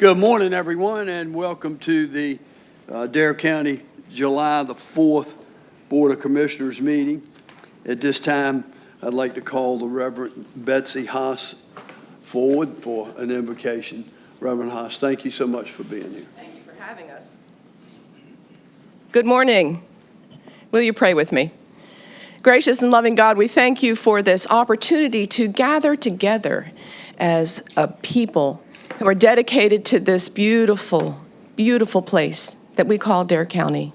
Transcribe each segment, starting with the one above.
Good morning, everyone, and welcome to the Dare County July the 4th Board of Commissioners meeting. At this time, I'd like to call the Reverend Betsy Haas forward for an invocation. Reverend Haas, thank you so much for being here. Thank you for having us. Good morning. Will you pray with me? Gracious and loving God, we thank you for this opportunity to gather together as a people who are dedicated to this beautiful, beautiful place that we call Dare County.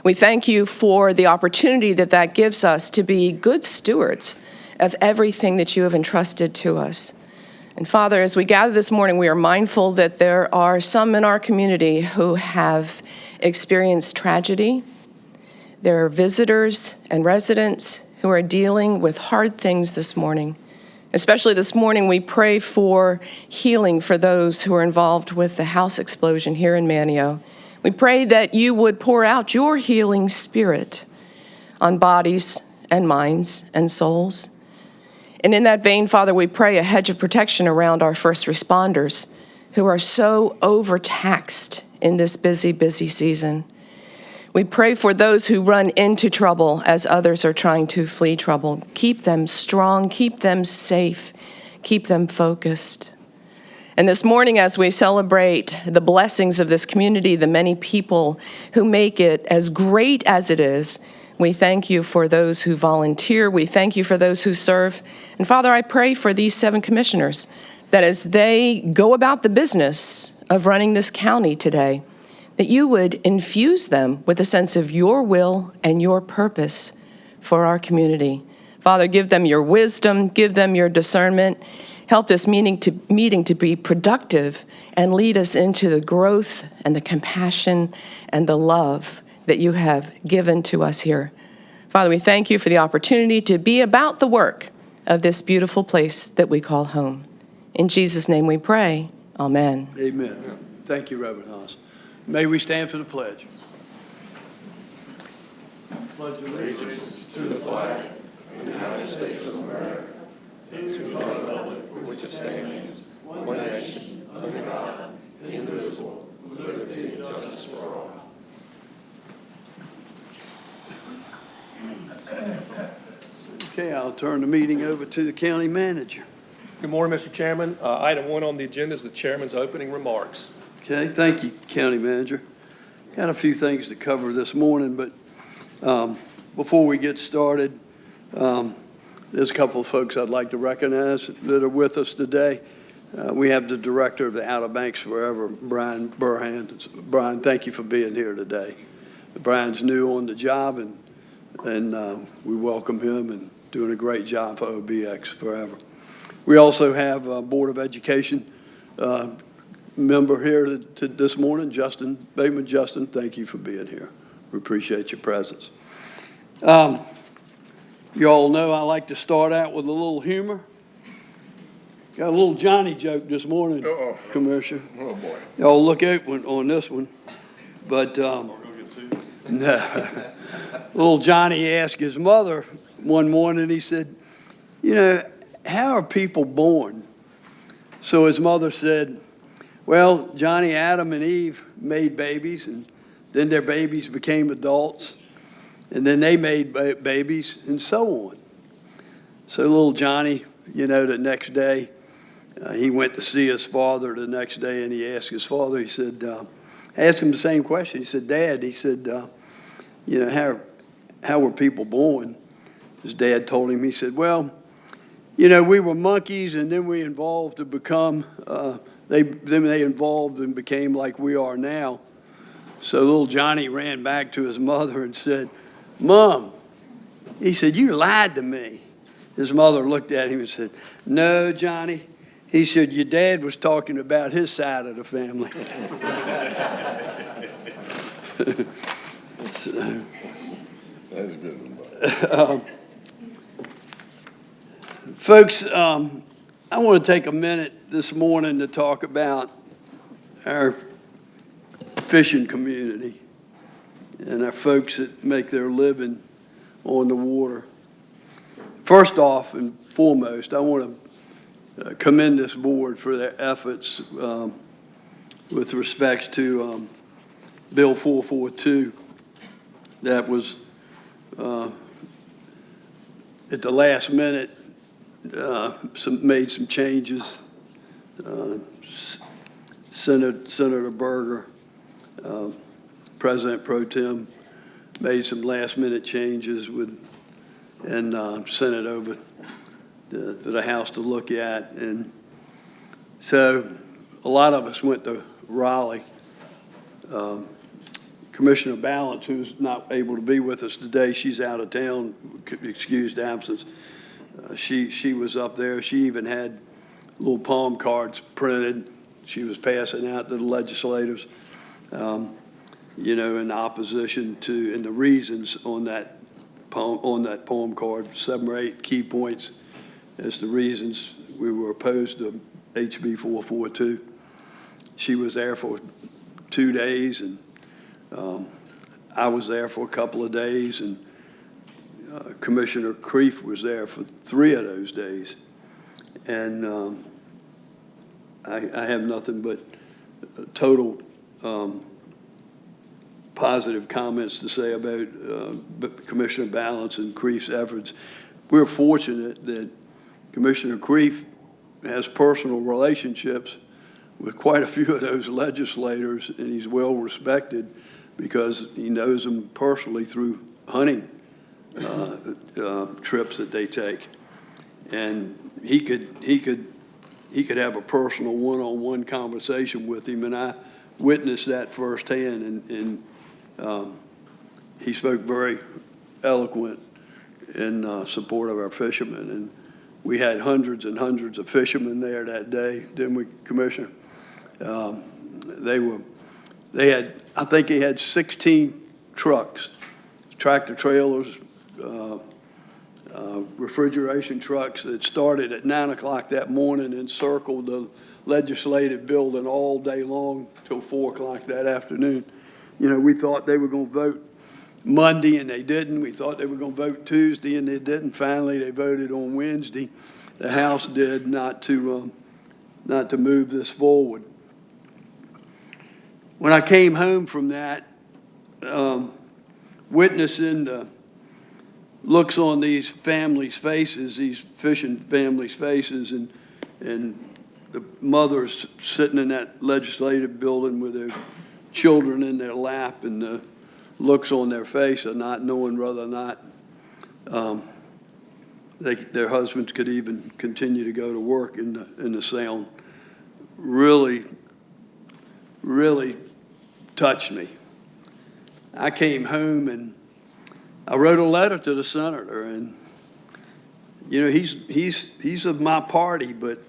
We thank you for the opportunity that gives us to be good stewards of everything that you have entrusted to us. And Father, as we gather this morning, we are mindful that there are some in our community who have experienced tragedy. There are visitors and residents who are dealing with hard things this morning. Especially this morning, we pray for healing for those who are involved with the house explosion here in Manteo. We pray that you would pour out your healing spirit on bodies and minds and souls. And in that vein, Father, we pray a hedge of protection around our first responders who are so overtaxed in this busy, busy season. We pray for those who run into trouble as others are trying to flee trouble. Keep them strong, keep them safe, keep them focused. And this morning, as we celebrate the blessings of this community, the many people who make it as great as it is, we thank you for those who volunteer. We thank you for those who serve. And Father, I pray for these 7 commissioners that as they go about the business of running this county today, that you would infuse them with a sense of your will and your purpose for our community. Father, give them your wisdom, give them your discernment, help this meeting to be productive and lead us into the growth and the compassion and the love that you have given to us here. Father, we thank you for the opportunity to be about the work of this beautiful place that we call home. In Jesus' name we pray. Amen. Amen. Thank you, Reverend Haas. May we stand for the pledge. Pledge allegiance to the flag of the United States of America and to the republic for which it stands, one nation, under God, indivisible, with liberty and justice for all. Okay, I'll turn the meeting over to the county manager. Good morning, Mr. Chairman. Item 1 on the agenda is the chairman's opening remarks. Okay, thank you, County Manager. Got a few things to cover this morning, but before we get started, there's a couple of folks I'd like to recognize that are with us today. We have the Director of the Outer Banks Forever, Brian Burhan. Brian, thank you for being here today. Brian's new on the job, and we welcome him and doing a great job for OBX Forever. We also have a Board of Education member here this morning, Justin Bateman. Justin, thank you for being here. We appreciate your presence. You all know I like to start out with a little humor. Got a little Johnny joke this morning, Commissioner. Oh, boy. Y'all look out on this one. But little Johnny asked his mother one morning, he said, you know, how are people born? So his mother said, well, Johnny, Adam and Eve made babies, and then their babies became adults, and then they made babies, and so on. So little Johnny, you know, the next day, he went to see his father the next day, and he asked his father, he said, asked him the same question. He said, Dad, he said, you know, how were people born? His dad told him, he said, well, you know, we were monkeys, and then we evolved to become They evolved and became like we are now. So little Johnny ran back to his mother and said, Mom, he said, you lied to me. His mother looked at him and said, no, Johnny. He said, your dad was talking about his side of the family. So, That's a good one. Folks, I want to take a minute this morning to talk about our fishing community and our folks that make their living on the water. First off and foremost, I want to commend this board for their efforts with respects to Bill 442. That was at the last minute, made some changes. Senator Berger, President Pro Tem, made some last minute changes and sent it over to the House to look at. And so a lot of us went to Raleigh. Commissioner Balance, who's not able to be with us today, she's out of town, excused absence. She was up there. She even had little palm cards printed. She was passing out to the legislators, you know, in opposition to, and the reasons on that poem card, 7 or 8 key points as the reasons we were opposed to HB 442. She was there for 2 days, and I was there for a couple of days, and Commissioner Creef was there for 3 of those days. And I have nothing but total positive comments to say about Commissioner Balance and Creef's efforts. We're fortunate that Commissioner Creef has personal relationships with quite a few of those legislators, and he's well respected because he knows them personally through hunting trips that they take. And he could have a personal one-on-one conversation with him, and I witnessed that firsthand, and he spoke very eloquent in support of our fishermen. And we had hundreds and hundreds of fishermen there that day, didn't we, Commissioner? I think he had 16 trucks, tractor trailers, refrigeration trucks that started at 9 o'clock that morning and circled the legislative building all day long till 4 o'clock that afternoon. You know, we thought they were going to vote Monday and they didn't. We thought they were going to vote Tuesday and they didn't. Finally, they voted on Wednesday. The House did not to move this forward. When I came home from that, witnessing the looks on these families' faces, these fishing families' faces, and the mothers sitting in that legislative building with their children in their lap, and the looks on their face of not knowing whether or not their husbands could even continue to go to work in the Sound, really touched me. I came home and I wrote a letter to the senator, and you know, he's of my party, but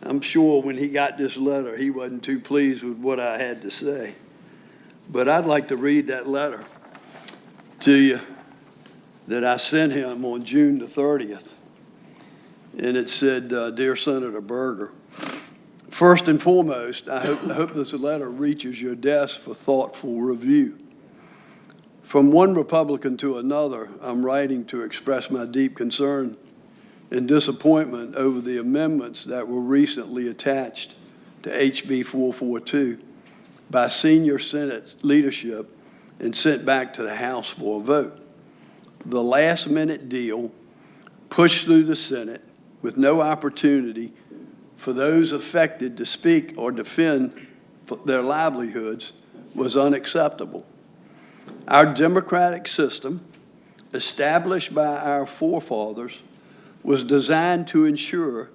I'm sure when he got this letter, he wasn't too pleased with what I had to say. But I'd like to read that letter to you that I sent him on June the 30th. And it said, Dear Senator Berger, first and foremost, I hope this letter reaches your desk for thoughtful review. From one Republican to another, I'm writing to express my deep concern and disappointment over the amendments that were recently attached to HB 442 by senior Senate leadership and sent back to the House for a vote. The last-minute deal pushed through the Senate with no opportunity for those affected to speak or defend their livelihoods was unacceptable. Our democratic system, established by our forefathers, was designed to ensure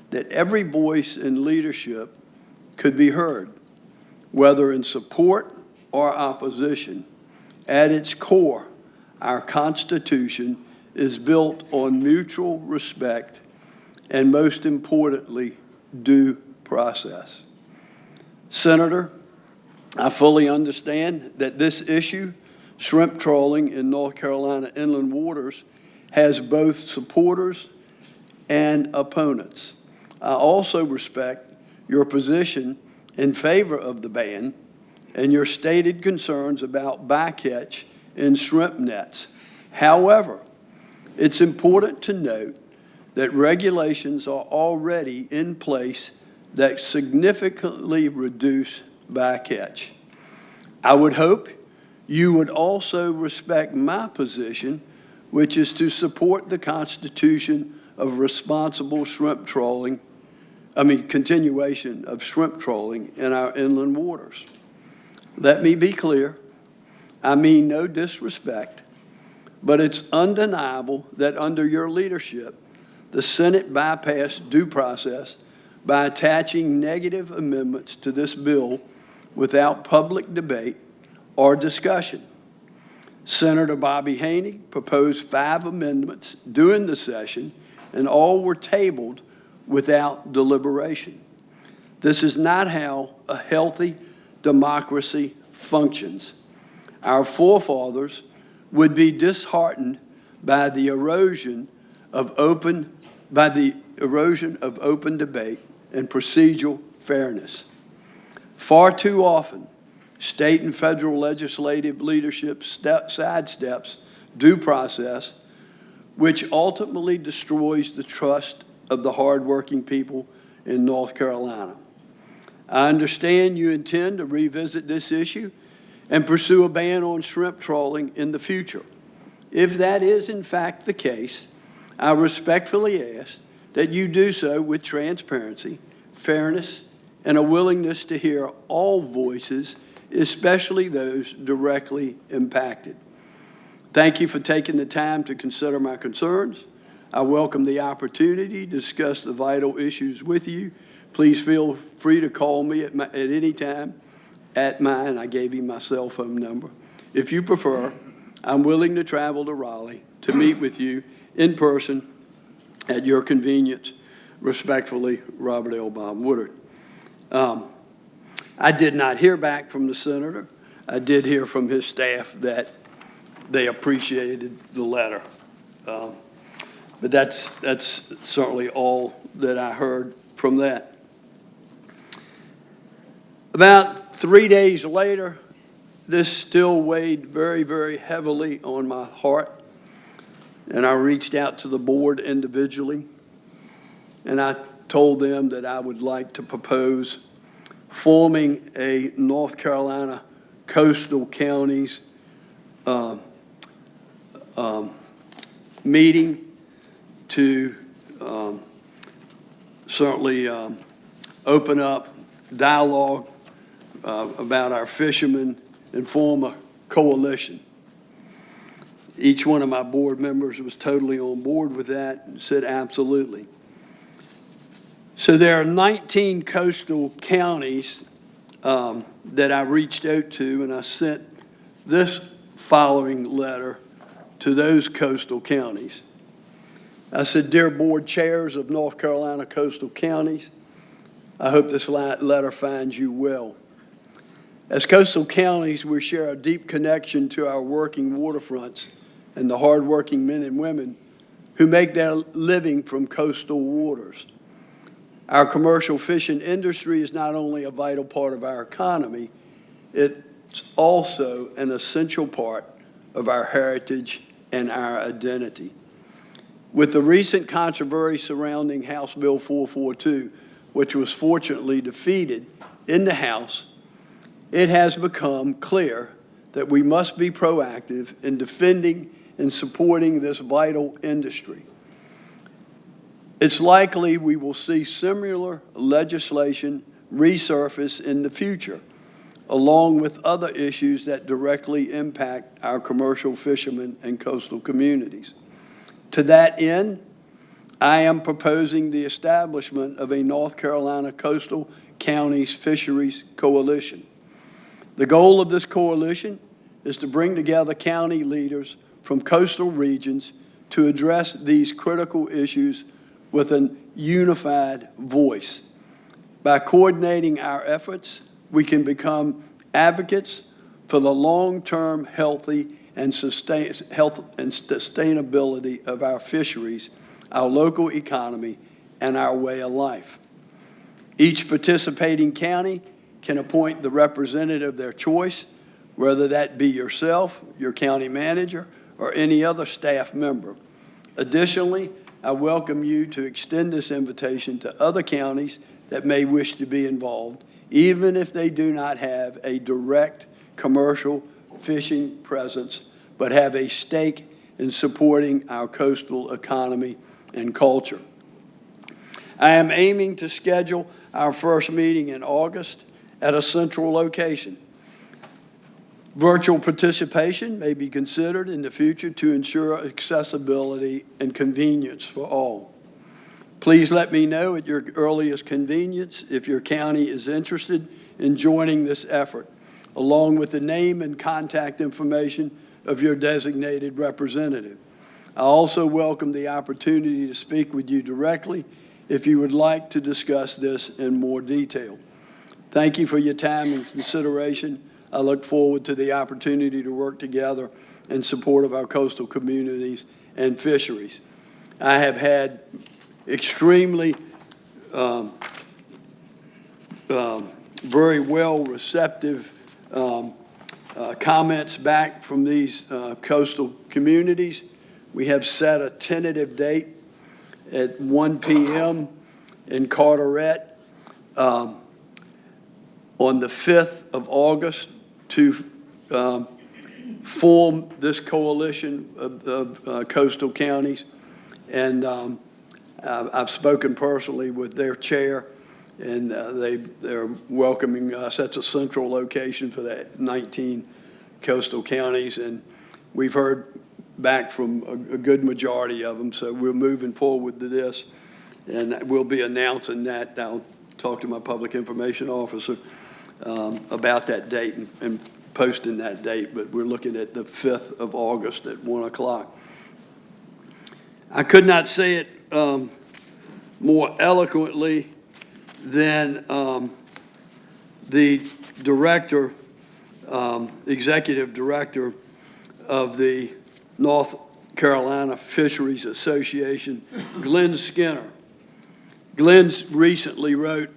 that every voice in leadership could be heard, whether in support or opposition. At its core, our Constitution is built on mutual respect and, most importantly, due process. Senator, I fully understand that this issue, shrimp trawling in North Carolina inland waters, has both supporters and opponents. I also respect your position in favor of the ban and your stated concerns about bycatch in shrimp nets. However, it's important to note that regulations are already in place that significantly reduce bycatch. I would hope you would also respect my position, which is to support the constitution of responsible shrimp trawling, continuation of shrimp trawling in our inland waters. Let me be clear, I mean no disrespect, but it's undeniable that under your leadership, the Senate bypassed due process by attaching negative amendments to this bill without public debate or discussion. Senator Bobby Haney proposed 5 amendments during the session, and all were tabled without deliberation. This is not how a healthy democracy functions. Our forefathers would be disheartened by the erosion of open debate and procedural fairness. Far too often, state and federal legislative leadership sidesteps due process, which ultimately destroys the trust of the hardworking people in North Carolina. I understand you intend to revisit this issue and pursue a ban on shrimp trawling in the future. If that is in fact the case, I respectfully ask that you do so with transparency, fairness, and a willingness to hear all voices, especially those directly impacted. Thank you for taking the time to consider my concerns. I welcome the opportunity to discuss the vital issues with you. Please feel free to call me at any time at mine. I gave you my cell phone number. If you prefer, I'm willing to travel to Raleigh to meet with you in person at your convenience. Respectfully, Robert L. Bob Woodard. I did not hear back from the senator. I did hear from his staff that they appreciated the letter. But that's certainly all that I heard from that. About 3 days later, this still weighed very, very heavily on my heart. And I reached out to the board individually, and I told them that I would like to propose forming a North Carolina coastal counties meeting to certainly open up dialogue about our fishermen and form a coalition. Each one of my board members was totally on board with that and said absolutely. So there are 19 coastal counties that I reached out to, and I sent this following letter to those coastal counties. I said, "Dear board chairs of North Carolina coastal counties, I hope this letter finds you well. As coastal counties, we share a deep connection to our working waterfronts and the hardworking men and women who make their living from coastal waters. Our commercial fishing industry is not only a vital part of our economy, it's also an essential part of our heritage and our identity. With the recent controversy surrounding House Bill 442, which was fortunately defeated in the House, it has become clear that we must be proactive in defending and supporting this vital industry. It's likely we will see similar legislation resurface in the future, along with other issues that directly impact our commercial fishermen and coastal communities. To that end, I am proposing the establishment of a North Carolina Coastal Counties Fisheries Coalition. The goal of this coalition is to bring together county leaders from coastal regions to address these critical issues with a unified voice. By coordinating our efforts, we can become advocates for the long-term healthy and sustainability of our fisheries, our local economy, and our way of life. Each participating county can appoint the representative of their choice, whether that be yourself, your county manager, or any other staff member. Additionally, I welcome you to extend this invitation to other counties that may wish to be involved even if they do not have a direct commercial fishing presence, but have a stake in supporting our coastal economy and culture. I am aiming to schedule our first meeting in August at a central location. Virtual participation may be considered in the future to ensure accessibility and convenience for all. Please let me know at your earliest convenience if your county is interested in joining this effort, along with the name and contact information of your designated representative. I also welcome the opportunity to speak with you directly if you would like to discuss this in more detail. Thank you for your time and consideration. I look forward to the opportunity to work together in support of our coastal communities and fisheries. I have had extremely very well receptive comments back from these coastal communities. We have set a tentative date at 1 p.m. in Carteret on the 5th of August to form this coalition of coastal counties. And I've spoken personally with their chair, and they're welcoming us. That's a central location for that 19 coastal counties, and we've heard back from a good majority of them, so we're moving forward to this, and we'll be announcing that. I'll talk to my public information officer about that date and posting that date, but we're looking at the 5th of August at 1 o'clock. I could not say it more eloquently than the director, executive director of the North Carolina Fisheries Association, Glenn Skinner. Glenn's recently wrote,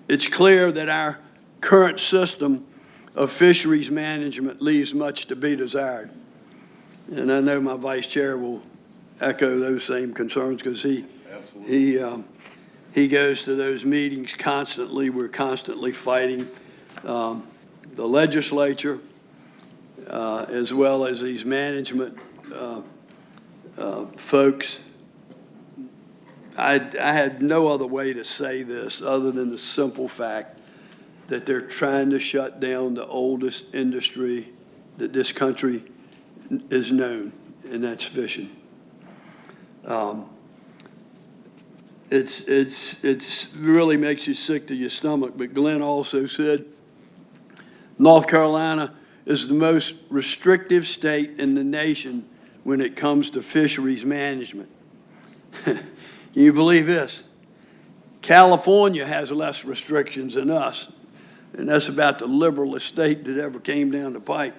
"It's clear that our current system of fisheries management leaves much to be desired." And I know my vice chair will echo those same concerns because he goes to those meetings constantly. We're constantly fighting the legislature as well as these management folks. I had no other way to say this other than the simple fact that they're trying to shut down the oldest industry that this country is known, and that's fishing. It's really makes you sick to your stomach. But Glenn also said North Carolina is the most restrictive state in the nation when it comes to fisheries management. Can you believe this? California has less restrictions than us, and that's about the liberalest state that ever came down the pipe.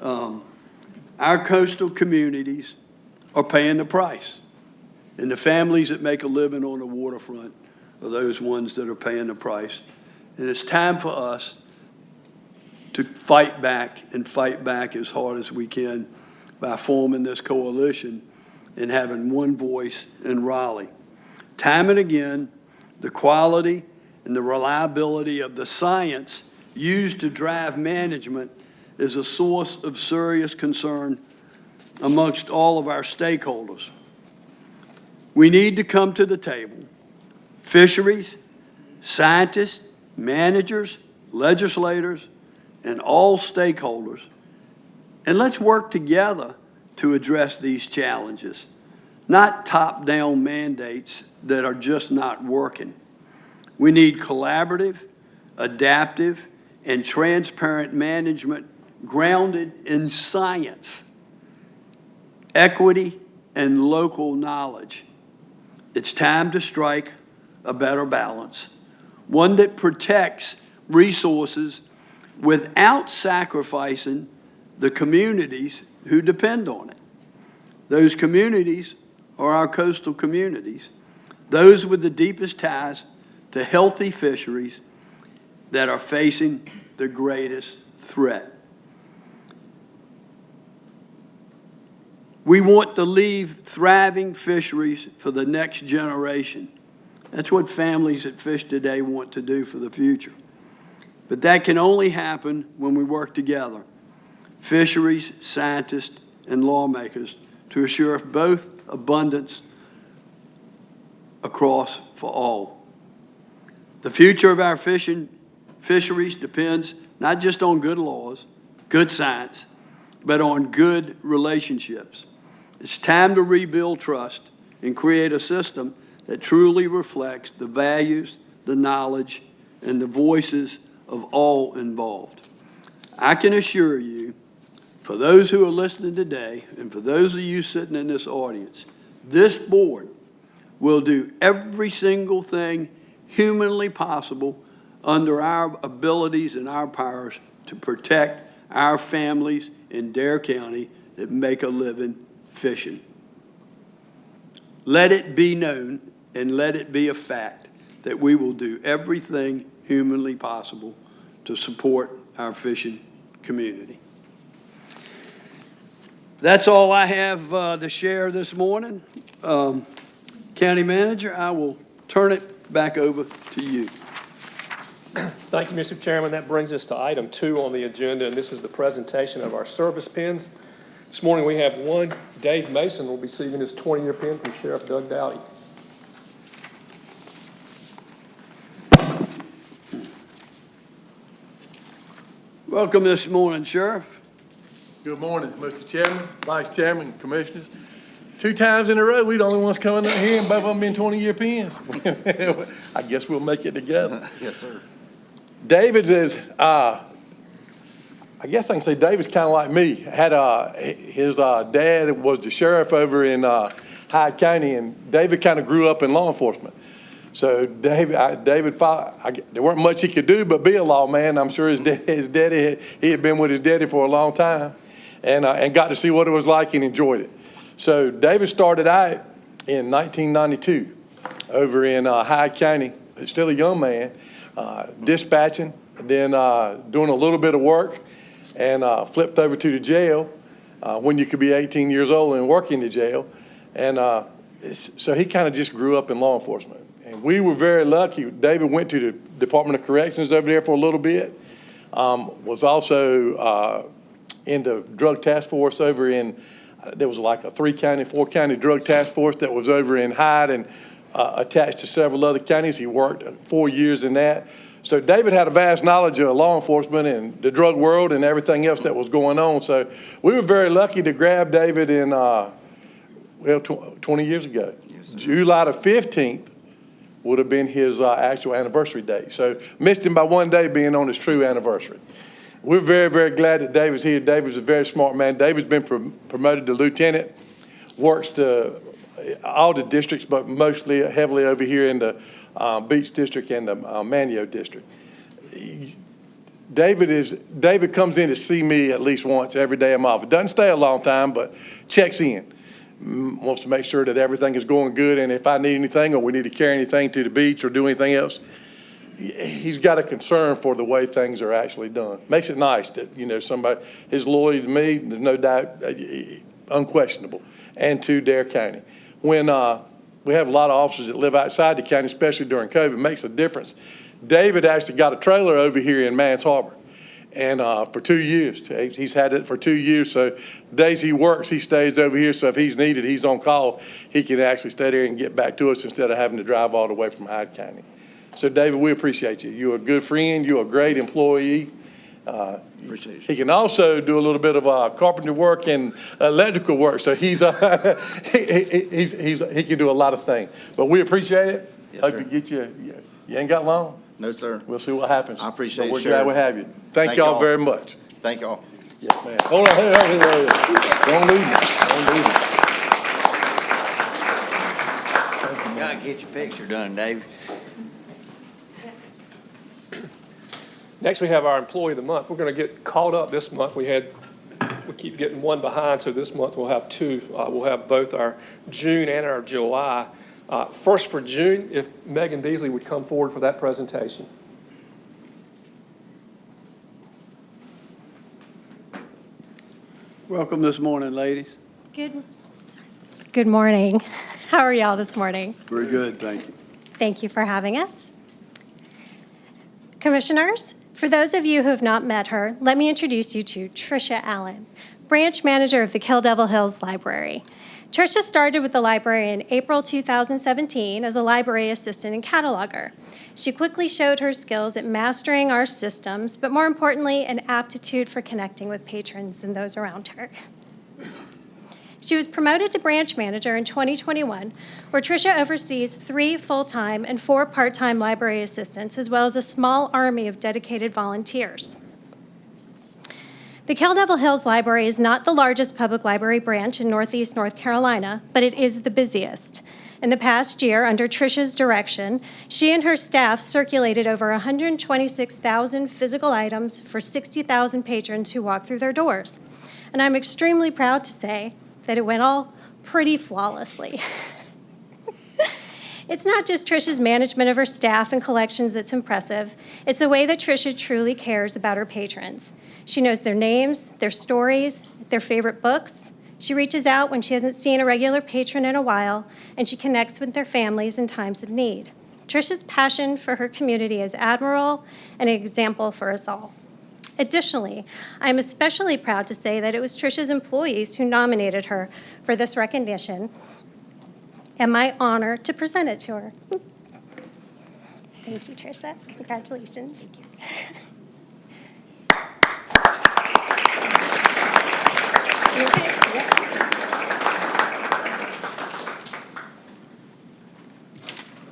Our coastal communities are paying the price, and the families that make a living on the waterfront are those ones that are paying the price. And it's time for us to fight back and fight back as hard as we can by forming this coalition and having one voice in Raleigh. Time and again, the quality and the reliability of the science used to drive management is a source of serious concern amongst all of our stakeholders. We need to come to the table, fisheries, scientists, managers, legislators, and all stakeholders, and let's work together to address these challenges, not top-down mandates that are just not working. We need collaborative, adaptive, and transparent management grounded in science, equity, and local knowledge. It's time to strike a better balance, one that protects resources without sacrificing the communities who depend on it. Those communities are our coastal communities, those with the deepest ties to healthy fisheries that are facing the greatest threat. We want to leave thriving fisheries for the next generation That's what families that fish today want to do for the future. But that can only happen when we work together, fisheries, scientists, and lawmakers, to assure both abundance across for all. The future of our fisheries depends not just on good laws, good science, but on good relationships. It's time to rebuild trust and create a system that truly reflects the values, the knowledge, and the voices of all involved. I can assure you, for those who are listening today, and for those of you sitting in this audience, this board will do every single thing humanly possible under our abilities and our powers to protect our families in Dare County that make a living fishing. Let it be known and let it be a fact that we will do everything humanly possible to support our fishing community. That's all I have to share this morning. County Manager, I will turn it back over to you. Thank you, Mr. Chairman. That brings us to item 2 on the agenda, and this is the presentation of our service pins. This morning we have one. Dave Mason will be receiving his 20-year pin from Sheriff Doug Dowdy. Welcome this morning, Sheriff. Good morning, Mr. Chairman, Vice Chairman, Commissioners. 2 times in a row, we the only ones coming up here, and both of them been 20-year pins. I guess we'll make it together. Yes, sir. David is, I guess I can say David's kind of like me. His dad was the sheriff over in Hyde County, and David kind of grew up in law enforcement. So David, there weren't much he could do but be a lawman. I'm sure his daddy, he had been with his daddy for a long time, and got to see what it was like and enjoyed it. So David started out in 1992 over in Hyde County, still a young man, dispatching, then doing a little bit of work, and flipped over to the jail when you could be 18 years old and work in the jail. And so he kind of just grew up in law enforcement. And we were very lucky. David went to the Department of Corrections over there for a little bit, was also in the drug task force over in, there was like a 4-county drug task force that was over in Hyde and attached to several other counties. He worked 4 years in that. So David had a vast knowledge of law enforcement and the drug world and everything else that was going on. So we were very lucky to grab David in, 20 years ago. Yes, July the 15th would have been his actual anniversary date. So missed him by 1 day being on his true anniversary. We're very, very glad that David's here. David's a very smart man. David's been promoted to lieutenant, works to all the districts, but mostly heavily over here in the Beach District and the Manio District. David comes in to see me at least once every day I'm off. Doesn't stay a long time, but checks in. Wants to make sure that everything is going good, and if I need anything or we need to carry anything to the beach or do anything else, he's got a concern for the way things are actually done. Makes it nice that, somebody is loyal to me, there's no doubt, unquestionable, and to Dare County. When we have a lot of officers that live outside the county, especially during COVID, it makes a difference. David actually got a trailer over here in Mans Harbor, and for 2 years. He's had it for 2 years, so days he works, he stays over here, so if he's needed, he's on call, he can actually stay there and get back to us instead of having to drive all the way from Hyde County. So David, we appreciate you. You're a good friend, you're a great employee. Appreciate you. He can also do a little bit of carpenter work and electrical work, so he can do a lot of things. But we appreciate it. Yes, Hope sir. You ain't got long. No, sir. We'll see what happens. I appreciate it, But we're Sheriff. glad we have you. Thank y'all very much. Thank y'all. Yes, ma'am. Hold on. Don't leave me. You gotta get your picture done, Dave. Next, we have our Employee of the Month. We're going to get caught up this month. We keep getting one behind, so this month we'll have 2. We'll have both our June and our July. First for June, if Megan Beasley would come forward for that presentation. Welcome this morning, ladies. Good morning. How are y'all this morning? Very good, thank you. Thank you for having us. Commissioners, for those of you who have not met her, let me introduce you to Tricia Allen, branch manager of the Kill Devil Hills Library. Tricia started with the library in April 2017 as a library assistant and cataloger. She quickly showed her skills at mastering our systems, but more importantly, an aptitude for connecting with patrons and those around her. She was promoted to branch manager in 2021, where Tricia oversees 3 full-time and 4 part-time library assistants, as well as a small army of dedicated volunteers. The Kill Devil Hills Library is not the largest public library branch in Northeast North Carolina, but it is the busiest. In the past year, under Tricia's direction, she and her staff circulated over 126,000 physical items for 60,000 patrons who walked through their doors. And I'm extremely proud to say that it went all pretty flawlessly. It's not just Tricia's management of her staff and collections that's impressive. It's the way that Tricia truly cares about her patrons. She knows their names, their stories, their favorite books. She reaches out when she hasn't seen a regular patron in a while, and she connects with their families in times of need. Tricia's passion for her community is admirable and an example for us all. Additionally, I'm especially proud to say that it was Tricia's employees who nominated her for this recognition, and my honor to present it to her. Thank you, Tricia. Congratulations. Thank you.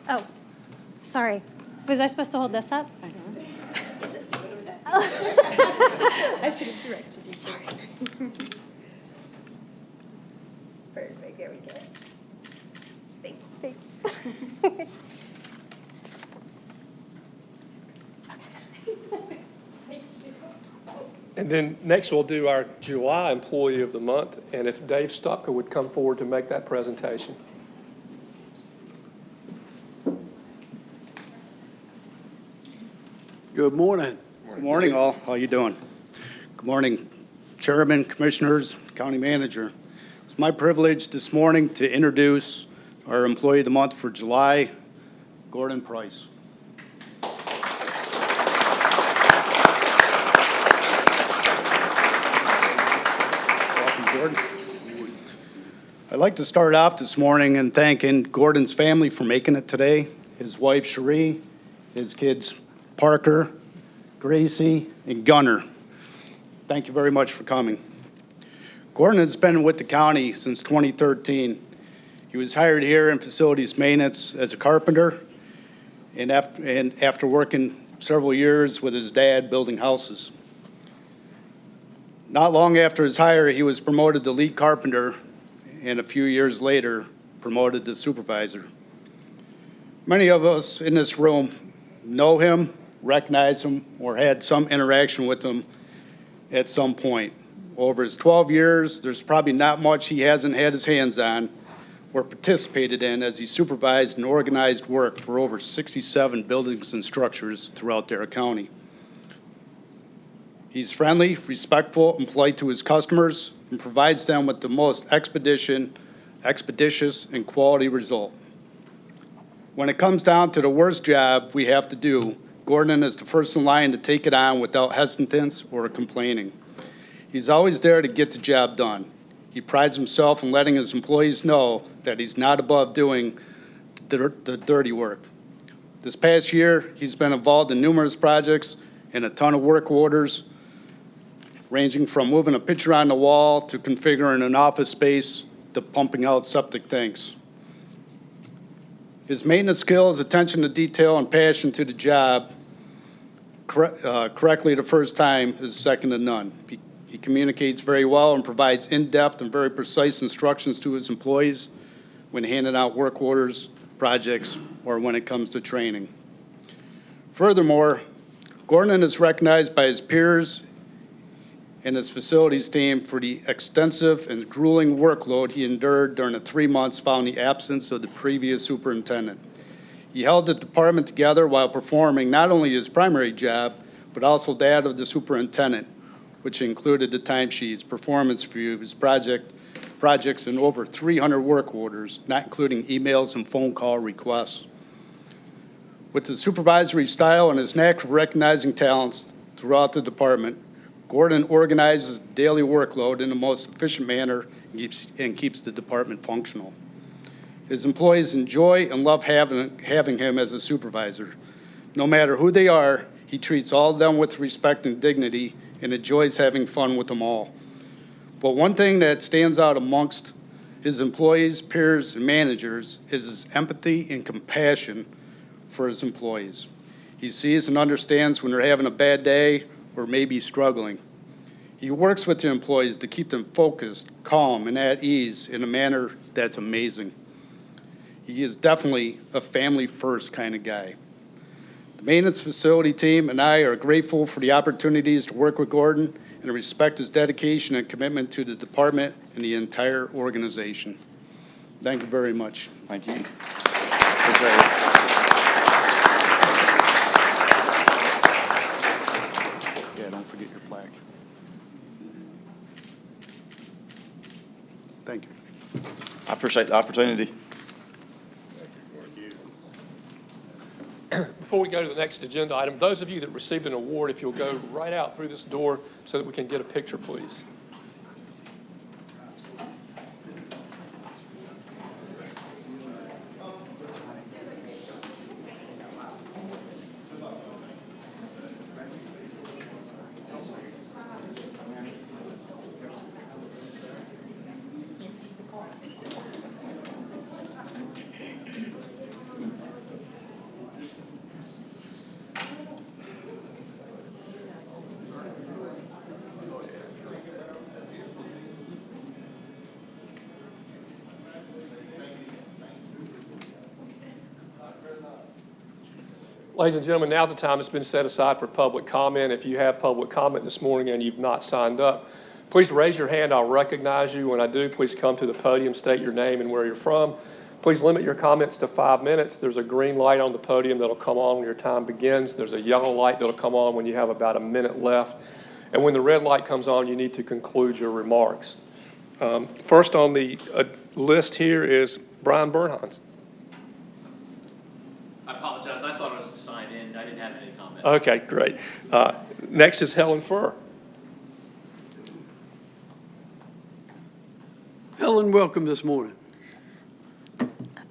Oh, sorry. Was I supposed to hold this up? I don't know. I should have directed you. Sorry. Perfect. There we go. Thanks. Thanks. And then next we'll do our July Employee of the Month, and if Dave Stopka would come forward to make that presentation. Good morning. Good morning, all. How you doing? Good morning, Chairman, Commissioners, County Manager. It's my privilege this morning to introduce our Employee of the Month for July, Gordon Price. Welcome, Gordon. I'd like to start off this morning in thanking Gordon's family for making it today, his wife, Cherie, his kids, Parker, Gracie, and Gunner. Thank you very much for coming. Gordon has been with the county since 2013. He was hired here in facilities maintenance as a carpenter, and after working several years with his dad building houses. Not long after his hire, he was promoted to lead carpenter, and a few years later, promoted to supervisor. Many of us in this room know him, recognize him, or had some interaction with him at some point. Over his 12 years, there's probably not much he hasn't had his hands on or participated in, as he supervised and organized work for over 67 buildings and structures throughout Dare County. He's friendly, respectful, and polite to his customers, and provides them with the most expeditious and quality result. When it comes down to the worst job we have to do, Gordon is the first in line to take it on without hesitance or complaining. He's always there to get the job done. He prides himself in letting his employees know that he's not above doing the dirty work. This past year, he's been involved in numerous projects and a ton of work orders, ranging from moving a picture on the wall to configuring an office space to pumping out septic tanks. His maintenance skills, attention to detail, and passion to the job correctly the first time is second to none. He communicates very well and provides in-depth and very precise instructions to his employees when handing out work orders, projects, or when it comes to training. Furthermore, Gordon is recognized by his peers and his facilities team for the extensive and grueling workload he endured during the 3 months following the absence of the previous superintendent. He held the department together while performing not only his primary job, but also that of the superintendent, which included the timesheets, performance reviews, projects, and over 300 work orders, not including emails and phone call requests. With his supervisory style and his knack for recognizing talents throughout the department, Gordon organizes the daily workload in the most efficient manner and keeps the department functional. His employees enjoy and love having him as a supervisor. No matter who they are, he treats all of them with respect and dignity and enjoys having fun with them all. But one thing that stands out amongst his employees, peers, and managers is his empathy and compassion for his employees. He sees and understands when they're having a bad day or maybe struggling. He works with the employees to keep them focused, calm, and at ease in a manner that's amazing. He is definitely a family-first kind of guy. The maintenance facility team and I are grateful for the opportunities to work with Gordon and respect his dedication and commitment to the department and the entire organization. Thank you very much. Thank you. Appreciate it. Yeah, don't forget your plaque. Thank you. I appreciate the opportunity. Before we go to the next agenda item, those of you that received an award, if you'll go right out through this door so that we can get a picture, please. Ladies and gentlemen, now's the time that's been set aside for public comment. If you have public comment this morning and you've not signed up, please raise your hand. I'll recognize you. When I do, please come to the podium, state your name and where you're from. Please limit your comments to 5 minutes. There's a green light on the podium that'll come on when your time begins. There's a yellow light that'll come on when you have about a minute left. And when the red light comes on, you need to conclude your remarks. First on the list here is Brian Bernhans. I apologize. I thought I was signed in. I didn't have any comments. Okay, great. Next is Helen Furr. Helen, welcome this morning.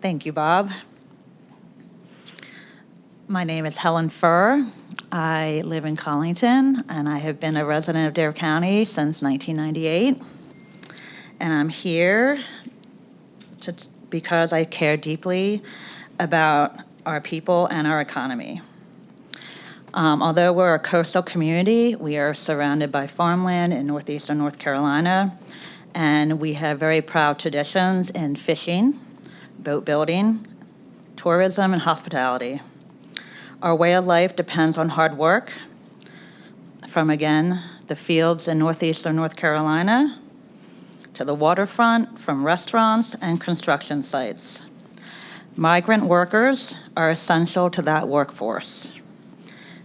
Thank you, Bob. My name is Helen Furr. I live in Collington, and I have been a resident of Dare County since 1998. And I'm here because I care deeply about our people and our economy. Although we're a coastal community, we are surrounded by farmland in northeastern North Carolina, and we have very proud traditions in fishing, boat building, tourism, and hospitality. Our way of life depends on hard work, from, again, the fields in northeastern North Carolina to the waterfront, from restaurants and construction sites. Migrant workers are essential to that workforce.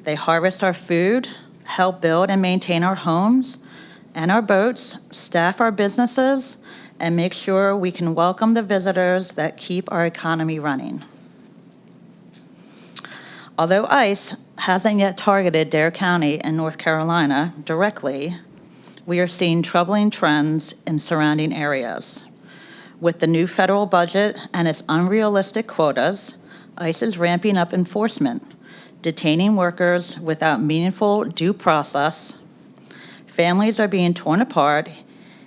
They harvest our food, help build and maintain our homes and our boats, staff our businesses, and make sure we can welcome the visitors that keep our economy running. Although ICE hasn't yet targeted Dare County and North Carolina directly, we are seeing troubling trends in surrounding areas. With the new federal budget and its unrealistic quotas, ICE is ramping up enforcement, detaining workers without meaningful due process. Families are being torn apart.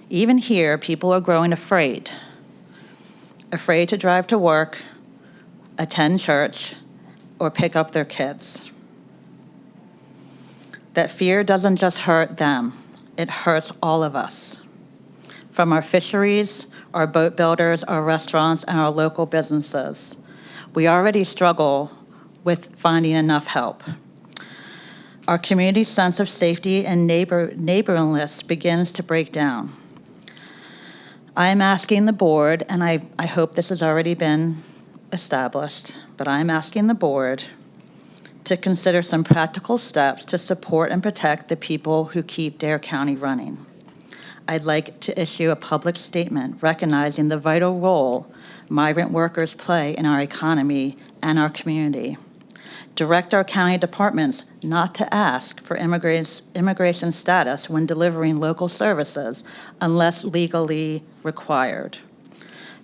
Even here, people are growing afraid to drive to work, attend church, or pick up their kids. That fear doesn't just hurt them, it hurts all of us. From our fisheries, our boat builders, our restaurants, and our local businesses. We already struggle with finding enough help. Our community's sense of safety and neighborliness begins to break down. I am asking the board, and I hope this has already been established, but I'm asking the board to consider some practical steps to support and protect the people who keep Dare County running. I'd like to issue a public statement recognizing the vital role migrant workers play in our economy and our community. Direct our county departments not to ask for immigration status when delivering local services unless legally required.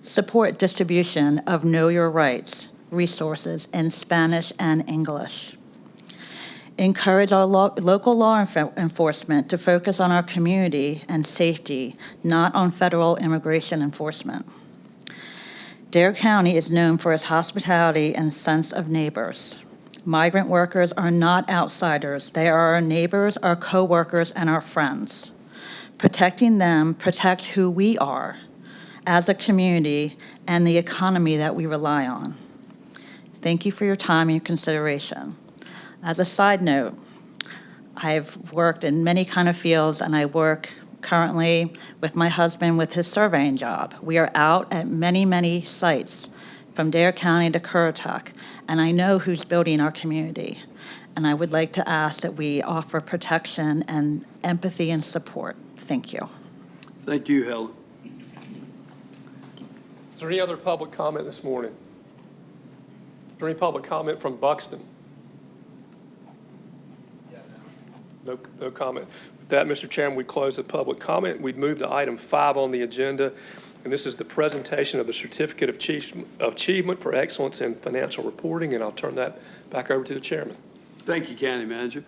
Support distribution of Know Your Rights resources in Spanish and English. Encourage our local law enforcement to focus on our community and safety, not on federal immigration enforcement. Dare County is known for its hospitality and sense of neighbors. Migrant workers are not outsiders. They are our neighbors, our co-workers, and our friends. Protecting them protects who we are as a community and the economy that we rely on. Thank you for your time and your consideration. As a side note, I've worked in many kind of fields, and I work currently with my husband with his surveying job. We are out at many, many sites from Dare County to Currituck, and I know who's building our community. And I would like to ask that we offer protection and empathy and support. Thank you. Thank you, Helen. Is there any other public comment this morning? Is there any public comment from Buxton? No comment. With that, Mr. Chairman, we close the public comment. We'd move to item 5 on the agenda, and this is the presentation of the Certificate of Achievement for Excellence in Financial Reporting, and I'll turn that back over to the chairman. Thank you, County Manager.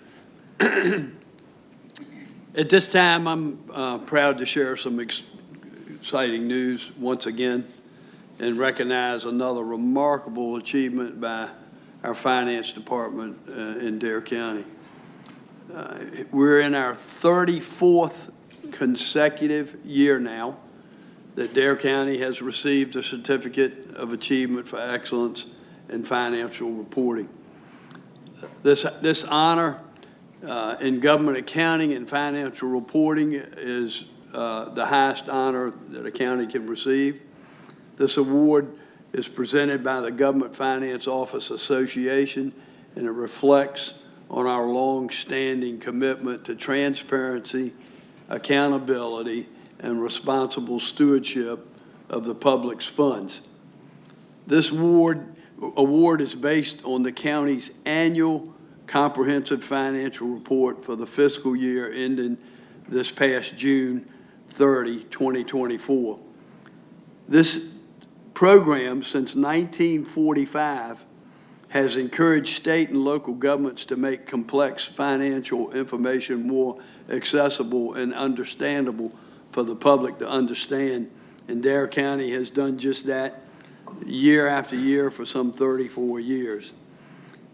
At this time, I'm proud to share some exciting news once again and recognize another remarkable achievement by our finance department in Dare County. We're in our 34th consecutive year now that Dare County has received a Certificate of Achievement for Excellence in Financial Reporting. This honor in government accounting and financial reporting is the highest honor that a county can receive. This award is presented by the Government Finance Office Association, and it reflects on our long-standing commitment to transparency, accountability, and responsible stewardship of the public's funds. This award is based on the county's annual comprehensive financial report for the fiscal year ending this past June 30, 2024. This program, since 1945, has encouraged state and local governments to make complex financial information more accessible and understandable for the public to understand. And Dare County has done just that year after year for some 34 years.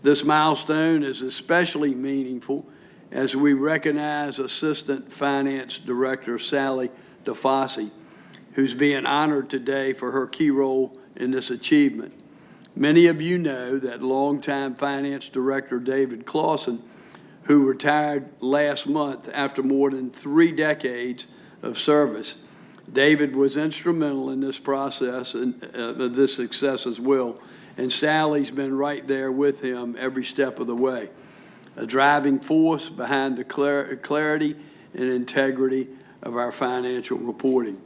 This milestone is especially meaningful as we recognize Assistant Finance Director Sally DeFosse, who's being honored today for her key role in this achievement. Many of you know that longtime Finance Director David Clausen, who retired last month after more than 3 decades of service. David was instrumental in this process and this success as well, and Sally's been right there with him every step of the way, a driving force behind the clarity and integrity of our financial reporting.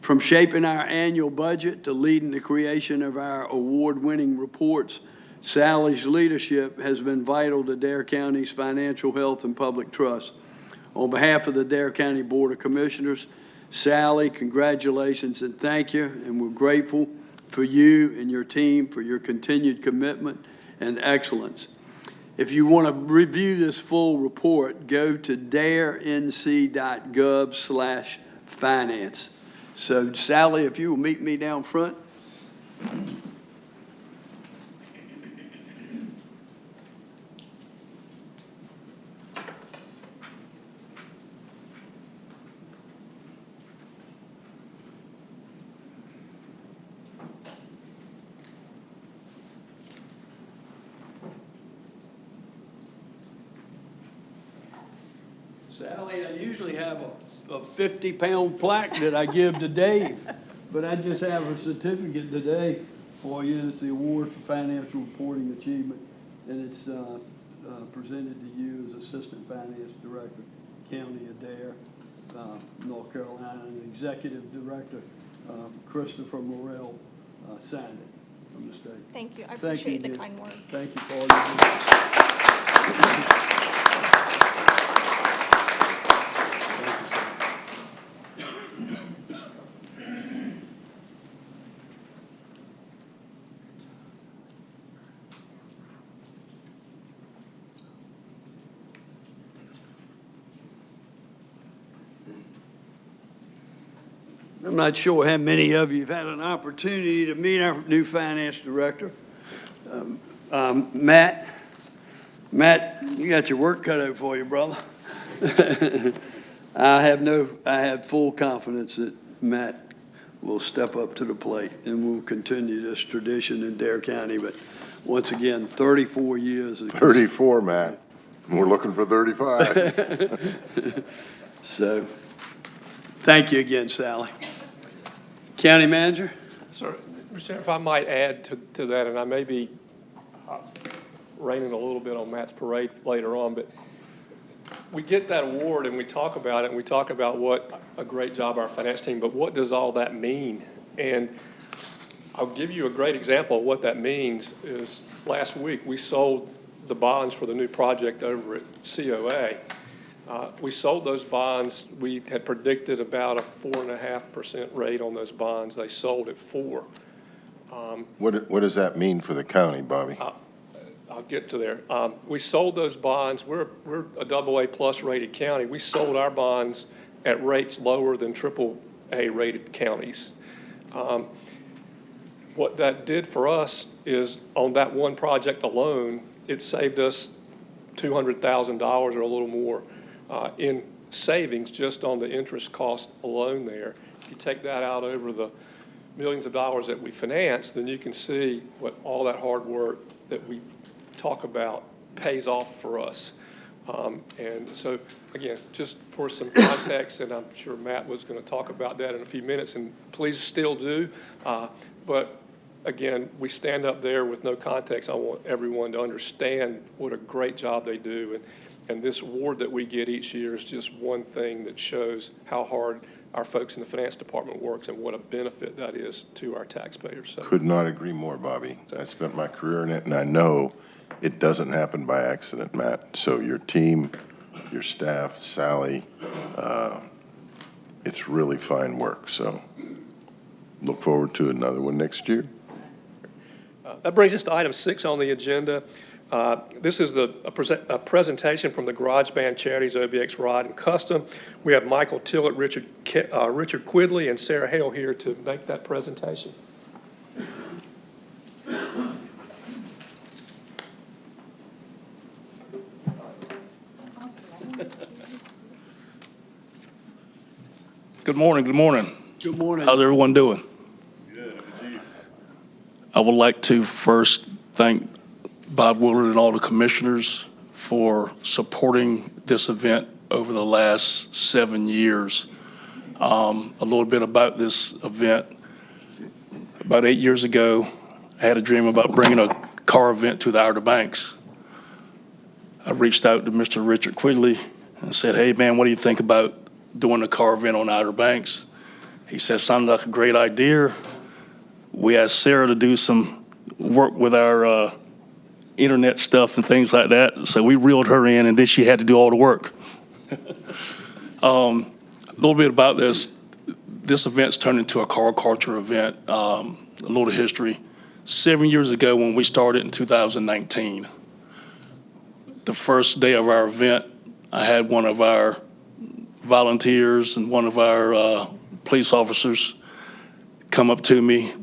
From shaping our annual budget to leading the creation of our award-winning reports, Sally's leadership has been vital to Dare County's financial health and public trust. On behalf of the Dare County Board of Commissioners, Sally, congratulations and thank you, and we're grateful for you and your team for your continued commitment and excellence. If you want to review this full report, go to darenc.gov/finance. So, Sally, if you will meet me down front. Sally, I usually have a 50-pound plaque that I give to Dave, but I just have a certificate today for you. It's the Award for Financial Reporting Achievement, and it's presented to you as Assistant Finance Director, County of Dare, North Carolina, and Executive Director, Christopher Morrell, signed it. from the state. Thank you. I Thank you appreciate the again. kind words. Thank you for all you do. I'm not sure how many of you have had an opportunity to meet our new finance director, Matt. Matt, you got your work cut out for you, brother. I have full confidence that Matt will step up to the plate and will continue this tradition in Dare County. But once again, 34 years. 34, Matt. We're looking for 35. So, thank you again, Sally. County Manager? Sir, Mr. Chairman, if I might add to that, and I may be raining a little bit on Matt's parade later on, but we get that award and we talk about it and we talk about what a great job our finance team, but what does all that mean? And I'll give you a great example of what that means is last week we sold the bonds for the new project over at COA. We sold those bonds. We had predicted about a 4.5% rate on those bonds. They sold at 4%. What does that mean for the county, Bobby? I'll get to there. We sold those bonds. We're a AA plus rated county. We sold our bonds at rates lower than AAA rated counties. What that did for us is on that one project alone, it saved us $200,000 or a little more in savings just on the interest cost alone there. If you take that out over the millions of dollars that we finance, then you can see what all that hard work that we talk about pays off for us. And so, again, just for some context, and I'm sure Matt was going to talk about that in a few minutes, and please still do. But again, we stand up there with no context. I want everyone to understand what a great job they do. And this award that we get each year is just one thing that shows how hard our folks in the finance department works and what a benefit that is to our taxpayers. So. Could not agree more, Bobby. I spent my career in it, and I know it doesn't happen by accident, Matt. So your team, your staff, Sally, it's really fine work. So look forward to another one next year. That brings us to item 6 on the agenda. This is a presentation from the Garage Band Charities OBX Rod and Custom. We have Michael Tillett, Richard Quidley, and Sarah Hale here to make that presentation. Good morning. Good morning. Good morning. How's everyone doing? Good. I would like to first thank Bob Willard and all the commissioners for supporting this event over the last 7 years. A little bit about this event. About 8 years ago, I had a dream about bringing a car event to the Outer Banks. I reached out to Mr. Richard Quidley and said, hey, man, what do you think about doing a car event on the Outer Banks? He said, sounded like a great idea. We asked Sarah to do some work with our internet stuff and things like that. So we reeled her in, and then she had to do all the work. A little bit about this. This event's turned into a car culture event. A little history. 7 years ago when we started in 2019, the first day of our event, I had one of our volunteers and one of our police officers come up to me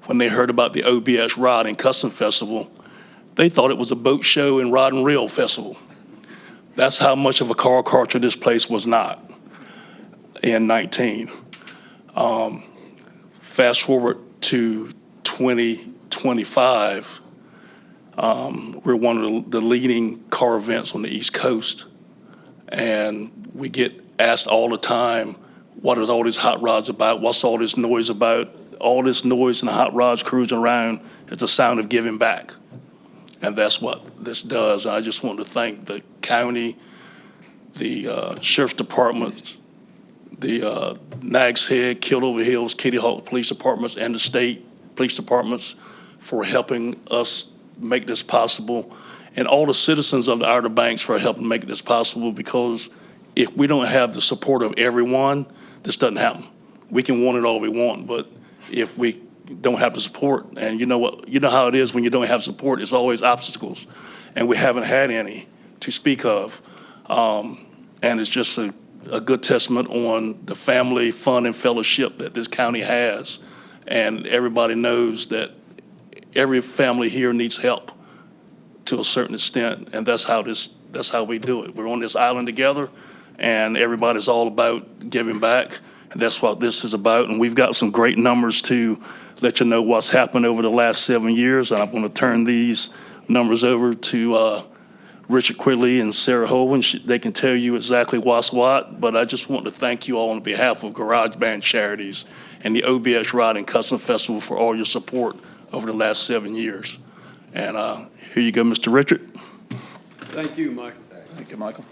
when they heard about the OBX Rod and Custom Festival. They thought it was a boat show and rod and reel festival. That's how much of a car culture this place was not in 19. Fast forward to 2025, we're one of the leading car events on the East Coast. And we get asked all the time, what is all these hot rods about? What's all this noise about? All this noise and the hot rods cruising around is the sound of giving back. And that's what this does. And I just want to thank the county, the sheriff's departments, the Nags Head, Kildover Hills, Kitty Hawk police departments, and the state police departments for helping us make this possible, and all the citizens of the Outer Banks for helping make this possible, because if we don't have the support of everyone, this doesn't happen. We can want it all we want, but if we don't have the support, and you know how it is when you don't have support, it's always obstacles, and we haven't had any to speak of. And it's just a good testament on the family, fun, and fellowship that this county has. And everybody knows that every family here needs help to a certain extent, and that's how we do it. We're on this island together, and everybody's all about giving back, and that's what this is about. And we've got some great numbers to let you know what's happened over the last 7 years, and I'm going to turn these numbers over to Richard Quigley and Sarah Holden. They can tell you exactly what's what, but I just want to thank you all on behalf of Garage Band Charities and the OBX Ride and Custom Festival for all your support over the last 7 years. And here you go, Mr. Richard. Thank you, Michael. Thank you, Michael.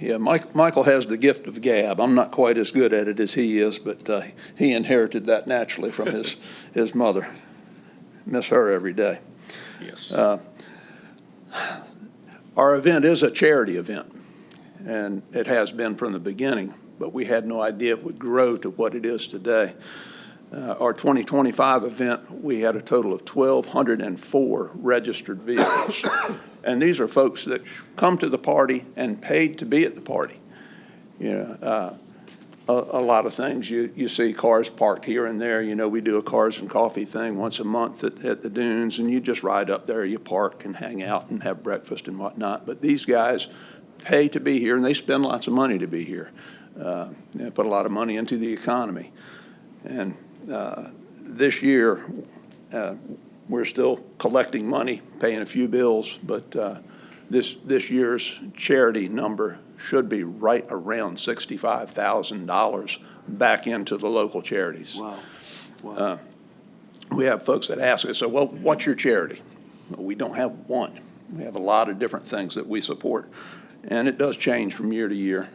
Yeah, Michael has the gift of gab. I'm not quite as good at it as he is, but he inherited that naturally from his mother. Miss her every day. Yes. Our event is a charity event, and it has been from the beginning, but we had no idea it would grow to what it is today. Our 2025 event, we had a total of 1,204 registered vehicles. And these are folks that come to the party and paid to be at the party. A lot of things. You see cars parked here and there. We do a cars and coffee thing once a month at the dunes, and you just ride up there, you park and hang out and have breakfast and whatnot. But these guys pay to be here, and they spend lots of money to be here. They put a lot of money into the economy. And this year, we're still collecting money, paying a few bills, but this year's charity number should be right around $65,000 back into the local charities. Wow. We have folks that ask us, so, well, what's your charity? Well, we don't have one. We have a lot of different things that we support, and it does change from year to year.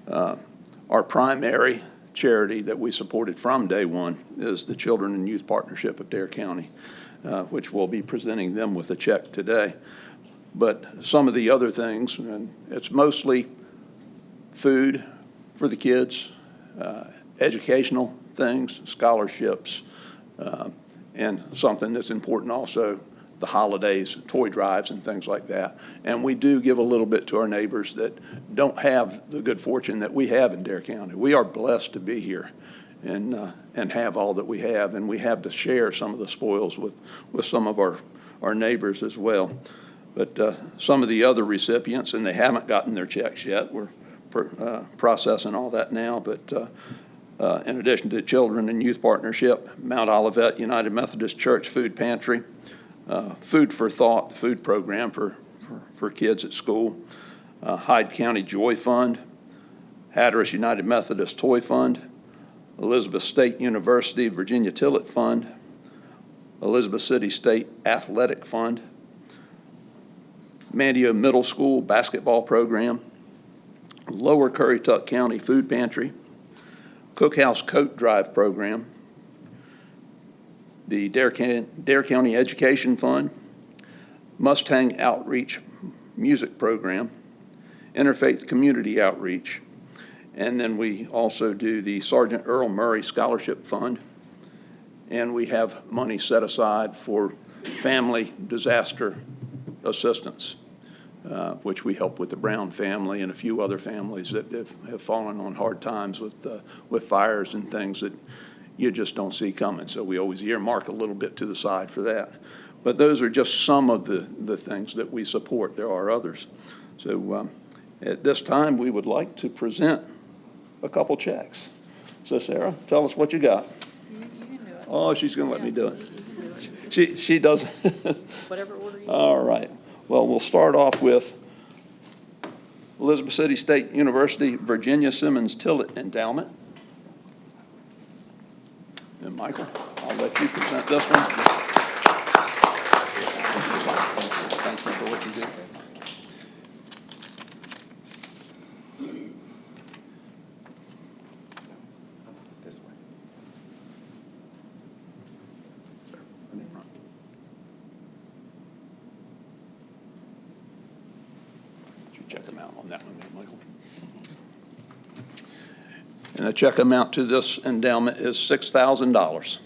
Our primary charity that we supported from day one is the Children and Youth Partnership of Dare County, which we'll be presenting them with a check today. But some of the other things, and it's mostly food for the kids, educational things, scholarships, and something that's important also, the holidays, toy drives and things like that. And we do give a little bit to our neighbors that don't have the good fortune that we have in Dare County. We are blessed to be here and have all that we have, and we have to share some of the spoils with some of our neighbors as well. But some of the other recipients, and they haven't gotten their checks yet, we're processing all that now, but in addition to Children and Youth Partnership, Mount Olivet United Methodist Church Food Pantry, Food for Thought food program for kids at school, Hyde County Joy Fund, Hatteras United Methodist Toy Fund, Elizabeth State University Virginia Tillett Fund, Elizabeth City State Athletic Fund, Mandio Middle School Basketball Program, Lower Currituck County Food Pantry, Cookhouse Coat Drive Program, the Dare County Education Fund, Mustang Outreach Music Program, Interfaith Community Outreach, and then we also do the Sergeant Earl Murray Scholarship Fund, and we have money set aside for family disaster assistance, which we help with the Brown family and a few other families that have fallen on hard times with fires and things that you just don't see coming. So we always earmark a little bit to the side for that. But those are just some of the things that we support. There are others. So at this time, we would like to present a couple checks. So Sarah, tell us what you got. You can do it. Oh, she's going to let me do it. She does. Whatever order you All right. Well, we'll start off with Elizabeth City State University Virginia Simmons Tillett Endowment. And Michael, I'll let you present this one. Thank you for what you do. check amount on that one there, Michael. And the check amount to this endowment is $6,000.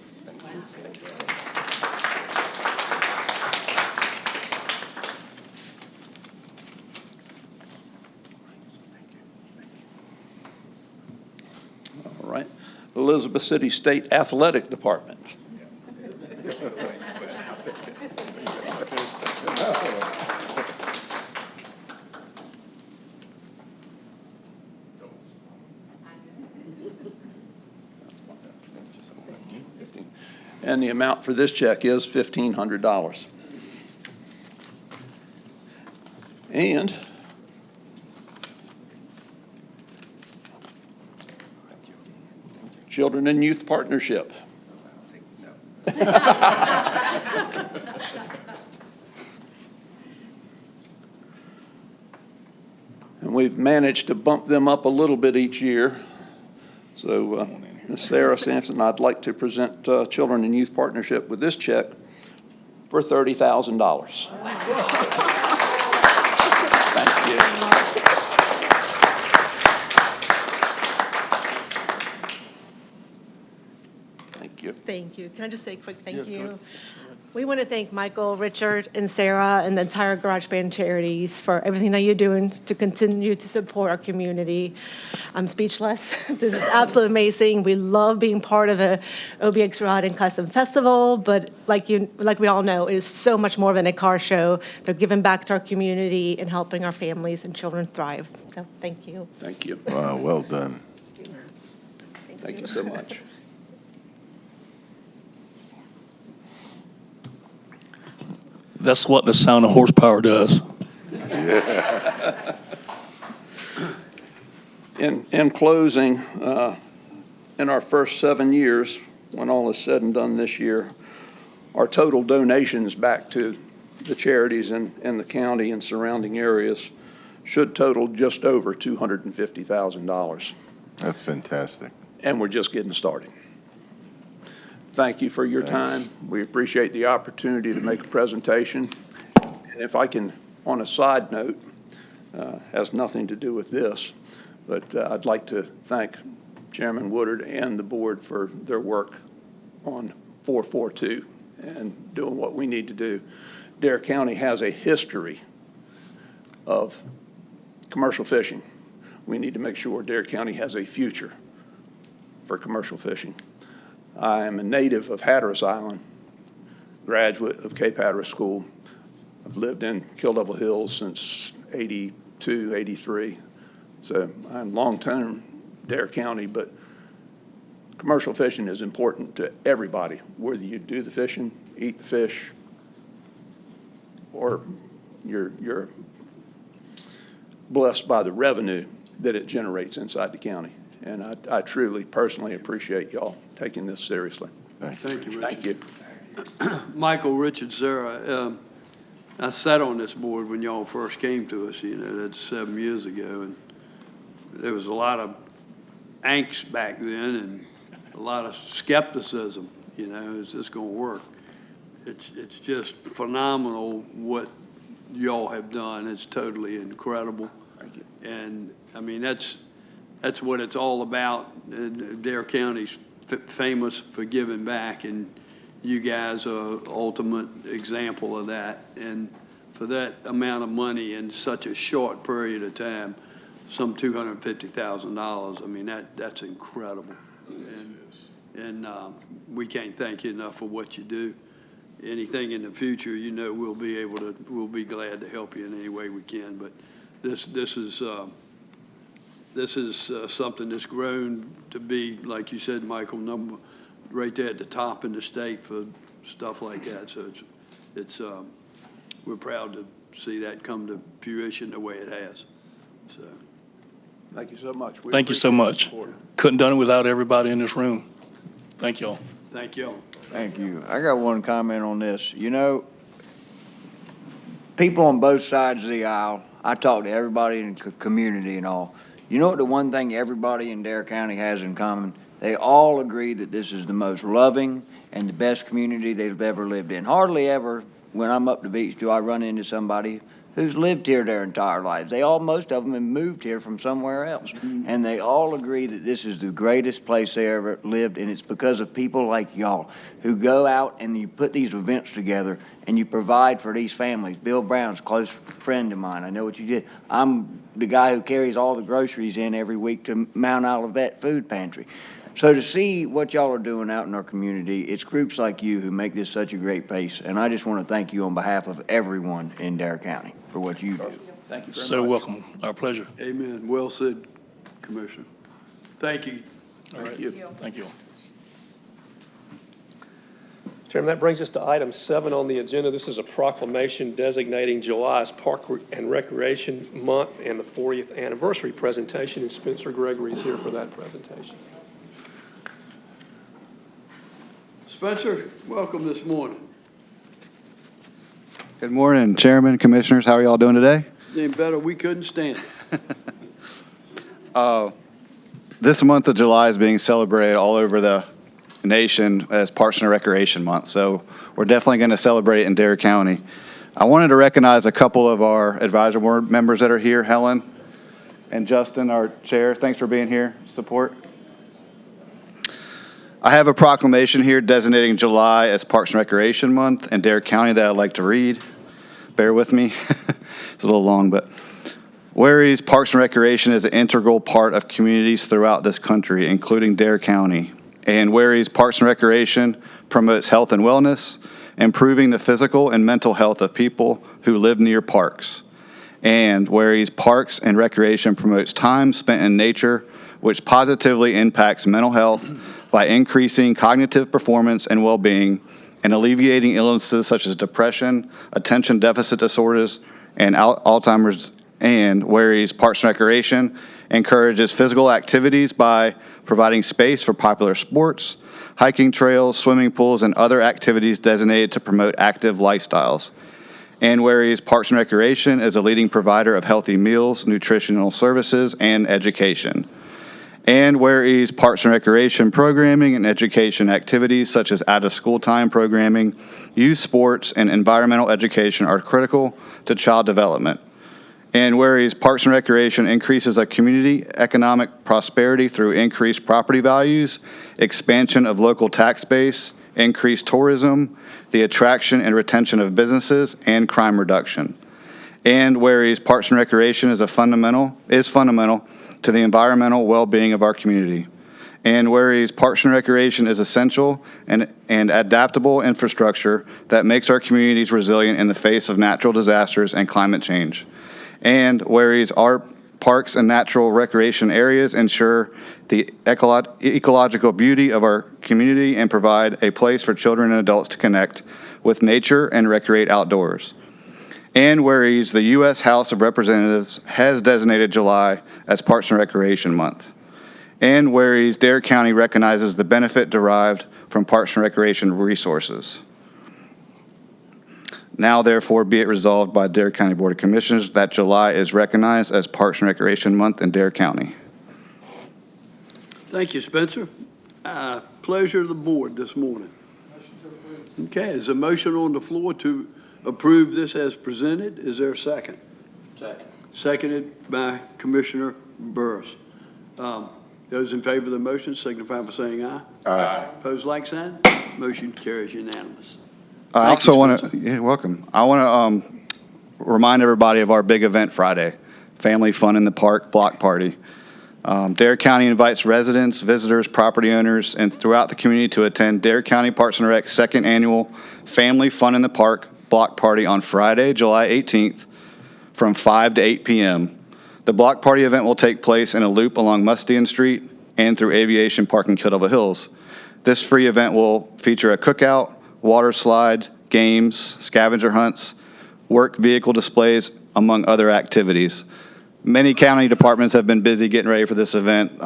All right, Elizabeth City State Athletic Department. And the amount for this check is $1,500. And Children and Youth Partnership. And we've managed to bump them up a little bit each year. So Ms. Sarah Sampson, I'd like to present Children and Youth Partnership with this check for $30,000. Thank you. Thank you. Thank you. Can I just say a quick thank you? We want to thank Michael, Richard, and Sarah, and the entire Garage Band Charities for everything that you're doing to continue to support our community. I'm speechless. This is absolutely amazing. We love being part of a OBX Ride and Custom Festival, but like we all know, it is so much more than a car show. They're giving back to our community and helping our families and children thrive. So thank you. Thank you. Wow, well done. Thank you so much. That's what the sound of horsepower does. In closing, in our first 7 years, when all is said and done this year, our total donations back to the charities in the county and surrounding areas should total just over $250,000. That's fantastic. And we're just getting started. Thank you for your time. We appreciate the opportunity to make a presentation. And if I can, on a side note, has nothing to do with this, but I'd like to thank Chairman Woodard and the board for their work on 442 and doing what we need to do. Dare County has a history of commercial fishing. We need to make sure Dare County has a future for commercial fishing. I am a native of Hatteras Island, graduate of Cape Hatteras School. I've lived in Kill Devil Hills since 82, 83. So I'm long-term Dare County, but commercial fishing is important to everybody, whether you do the fishing, eat the fish, or you're blessed by the revenue that it generates inside the county. And I truly, personally appreciate y'all taking this seriously. Thank you, Richard. Thank you. Michael, Richard, Sarah, I sat on this board when y'all first came to us, that's 7 years ago, and there was a lot of angst back then and a lot of skepticism, is this going to work? It's just phenomenal what y'all have done. It's totally incredible. Thank you. And, I mean, that's what it's all about. Dare County's famous for giving back, and you guys are an ultimate example of that. And for that amount of money in such a short period of time, some $250,000, I mean, that's incredible. And we can't thank you enough for what you do. Anything in the future, we'll be glad to help you in any way we can. But this is something that's grown to be, like you said, Michael, number right there at the top in the state for stuff like that. So we're proud to see that come to fruition the way it has. So Thank you so much. Thank you so much. Couldn't done it without everybody in this room. Thank y'all. thank y'all. Thank you. I got one comment on this. People on both sides of the aisle, I talk to everybody in the community and all. You know what the one thing everybody in Dare County has in common? They all agree that this is the most loving and the best community they've ever lived in. Hardly ever, when I'm up the beach, do I run into somebody who's lived here their entire lives. Most of them have moved here from somewhere else. And they all agree that this is the greatest place they ever lived, and it's because of people like y'all who go out and you put these events together and you provide for these families. Bill Brown's a close friend of mine. I know what you did. I'm the guy who carries all the groceries in every week to Mount Olivet Food Pantry. So to see what y'all are doing out in our community, it's groups like you who make this such a great place. And I just want to thank you on behalf of everyone in Dare County for what you do. Thank you very So much. welcome. Our pleasure. Amen. Well said, Commissioner. Thank you. Thank you. Thank you. Chairman, that brings us to item 7 on the agenda. This is a proclamation designating July as Park and Recreation Month and the 40th anniversary presentation, and Spencer Gregory is here for that presentation. Spencer, welcome this morning. Good morning, Chairman, Commissioners. How are y'all doing today? Ain't better, we couldn't stand it. This month of July is being celebrated all over the nation as Parks and Recreation Month, so we're definitely going to celebrate in Dare County. I wanted to recognize a couple of our advisory board members that are here, Helen and Justin, our chair. Thanks for being here. Support. I have a proclamation here designating July as Parks and Recreation Month in Dare County that I'd like to read. Bear with me. It's a little long, but whereas Parks and Recreation is an integral part of communities throughout this country, including Dare County, and whereas Parks and Recreation promotes health and wellness, improving the physical and mental health of people who live near parks, and whereas Parks and Recreation promotes time spent in nature, which positively impacts mental health by increasing cognitive performance and well-being and alleviating illnesses such as depression, attention deficit disorders, and Alzheimer's, and whereas Parks and Recreation encourages physical activities by providing space for popular sports, hiking trails, swimming pools, and other activities designated to promote active lifestyles. And whereas Parks and Recreation is a leading provider of healthy meals, nutritional services, and education. And whereas Parks and Recreation programming and education activities such as out-of-school time programming, youth sports, and environmental education are critical to child development. And whereas Parks and Recreation increases a community economic prosperity through increased property values, expansion of local tax base, increased tourism, the attraction and retention of businesses, and crime reduction. And whereas Parks and Recreation is fundamental to the environmental well-being of our community. And whereas Parks and Recreation is essential and adaptable infrastructure that makes our communities resilient in the face of natural disasters and climate change. And whereas our parks and natural recreation areas ensure the ecological beauty of our community and provide a place for children and adults to connect with nature and recreate outdoors. And whereas the U.S. House of Representatives has designated July as Parks and Recreation Month. And whereas Dare County recognizes the benefit derived from Parks and Recreation resources. Now, therefore, be it resolved by Dare County Board of Commissioners that July is recognized as Parks and Recreation Month in Dare County. Thank you, Spencer. Pleasure of the board this morning. Okay, there's a motion on the floor to approve this as presented. Is there a second? Second. Seconded by Commissioner Burris. Those in favor of the motion signify by saying aye. Aye. Opposed, like sign. Motion carries unanimous. I also want to, you're welcome. I want to remind everybody of our big event Friday, Family Fun in the Park Block Party. Dare County invites residents, visitors, property owners, and throughout the community to attend Dare County Parks and Rec's second annual Family Fun in the Park Block Party on Friday, July 18th from 5 to 8 p.m. The block party event will take place in a loop along Mustian Street and through Aviation Park in Kill Devil Hills. This free event will feature a cookout, water slide, games, scavenger hunts, work vehicle displays, among other activities. Many county departments have been busy getting ready for this event.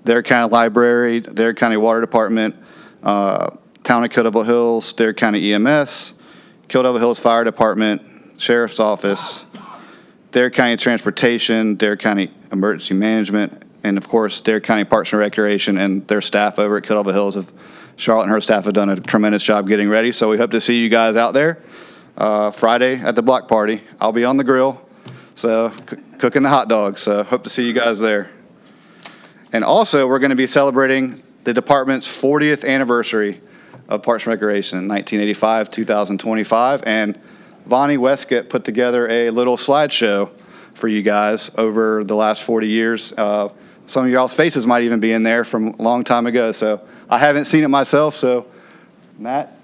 Dare County Library, Dare County Water Department, Town of Kill Devil Hills, Dare County EMS, Kill Devil Hills Fire Department, Sheriff's Office, Dare County Transportation, Dare County Emergency Management, and of course, Dare County Parks and Recreation and their staff over at Kill Devil Hills. Charlotte and her staff have done a tremendous job getting ready, so we hope to see you guys out there. Friday at the block party. I'll be on the grill, so cooking the hot dogs. So hope to see you guys there. And also, we're going to be celebrating the department's 40th anniversary of Parks and Recreation in 1985, 2025. And Vonnie Westcott put together a little slideshow for you guys over the last 40 years. Some of y'all's faces might even be in there from a long time ago. So I haven't seen it myself, so Matt.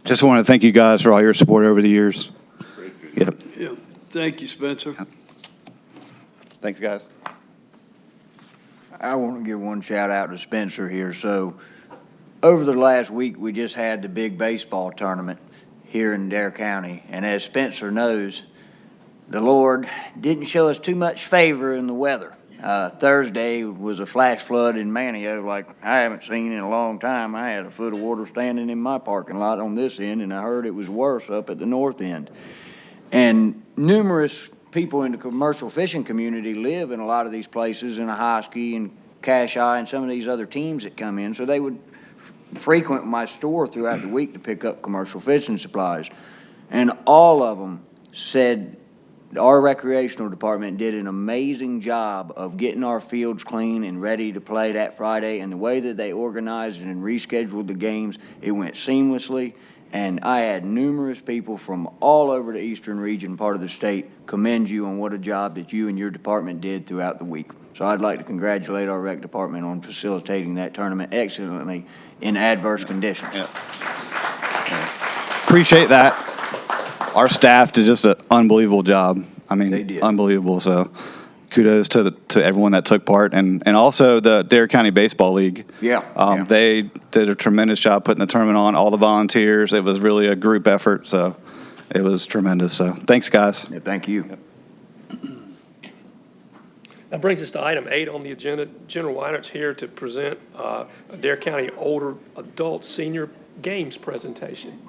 Just want to thank you guys for all your support over the years. Yep. Yeah, thank you, Spencer. Thanks, guys. I want to give one shout out to Spencer here. So over the last week, we just had the big baseball tournament here in Dare County. And as Spencer knows, the Lord didn't show us too much favor in the weather. Thursday was a flash flood in Manio like I haven't seen in a long time. I had a foot of water standing in my parking lot on this end, and I heard it was worse up at the north end. And numerous people in the commercial fishing community live in a lot of these places, in Ahoskie and Cache and some of these other teams that come in, so they would frequent my store throughout the week to pick up commercial fishing supplies. And all of them said our recreational department did an amazing job of getting our fields clean and ready to play that Friday, and the way that they organized and rescheduled the games, it went seamlessly. And I had numerous people from all over the eastern region, part of the state, commend you on what a job that you and your department did throughout the week. So I'd like to congratulate our rec department on facilitating that tournament excellently in adverse conditions. Yeah. Appreciate that. Our staff did just an unbelievable job. I mean, They did. unbelievable. So kudos to everyone that took part, and also the Dare County Baseball League. Yeah. They did a tremendous job putting the tournament on, all the volunteers. It was really a group effort, so it was tremendous. So thanks, guys. Yeah, thank you. That brings us to item 8 on the agenda. General Weinert's here to present a Dare County Older Adult Senior Games presentation.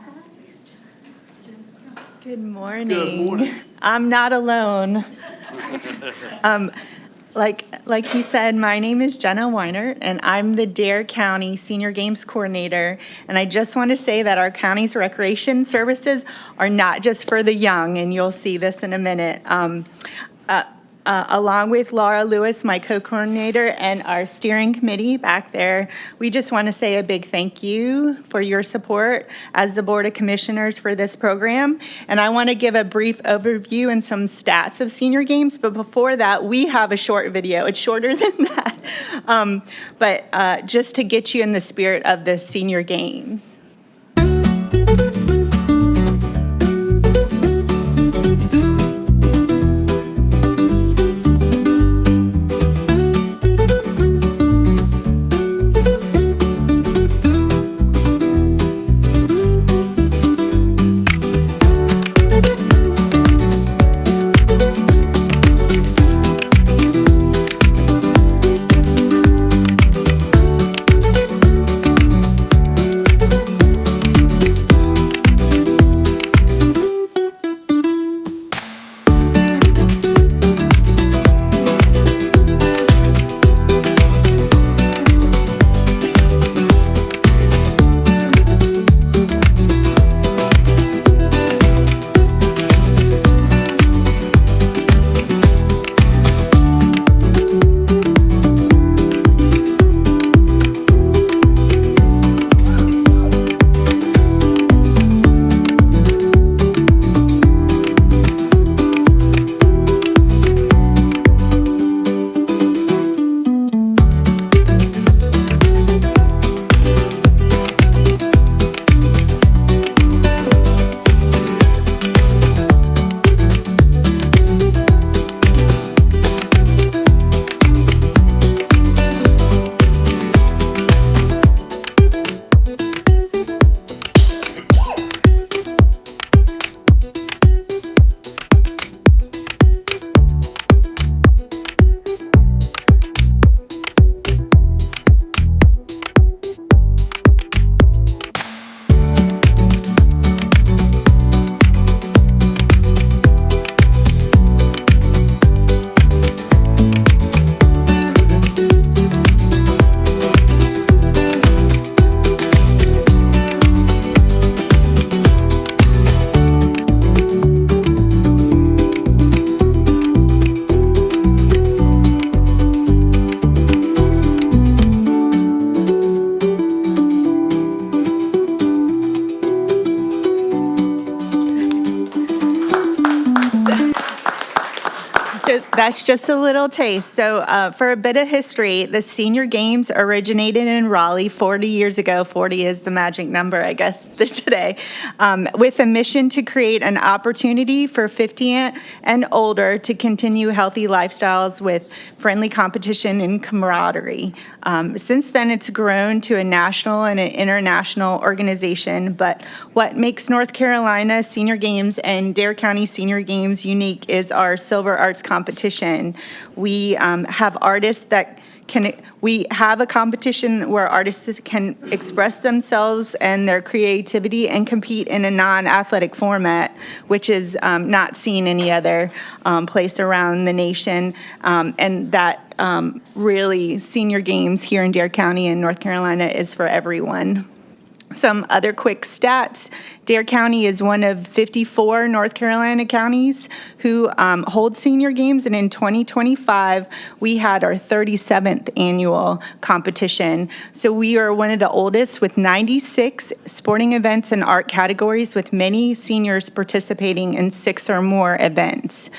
Good morning. Good morning. I'm not alone. Like he said, my name is Jenna Weinert, and I'm the Dare County Senior Games Coordinator. And I just want to say that our county's recreation services are not just for the young, and you'll see this in a minute. Along with Laura Lewis, my co-coordinator, and our steering committee back there, we just want to say a big thank you for your support as the Board of Commissioners for this program. And I want to give a brief overview and some stats of senior games, but before that, we have a short video. It's shorter than that, but just to get you in the spirit of this senior game. That's just a little taste. So for a bit of history, the Senior Games originated in Raleigh 40 years ago. 40 is the magic number, I guess, today, with a mission to create an opportunity for 50 and older to continue healthy lifestyles with friendly competition and camaraderie. Since then, it's grown to a national and an international organization, but what makes North Carolina Senior Games and Dare County Senior Games unique is our Silver Arts competition. We have artists that we have a competition where artists can express themselves and their creativity and compete in a non-athletic format, which is not seen any other place around the nation. And that really Senior Games here in Dare County and North Carolina is for everyone. Some other quick stats. Dare County is one of 54 North Carolina counties who hold Senior Games, and in 2025, we had our 37th annual competition. So we are one of the oldest with 96 sporting events and art categories, with many seniors participating in 6 or more events.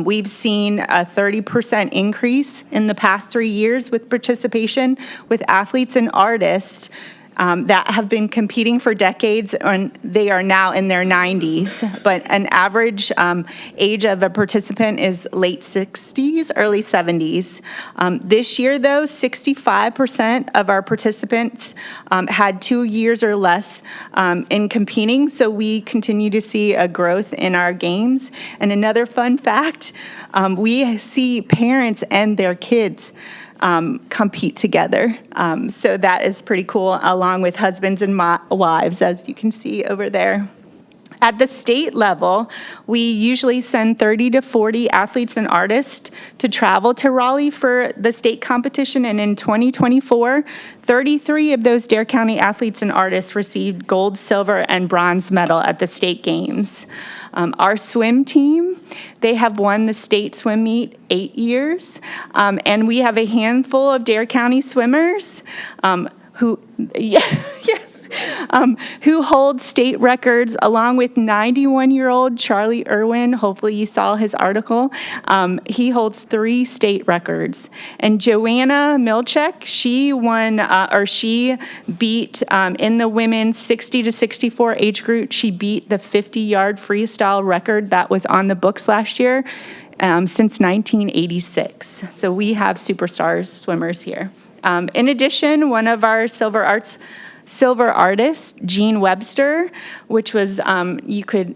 We've seen a 30% increase in the past 3 years with participation with athletes and artists that have been competing for decades, and they are now in their 90s. But an average age of a participant is late 60s, early 70s. This year, though, 65% of our participants had 2 years or less in competing, so we continue to see a growth in our games. And another fun fact, we see parents and their kids compete together. So that is pretty cool, along with husbands and wives, as you can see over there. At the state level, we usually send 30 to 40 athletes and artists to travel to Raleigh for the state competition, and in 2024, 33 of those Dare County athletes and artists received gold, silver, and bronze medal at the state games. Our swim team, they have won the state swim meet 8 years, and we have a handful of Dare County swimmers who hold state records, along with 91-year-old Charlie Irwin. Hopefully you saw his article. He holds 3 state records. And Joanna Milchek, she beat in the women's 60 to 64 age group, she beat the 50-yard freestyle record that was on the books last year since 1986. So we have superstars swimmers here. In addition, one of our silver artists, Jean Webster, which was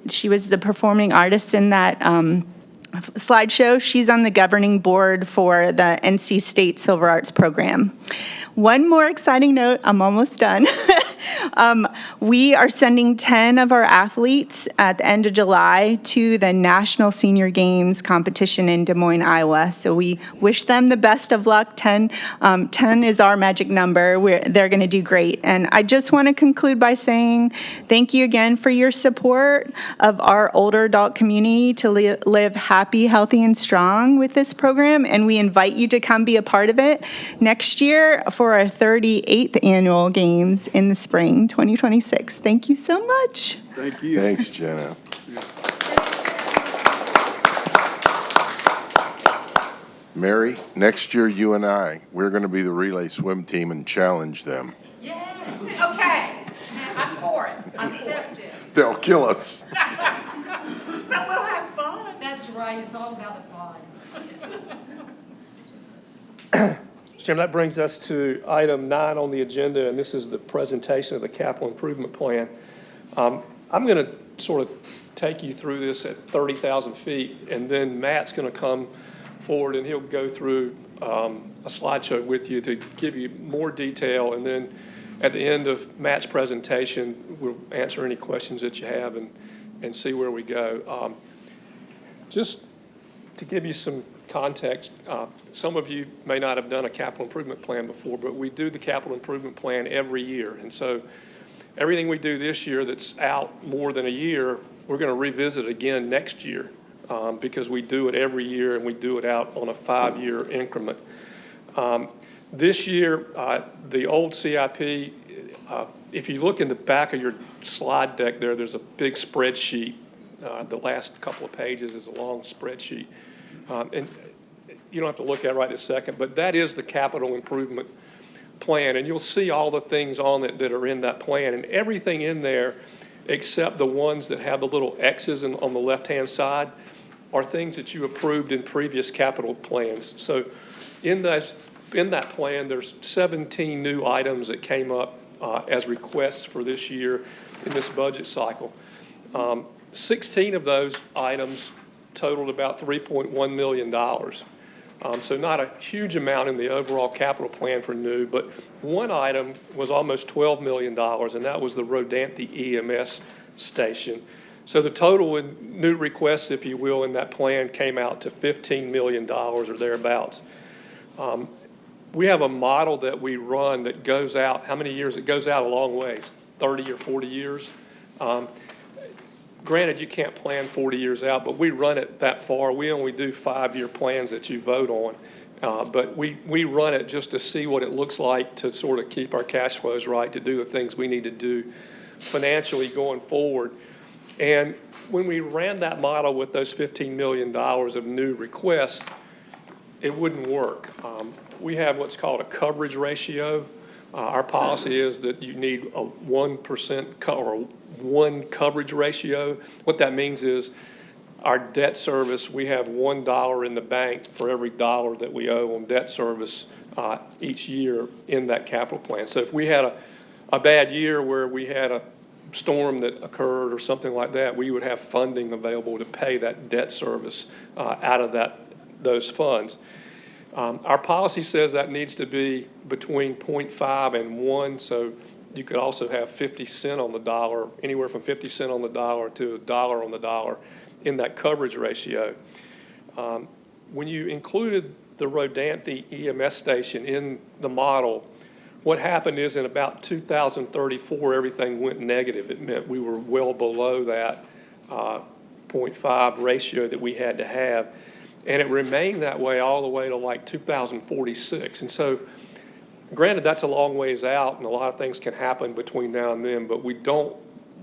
she was the performing artist in that slideshow. She's on the governing board for the NC State Silver Arts program. One more exciting note, I'm almost done. We are sending 10 of our athletes at the end of July to the National Senior Games competition in Des Moines, Iowa. So we wish them the best of luck. 10 is our magic number. They're going to do great. And I just want to conclude by saying thank you again for your support of our older adult community to live happy, healthy, and strong with this program. And we invite you to come be a part of it next year for our 38th annual games in the spring 2026. Thank you so much. Thank you. Thanks, Jenna. Mary, next year you and we're going to be the relay swim team and challenge them. Yeah. Okay. I'm for it. I accept it. They'll kill us. But we'll have fun. That's right. It's all about the fun. Chairman, that brings us to item 9 on the agenda, and this is the presentation of the capital improvement plan. I'm going to sort of take you through this at 30,000 feet, and then Matt's going to come forward and he'll go through a slideshow with you to give you more detail, and then at the end of Matt's presentation, we'll answer any questions that you have and see where we go. Just to give you some context, some of you may not have done a capital improvement plan before, but we do the capital improvement plan every year. And so everything we do this year that's out more than a year, we're going to revisit again next year because we do it every year and we do it out on a 5-year increment. This year, the old CIP, if you look in the back of your slide deck there's a big spreadsheet. The last couple of pages is a long spreadsheet. And you don't have to look at it right this second, but that is the capital improvement plan. And you'll see all the things on it that are in that plan. And everything in there, except the ones that have the little X's on the left-hand side, are things that you approved in previous capital plans. So in that plan, there's 17 new items that came up as requests for this year in this budget cycle. 16 of those items totaled about $3.1 million. So not a huge amount in the overall capital plan for new, but one item was almost $12 million, and that was the Rodanthe EMS station. So the total in new requests, if you will, in that plan came out to $15 million or thereabouts. We have a model that we run that goes out, how many years? It goes out a long ways, 30 or 40 years. Granted, you can't plan 40 years out, but we run it that far. We only do 5-year plans that you vote on. But we run it just to see what it looks like to sort of keep our cash flows right, to do the things we need to do financially going forward. And when we ran that model with those $15 million of new requests, it wouldn't work. We have what's called a coverage ratio. Our policy is that you need a 1% or one coverage ratio. What that means is our debt service, we have $1 in the bank for every dollar that we owe on debt service each year in that capital plan. So if we had a bad year where we had a storm that occurred or something like that, we would have funding available to pay that debt service out of those funds. Our policy says that needs to be between 0.5 and 1, so you could also have 50 cents on the dollar, anywhere from 50 cents on the dollar to $1 on the dollar in that coverage ratio. When you included the Rodanthe EMS station in the model, what happened is in about 2034, everything went negative. It meant we were well below that 0.5 ratio that we had to have. And it remained that way all the way to like 2046. And so, granted, that's a long ways out, and a lot of things can happen between now and then, but we don't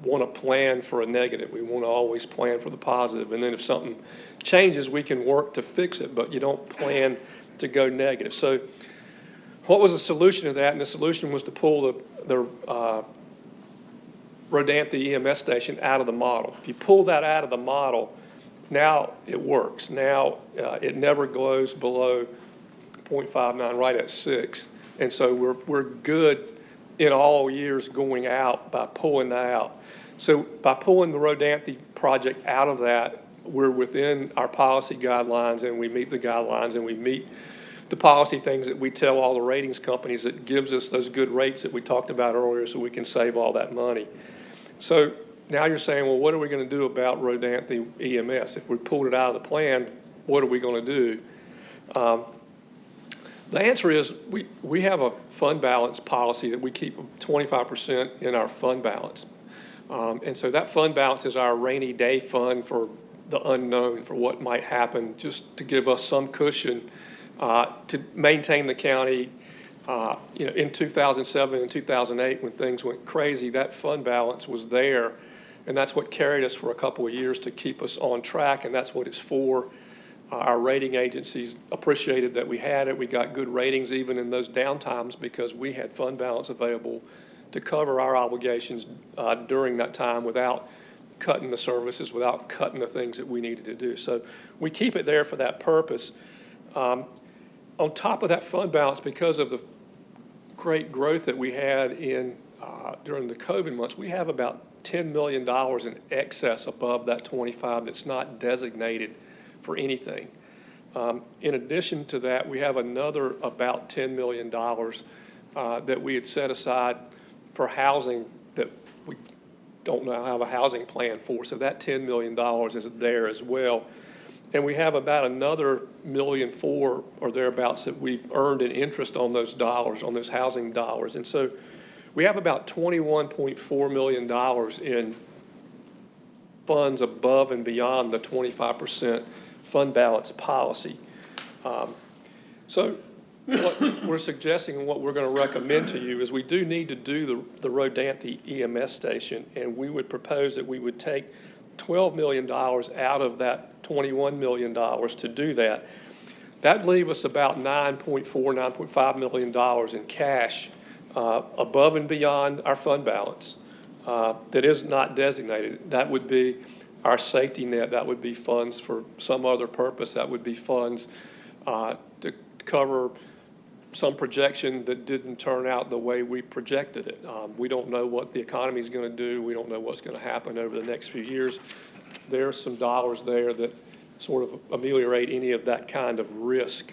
want to plan for a negative. We want to always plan for the positive. And then if something changes, we can work to fix it, but you don't plan to go negative. So what was the solution to that? And the solution was to pull the Rodanthe EMS station out of the model. If you pull that out of the model, now it works. Now it never goes below 0.59, right at 6. And so we're good in all years going out by pulling that out. So by pulling the Rodanthe project out of that, we're within our policy guidelines, and we meet the guidelines, and we meet the policy things that we tell all the ratings companies that gives us those good rates that we talked about earlier, so we can save all that money. So now you're saying, well, what are we going to do about Rodanthe EMS? If we pulled it out of the plan, what are we going to do? The answer is we have a fund balance policy that we keep 25% in our fund balance. And so that fund balance is our rainy day fund for the unknown, for what might happen, just to give us some cushion to maintain the county. In 2007 and 2008, when things went crazy, that fund balance was there. And that's what carried us for a couple of years to keep us on track, and that's what it's for. Our rating agencies appreciated that we had it. We got good ratings even in those downtimes because we had fund balance available to cover our obligations during that time without cutting the services, without cutting the things that we needed to do. So we keep it there for that purpose. On top of that fund balance, because of the great growth that we had in during the COVID months, we have about $10 million in excess above that 25 that's not designated for anything. In addition to that, we have another about $10 million that we had set aside for housing that we don't now have a housing plan for. So that $10 million is there as well. And we have about another $1.4 million or thereabouts that we've earned in interest on those dollars, on those housing dollars. And so we have about $21.4 million in funds above and beyond the 25% fund balance policy. So what we're suggesting and what we're going to recommend to you is we do need to do the Rodanthe EMS station, and we would propose that we would take $12 million out of that $21 million to do that. That'd leave us about $9.5 million in cash above and beyond our fund balance that is not designated. That would be our safety net. That would be funds for some other purpose. That would be funds to cover some projection that didn't turn out the way we projected it. We don't know what the economy is going to do. We don't know what's going to happen over the next few years. There's some dollars there that sort of ameliorate any of that kind of risk.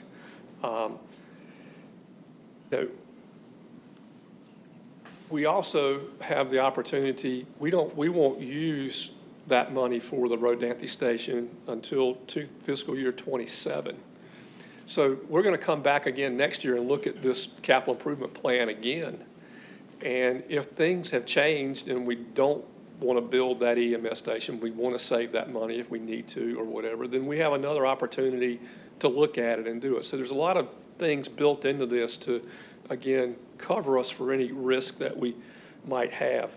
We also have the opportunity, we won't use that money for the Rodanthe station until fiscal year 27. So we're going to come back again next year and look at this capital improvement plan again. And if things have changed and we don't want to build that EMS station, we want to save that money if we need to or whatever, then we have another opportunity to look at it and do it. So there's a lot of things built into this to, again, cover us for any risk that we might have.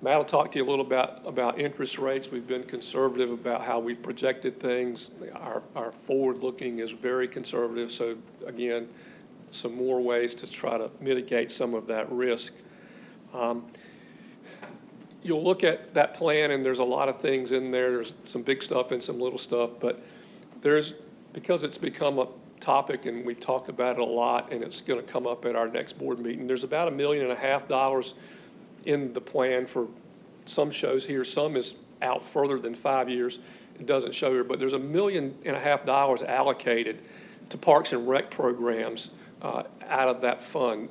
Matt will talk to you a little about interest rates. We've been conservative about how we've projected things. Our forward-looking is very conservative. So again, some more ways to try to mitigate some of that risk. You'll look at that plan, and there's a lot of things in there. There's some big stuff and some little stuff, but because it's become a topic and we've talked about it a lot, and it's going to come up at our next board meeting. There's about $1.5 million in the plan for some shows here. Some is out further than 5 years. It doesn't show here, but there's $1.5 million allocated to Parks and Rec programs out of that fund.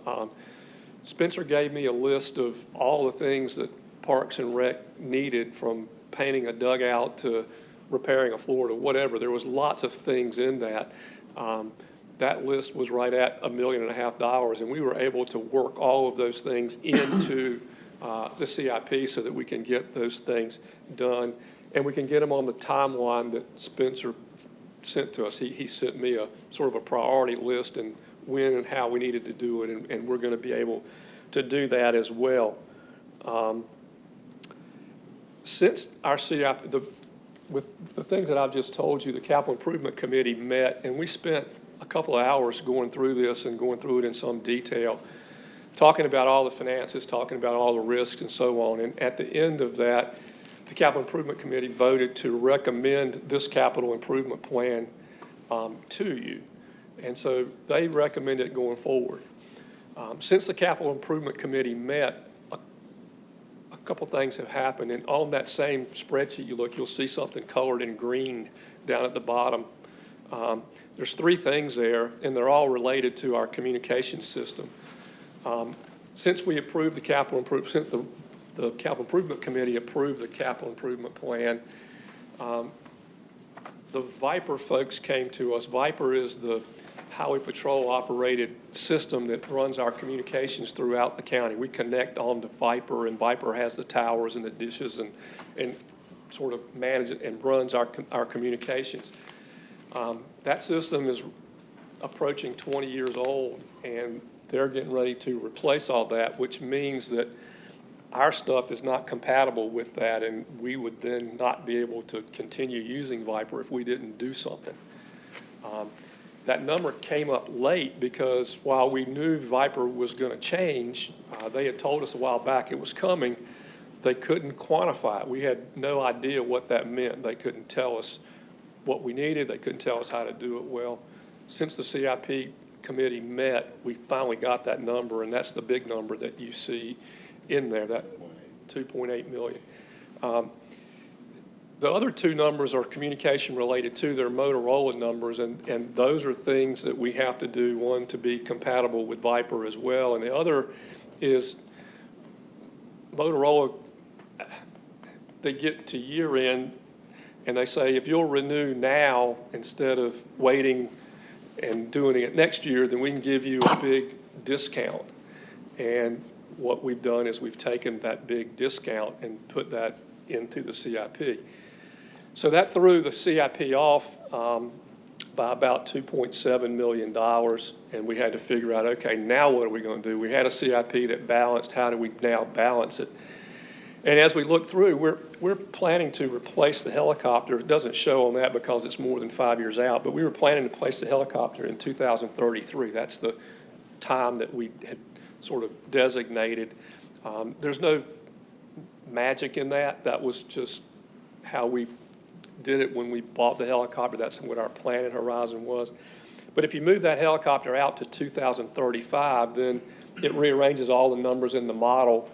Spencer gave me a list of all the things that Parks and Rec needed, from painting a dugout to repairing a floor to whatever. There was lots of things in that. That list was right at $1.5 million, and we were able to work all of those things into the CIP so that we can get those things done, and we can get them on the timeline that Spencer sent to us. He sent me a sort of a priority list and when and how we needed to do it, and we're going to be able to do that as well. Since our CIP, with the things that I've just told you, the Capital Improvement Committee met, and we spent a couple of hours going through this and going through it in some detail, talking about all the finances, talking about all the risks and so on. And at the end of that, the Capital Improvement Committee voted to recommend this capital improvement plan to you. And so they recommend it going forward. Since the Capital Improvement Committee met, a couple things have happened, and on that same spreadsheet you look, you'll see something colored in green down at the bottom. There's 3 things there, and they're all related to our communication system. Since we approved the capital improvement, since the Capital Improvement Committee approved the capital improvement plan, the Viper folks came to us. Viper is the Highway Patrol operated system that runs our communications throughout the county. We connect on to Viper, and Viper has the towers and the dishes and sort of manages and runs our communications. That system is approaching 20 years old, and they're getting ready to replace all that, which means that our stuff is not compatible with that, and we would then not be able to continue using Viper if we didn't do something. That number came up late because while we knew Viper was going to change, they had told us a while back it was coming. They couldn't quantify it. We had no idea what that meant. They couldn't tell us what we needed. They couldn't tell us how to do it well. Since the CIP committee met, we finally got that number, and that's the big number that you see in there, that $2.8 million. The other 2 numbers are communication related too. They're Motorola numbers, and those are things that we have to do, one, to be compatible with Viper as well, and the other is Motorola, they get to year end and they say, if you'll renew now instead of waiting and doing it next year, then we can give you a big discount. And what we've done is we've taken that big discount and put that into the CIP. So that threw the CIP off by about $2.7 million, and we had to figure out, okay, now what are we going to do? We had a CIP that balanced. How do we now balance it? And as we look through, we're planning to replace the helicopter. It doesn't show on that because it's more than 5 years out, but we were planning to place the helicopter in 2033. That's the time that we had sort of designated. There's no magic in that. That was just how we did it when we bought the helicopter. That's what our planning horizon was. But if you move that helicopter out to 2035, then it rearranges all the numbers in the model.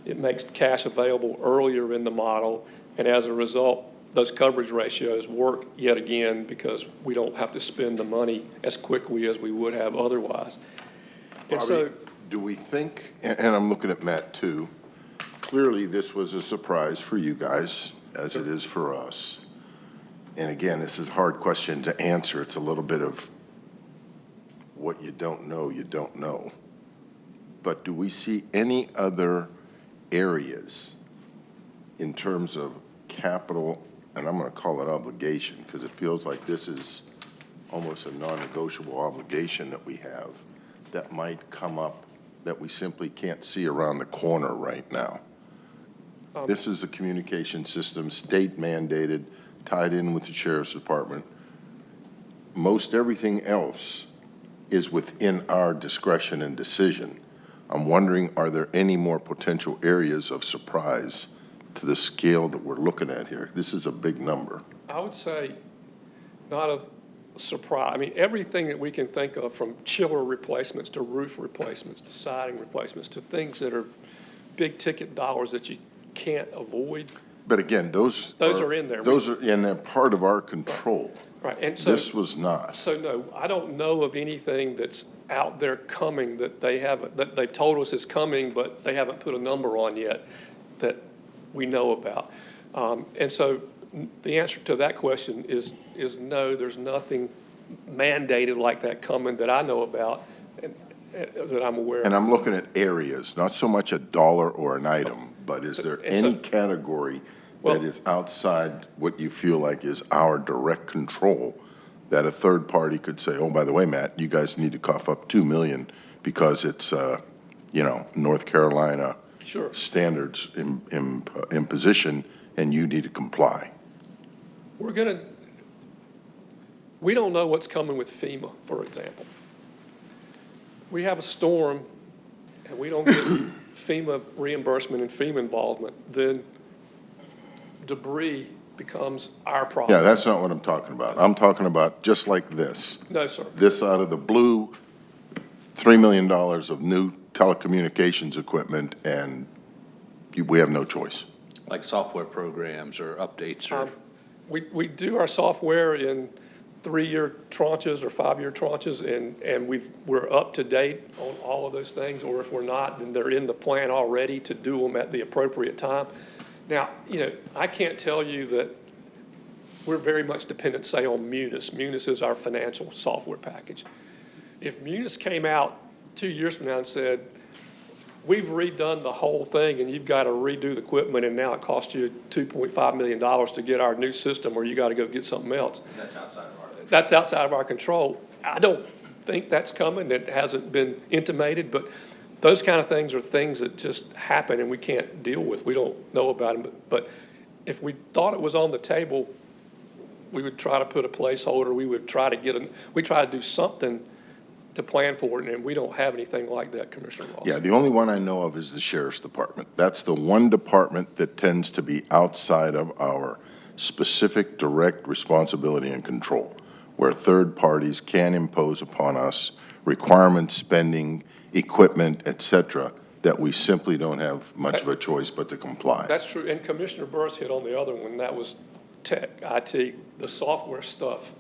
It makes cash available earlier in the model, and as a result, those coverage ratios work yet again because we don't have to spend the money as quickly as we would have otherwise. And so, Bobby, do we think, and I'm looking at Matt too, clearly this was a surprise for you guys, as it is for us. And again, this is a hard question to answer. It's a little bit of what you don't know, you don't know. But do we see any other areas in terms of capital, and I'm going to call it obligation because it feels like this is almost a non-negotiable obligation that we have that might come up that we simply can't see around the corner right now? This is a communication system, state mandated, tied in with the Sheriff's Department. Most everything else is within our discretion and decision. I'm wondering, are there any more potential areas of surprise to the scale that we're looking at here? This is a big number. I would say not a surprise. I mean, everything that we can think of, from chiller replacements to roof replacements to siding replacements to things that are big ticket dollars that you can't avoid. But again, those are in there. Those are, and they're part of our control. Right, and so this was not. So no, I don't know of anything that's out there coming that they haven't, that they've told us is coming, but they haven't put a number on yet that we know about. And so the answer to that question is no. There's nothing mandated like that coming that I know about and that I'm aware of. And I'm looking at areas, not so much a dollar or an item, but is there any category that is outside what you feel like is our direct control that a third party could say, oh, by the way, Matt, you guys need to cough up $2 million because it's, North Carolina standards imposition and you need to comply? We don't know what's coming with FEMA, for example. We have a storm and we don't get FEMA reimbursement and FEMA involvement, then debris becomes our problem. Yeah, that's not what I'm talking about. I'm talking about just like this. No, sir. This out of the blue, $3 million of new telecommunications equipment, and we have no choice. Like software programs or updates or? We do our software in 3-year tranches or 5-year tranches, and we're up to date on all of those things, or if we're not, then they're in the plan already to do them at the appropriate time. Now, I can't tell you that we're very much dependent, say, on Munis. Munis is our financial software package. If Munis came out 2 years from now and said, we've redone the whole thing and you've got to redo the equipment and now it costs you $2.5 million to get our new system, or you got to go get something else. That's outside of our control. That's outside of our control. I don't think that's coming. It hasn't been intimated, but those kind of things are things that just happen and we can't deal with. We don't know about them. But if we thought it was on the table, we would try to put a placeholder. We would try to we try to do something to plan for it, and we don't have anything like that, Commissioner Ross. Yeah, the only one I know of is the Sheriff's Department. That's the one department that tends to be outside of our specific direct responsibility and control, where third parties can impose upon us requirements, spending, equipment, et cetera, that we simply don't have much of a choice but to comply. That's true, and Commissioner Burris hit on the other one. That was tech, IT, the software stuff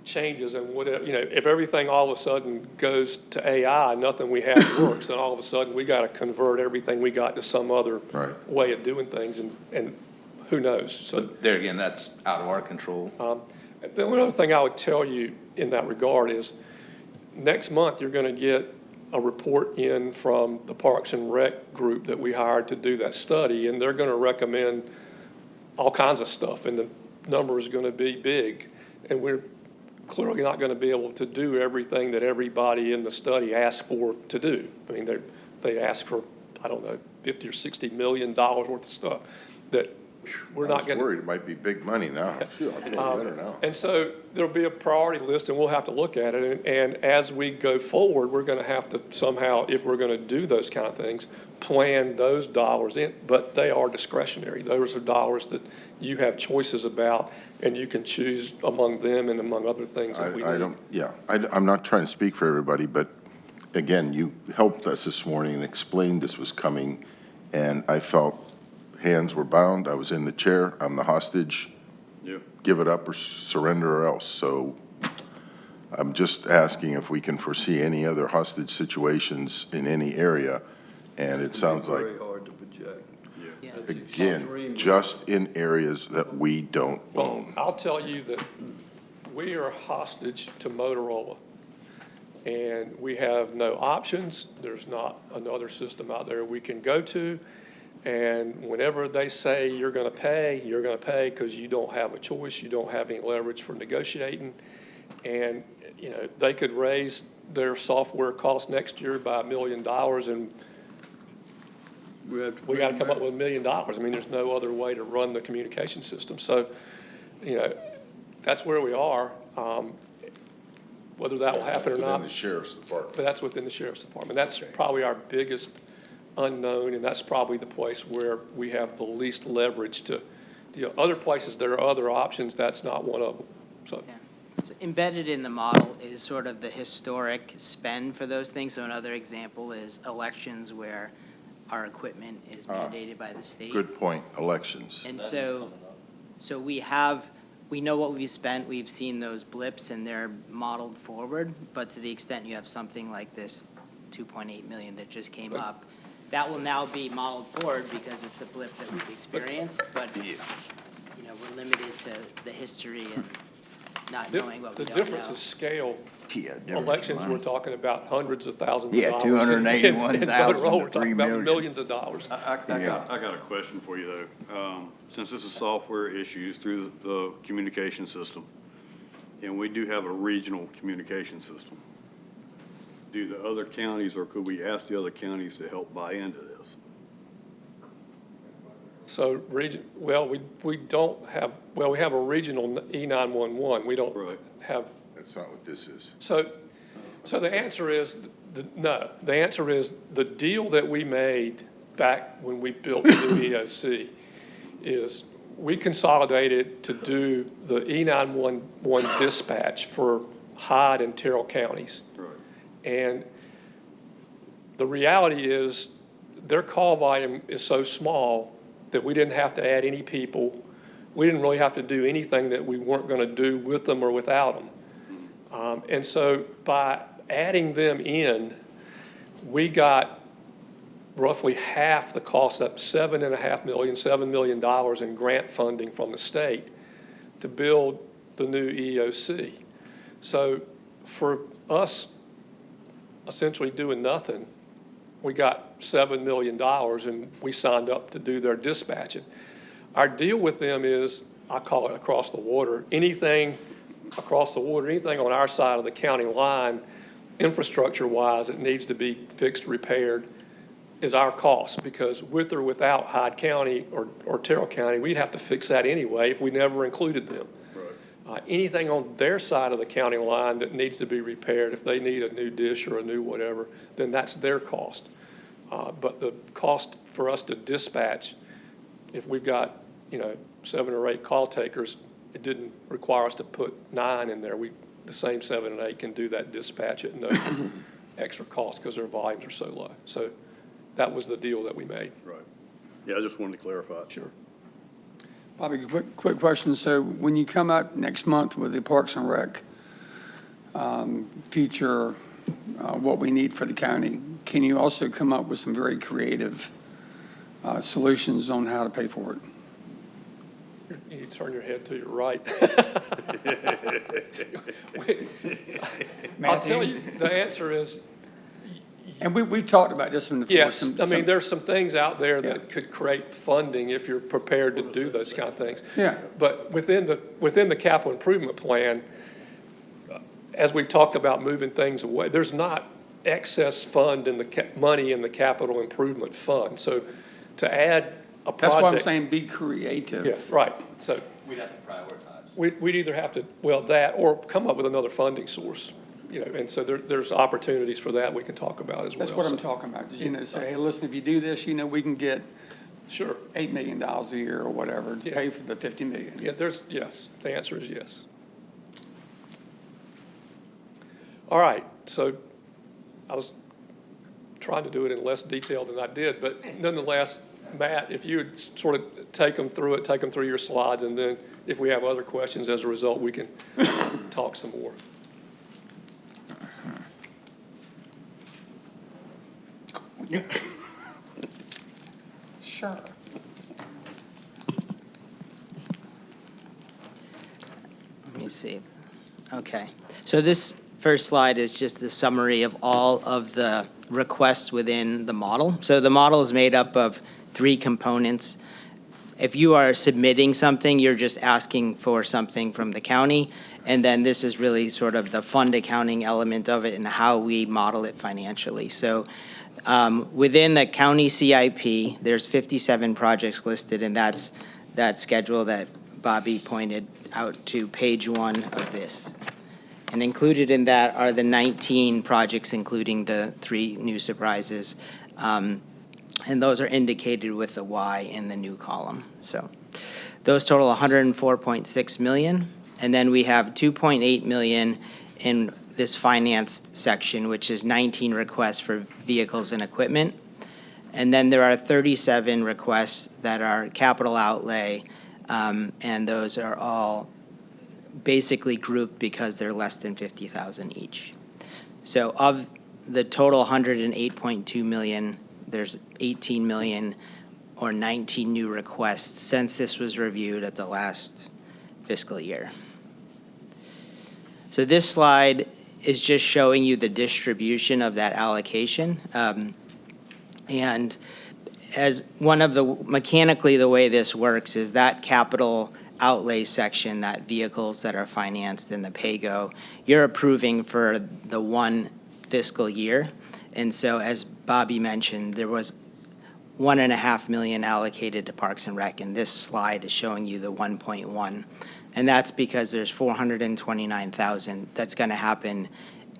changes, and whatever, if everything all of a sudden goes to AI, nothing we have works, then all of a sudden we got to convert everything we got to some other way of doing things, and who knows? So there again, that's out of our control. The only other thing I would tell you in that regard is next month you're going to get a report in from the Parks and Rec group that we hired to do that study, and they're going to recommend all kinds of stuff, and the number is going to be big, and we're clearly not going to be able to do everything that everybody in the study asked for to do. I mean, they asked for, I don't know, $50 or $60 million worth of stuff that we're not I going was worried it might be big money now. Phew, I feel better now. And so there'll be a priority list, and we'll have to look at it. And as we go forward, we're going to have to somehow, if we're going to do those kind of things, plan those dollars in. But they are discretionary. Those are dollars that you have choices about, and you can choose among them and among other things that we need. I'm not trying to speak for everybody, but again, you helped us this morning and explained this was coming, and I felt hands were bound. I was in the chair. I'm the hostage. Yeah. Give it up or surrender or else. So I'm just asking if we can foresee any other hostage situations in any area, and it sounds like, Very hard to project. Yeah. again, just in areas that we don't own. I'll tell you that we are hostage to Motorola, and we have no options. There's not another system out there we can go to. And whenever they say you're going to pay because you don't have a choice. You don't have any leverage for negotiating. And, you know, they could raise their software cost next year by $1 million, and we got to come up with $1 million. I mean, there's no other way to run the communication system. So, you know, that's where we are. Whether that will happen or not. Within the sheriff's department. But that's within the sheriff's department. That's probably our biggest unknown, and that's probably the place where we have the least leverage to, you know, other places there are other options. That's not one of them. So. Yeah. So embedded in the model is sort of the historic spend for those things. So another example is elections where our equipment is mandated by the state. Good point, elections. And so we know what we've spent, we've seen those blips, and they're modeled forward. But to the extent you have something like this 2.8 million that just came up, that will now be modeled forward because it's a blip that we've experienced. But you know, we're limited to the history and not knowing what we don't know. The difference is scale. Elections, we're talking about hundreds of thousands of dollars. 281,000 In Motorola, we're to talking 3 about million. millions of dollars. I got a question for you, though. Since this is software issues through the communication system, and we do have a regional communication system, do the other counties, or could we ask the other counties to help buy into this? So we don't have, we have a regional E911. We don't have. That's not what this is. So the answer is no. The answer is the deal that we made back when we built the new EOC is we consolidated to do the E911 dispatch for Hyde and Terrell counties. Right. And the reality is their call volume is so small that we didn't have to add any people. We didn't really have to do anything that we weren't going to do with them or without them. And so by adding them in, we got roughly half the cost, up $7 million in grant funding from the state to build the new EOC. So for us essentially doing nothing, we got $7 million and we signed up to do their dispatching. Our deal with them is, I call it across the water, anything across the water, anything on our side of the county line, infrastructure-wise, it needs to be fixed, repaired, is our cost, because with or without Hyde County or Terrell County, we'd have to fix that anyway if we never included them. Anything on their side of the county line that needs to be repaired, if they need a new dish or a new whatever, then that's their cost. But the cost for us to dispatch, if we've got, 7 or 8 call takers, it didn't require us to put 9 in there. The same 7 and 8 can do that dispatch at no extra cost because their volumes are so low. So that was the deal that we made. Right. Yeah, I just wanted to clarify. Sure. Bobby, quick question. So when you come out next month with the Parks and Rec feature, what we need for the county, can you also come up with some very creative solutions on how to pay for it? You turn your head to your right. I'll tell you, the answer is. And we've talked about this in the Yes, I mean, there's some things out there that could create funding if you're prepared to do those kind of things. Yeah. But within the capital improvement plan, as we talked about moving things away, there's not excess fund in the money in the capital improvement fund. So to add a project. That's why I'm saying be creative. Yeah, right. So We'd have to prioritize. we'd either have to, well, that or come up with another funding source, and so there's opportunities for that we can talk about as well. That's what I'm talking about. Just, say, hey, listen, if you do this, we can get Sure. $8 million a year or whatever to pay for the $50 million. Yeah, yes. The answer is yes. All right, so I was trying to do it in less detail than I did, but nonetheless, Matt, if you would sort of take them through your slides, and then if we have other questions as a result, we can talk some more. Sure. Let me see. Okay. So this first slide is just a summary of all of the requests within the model. So the model is made up of 3 components. If you are submitting something, you're just asking for something from the county. And then this is really sort of the fund accounting element of it and how we model it financially. So within the county CIP, there's 57 projects listed, and that's that schedule that Bobby pointed out to page 1 of this. And included in that are the 19 projects, including the 3 new surprises. And those are indicated with the Y in the new column. So those total 104.6 million. And then we have 2.8 million in this financed section, which is 19 requests for vehicles and equipment. And then there are 37 requests that are capital outlay, and those are all basically grouped because they're less than 50,000 each. So of the total 108.2 million, there's 18 million or 19 new requests since this was reviewed at the last fiscal year. So this slide is just showing you the distribution of that allocation. And as one of the, mechanically the way this works is that capital outlay section, that vehicles that are financed in the PAYGO, you're approving for the one fiscal year. And so as Bobby mentioned, there was $1.5 million allocated to Parks and Rec, and this slide is showing you the 1.1. And that's because there's 429,000 that's going to happen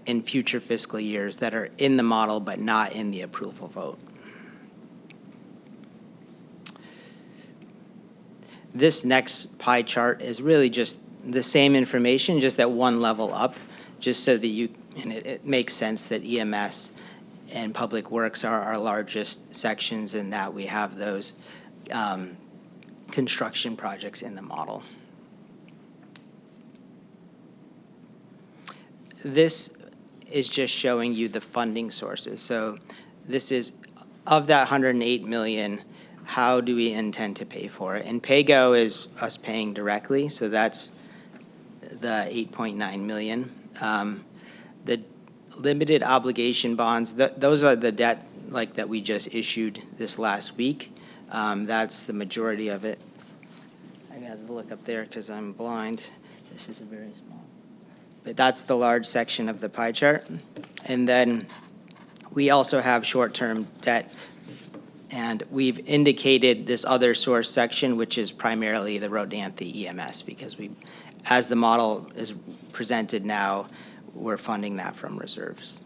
in future fiscal years that are in the model but not in the approval vote. This next pie chart is really just the same information, just at one level up, just so that you, and it makes sense that EMS and Public Works are our largest sections, in that we have those construction projects in the model. This is just showing you the funding sources. So this is, of that 108 million, how do we intend to pay for it? And PAYGO is us paying directly, so that's the 8.9 million. The limited obligation bonds, those are the debt like that we just issued this last week. That's the majority of it. I got to look up there because I'm blind. This is a very small. But that's the large section of the pie chart. And then we also have short-term debt. And we've indicated this other source section, which is primarily the Rodanthe EMS, because we, as the model is presented now, we're funding that from reserves.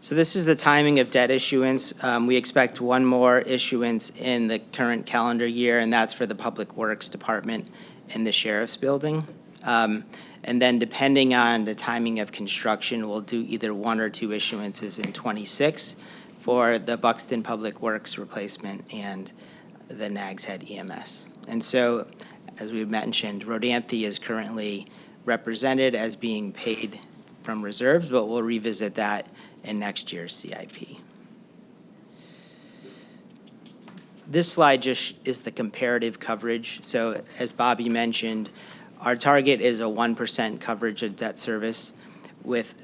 So this is the timing of debt issuance. We expect one more issuance in the current calendar year, and that's for the Public Works Department and the Sheriff's Building. And then depending on the timing of construction, we'll do either 1 or 2 issuances in '26 for the Buxton Public Works replacement and the Nags Head EMS. And so, as we mentioned, Rodanthe is currently represented as being paid from reserves, but we'll revisit that in next year's CIP. This slide just is the comparative coverage. So as Bobby mentioned, our target is a 1% coverage of debt service with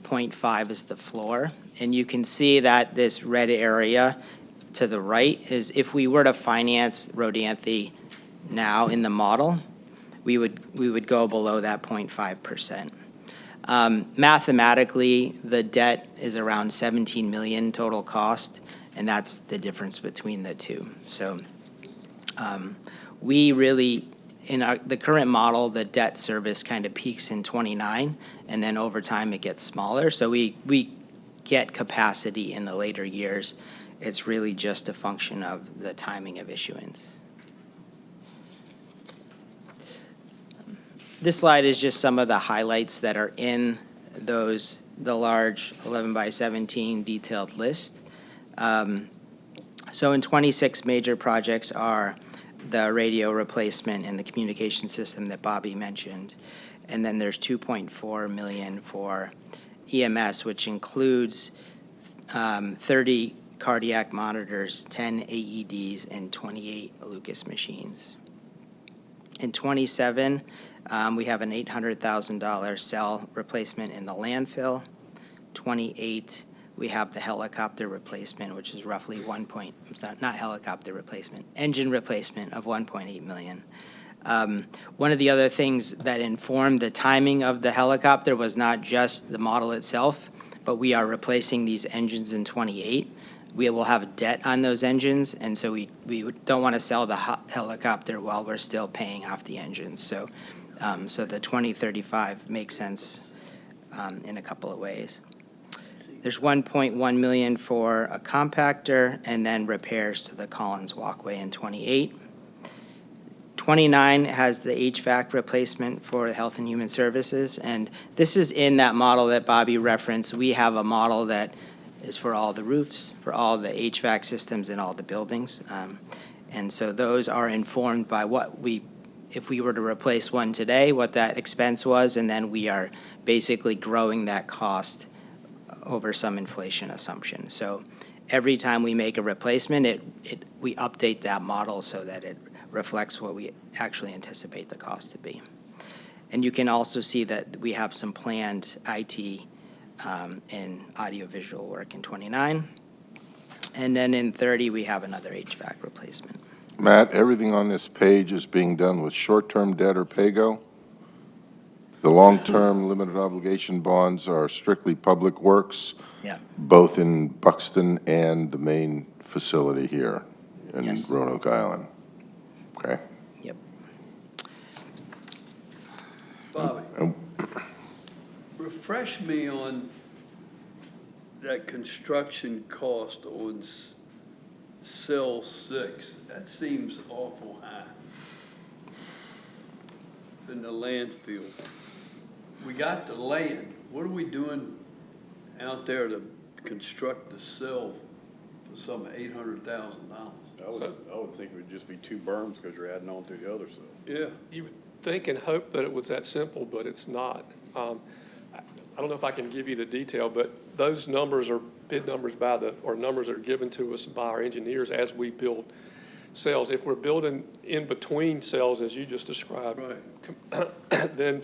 0.5 as the floor. And you can see that this red area to the right is if we were to finance Rodanthe now in the model, we would go below that 0.5%. Mathematically, the debt is around 17 million total cost, and that's the difference between the two. So we really, in the current model, the debt service kind of peaks in 29, and then over time it gets smaller. So we get capacity in the later years. It's really just a function of the timing of issuance. This slide is just some of the highlights that are in the large 11 by 17 detailed list. So in 26 major projects are the radio replacement and the communication system that Bobby mentioned. And then there's 2.4 million for EMS, which includes 30 cardiac monitors, 10 AEDs, and 28 Lucas machines. In 27, we have an $800,000 cell replacement in the landfill. 28, we have the helicopter replacement, which is roughly engine replacement of 1.8 million. One of the other things that informed the timing of the helicopter was not just the model itself, but we are replacing these engines in 28. We will have debt on those engines, and so we don't want to sell the helicopter while we're still paying off the engines. So, so the 2035 makes sense in a couple of ways. There's 1.1 million for a compactor, and then repairs to the Collins walkway in 28. 29 has the HVAC replacement for the Health and Human Services, and this is in that model that Bobby referenced. We have a model that is for all the roofs, for all the HVAC systems in all the buildings. And so those are informed by if we were to replace one today, what that expense was, and then we are basically growing that cost over some inflation assumption. So every time we make a replacement, we update that model so that it reflects what we actually anticipate the cost to be. And you can also see that we have some planned IT and audiovisual work in 29. And then in 30, we have another HVAC replacement. Matt, everything on this page is being done with short-term debt or pay-go? The long-term limited obligation bonds are strictly public works? Yeah. Both in Buxton and the main facility here in Roanoke Island? Okay. Yep. Bobby, refresh me on that construction cost on cell 6. That seems awful high in the landfill. We got the land. What are we doing out there to construct the cell for some $800,000? I would think it would just be 2 berms because you're adding on to the other side. Yeah. You would think and hope that it was that simple, but it's not. I don't know if I can give you the detail, but those numbers are bid numbers or numbers that are given to us by our engineers as we build cells. If we're building in between cells, as you just described, right, then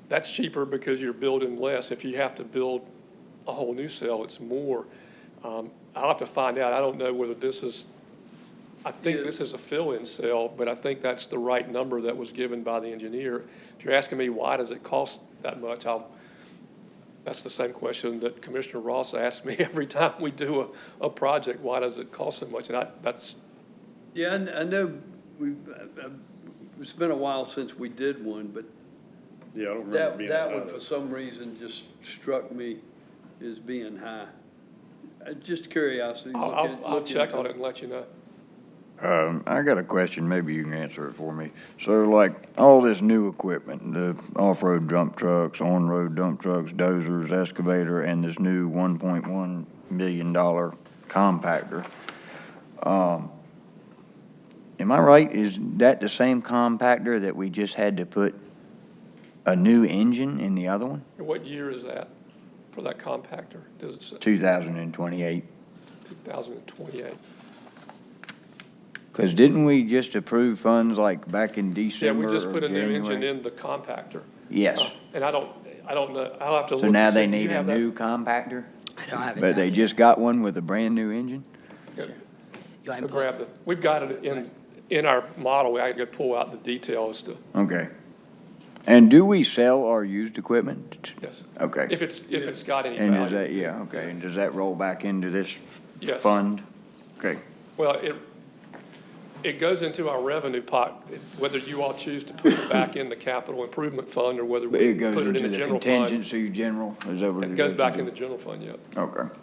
that's cheaper because you're building less. If you have to build a whole new cell, it's more. I'll have to find out. I don't know whether this is, I think this is a fill-in cell, but I think that's the right number that was given by the engineer. If you're asking me why does it cost that much, that's the same question that Commissioner Ross asks me every time we do a project. Why does it cost so much? And that's. Yeah, I know it's been a while since we did one, but yeah, I don't remember being that one for some reason just struck me as being high. Just curiosity. I'll check on it and let you know. I got a question, maybe you can answer it for me. So like all this new equipment, the off-road dump trucks, on-road dump trucks, dozers, excavator, and this new $1.1 million compactor, am I right? Is that the same compactor that we just had to put a new engine in the other one? What year is that for that compactor? Does it say? 2028. 2028. Because didn't we just approve funds like back in December? Yeah, we just put a new January? engine in the compactor. Yes. And I don't know. I'll have to look. So now and they see. Do you need a have that? new compactor? I don't have it. But they just got one with a brand new engine? We've got it in our model, I could pull out the details to, Okay. And do we sell our used equipment? yes. Okay. If it's got any And value. does that, yeah, okay, and does that roll back into this Yes. fund? Okay. Well, it goes into our revenue pot, whether you all choose to put it back in the capital improvement fund or whether But we it goes put it in into the the general fund. contingency general, is that what It goes back in into? the general fund, yep. Okay.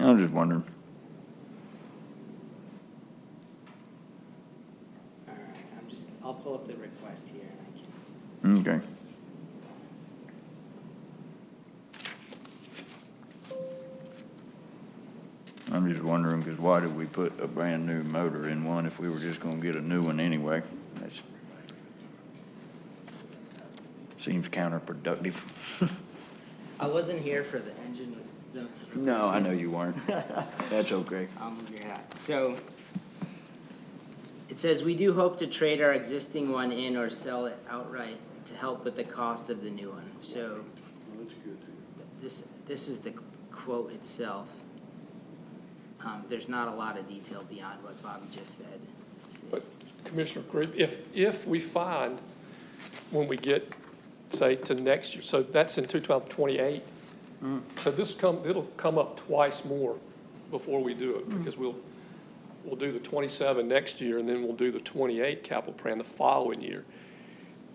I was just wondering. All right, I'll pull up the request here and I can. Okay. I'm just wondering, because why did we put a brand-new motor in one if we were just gonna get a new one anyway? That's seems counterproductive. I wasn't here for the engine. No, I know you weren't. That's okay. I'll move your hat. So it says, we do hope to trade our existing one in or sell it outright to help with the cost of the new one. So this is the quote itself. There's not a lot of detail beyond what Bobby just said. Let's see. But Commissioner Creep, if we find when we get, say, to next year, so that's in 2028. So it'll come up twice more before we do it because we'll do the 27 next year and then we'll do the 28 capital plan the following year.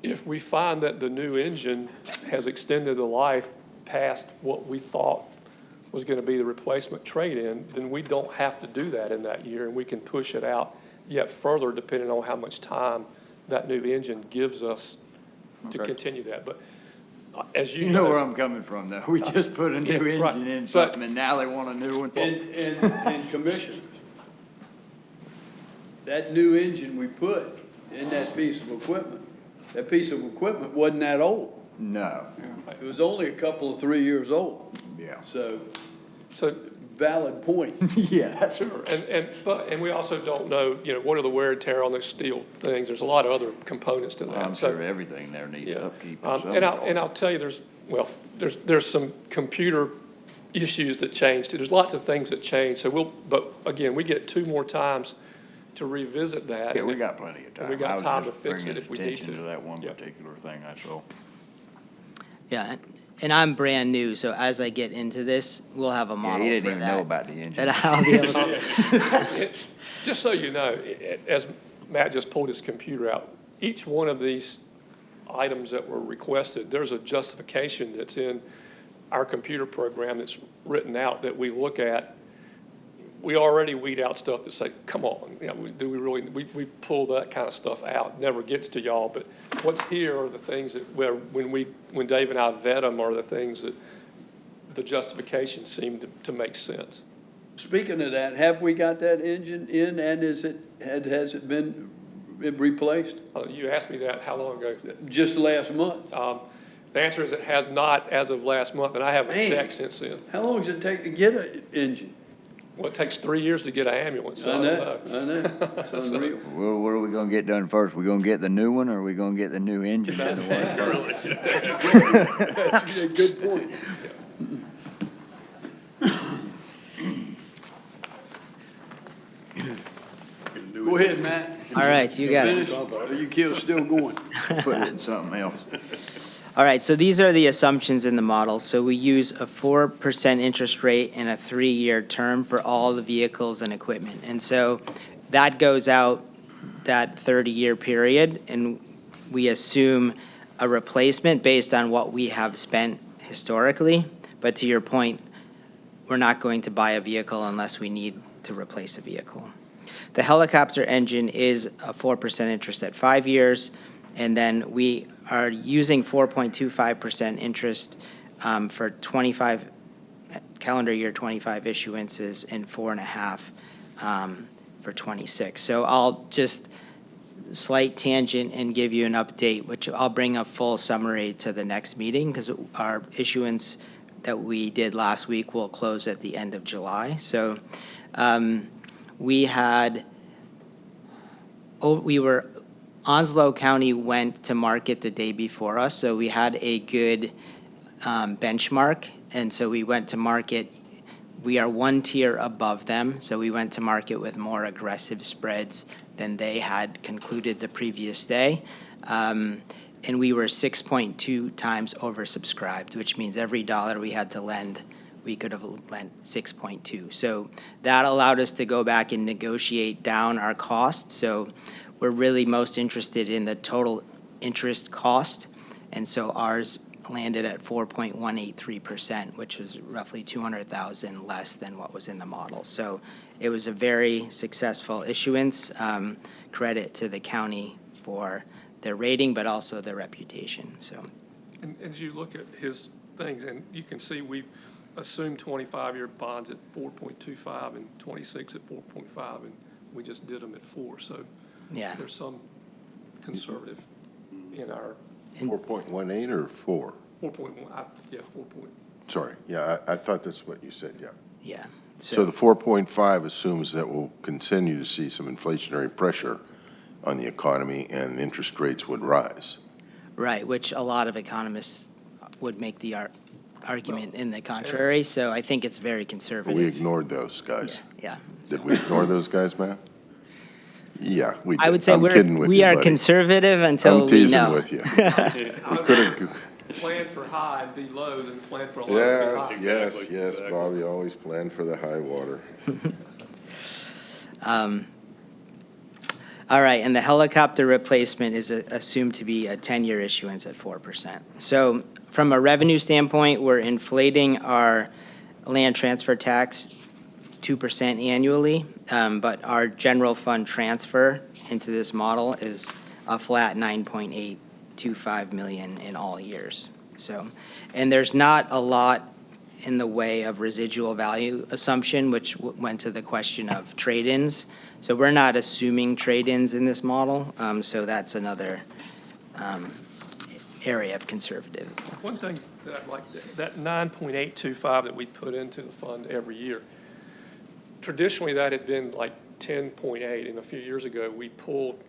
If we find that the new engine has extended the life past what we thought was going to be the replacement trade-in, then we don't have to do that in that year, and we can push it out yet further depending on how much time that new engine gives us to continue that. But as you know where I'm coming from, though. We just put a new Yeah, right. engine in But- something, and now they want a new one. And commissioners, that new engine we put in that piece of equipment wasn't that old. No. It was only a couple of 3 years old. Yeah. So valid point. Yeah, that's sure. And we also don't know, what are the wear and tear on those steel things. There's a lot of other components to that. I'm sure everything there needs upkeep. And I'll tell you, there's some computer issues that changed. There's lots of things that change. But again, we get 2 more times to revisit that. Yeah, we got plenty of time. And we got I was time to just fix it bringing if we need attention to. that one particular thing I saw. Yeah, and I'm brand new, so as I get into this, we'll have a model he for didn't even that. know about the engine. That I'll be able to. Just so you know, as Matt just pulled his computer out, each one of these items that were requested, there's a justification that's in our computer program that's written out that we look at. We already weed out stuff that say, come on, do we really, we pull that kind of stuff out, never gets to y'all, but what's here are the things that, when Dave and I vet them are the things that the justifications seem to make sense. Speaking of that, have we got that engine in and has it been replaced? You asked me that how long ago? Just last month. The answer is it has not as of last month, and I haven't checked since then. How long does it take to get an engine? Well, it takes 3 years to get an ambulance. So I know. It's unreal. Well, what are we gonna get done first? We gonna get the new one, or are we gonna get the new engine done first? That's a good point. Go ahead, Matt. All right, you got it. Are you still going? Put it in something else. All right, so these are the assumptions in the model. So we use a 4% interest rate and a 3-year term for all the vehicles and equipment. And so that goes out that 30-year period, and we assume a replacement based on what we have spent historically. But to your point, we're not going to buy a vehicle unless we need to replace a vehicle. The helicopter engine is a 4% interest at 5 years, and then we are using 4.25% interest for 25 calendar year 25 issuances and 4.5 for 26. So I'll just slight tangent and give you an update, which I'll bring a full summary to the next meeting because our issuance that we did last week will close at the end of July. So Onslow County went to market the day before us, so we had a good benchmark, and so we went to market We are one tier above them, so we went to market with more aggressive spreads than they had concluded the previous day. And we were 6.2 times oversubscribed, which means every dollar we had to lend, we could have lent 6.2. So that allowed us to go back and negotiate down our cost. So we're really most interested in the total interest cost. And so ours landed at 4.183%, which was roughly $200,000 less than what was in the model. So it was a very successful issuance. Credit to the county for their rating, but also their reputation. So, And as you look at his things, and you can see we've assumed 25-year bonds at 4.25 and 26 at 4.5, and we just did them at 4. So yeah, there's some conservative in our 4.18 or 4? 4.1. Yeah, 4. Sorry, yeah, I thought that's what you said, yeah. Yeah. So the 4.5 assumes that we'll continue to see some inflationary pressure on the economy and interest rates would rise. Right, which a lot of economists would make the argument in the contrary. So I think it's very conservative. We ignored those guys. Yeah. Did we ignore those guys, Matt? Yeah, we did. I would say I'm kidding with we you, are buddy. conservative until I'm we teasing know. with you. We could've. Plan for high and be low, then plan for low and be high. Yes, Bobby, always plan for the high water. All right, and the helicopter replacement is assumed to be a 10-year issuance at 4%. So from a revenue standpoint, we're inflating our land transfer tax 2% annually, but our general fund transfer into this model is a flat 9.825 million in all years. So, and there's not a lot in the way of residual value assumption, which went to the question of trade-ins. So we're not assuming trade-ins in this model, so that's another area of conservatism. One thing that I'd like, that 9.825 that we put into the fund every year, traditionally that had been like 10.8, and a few years ago we pulled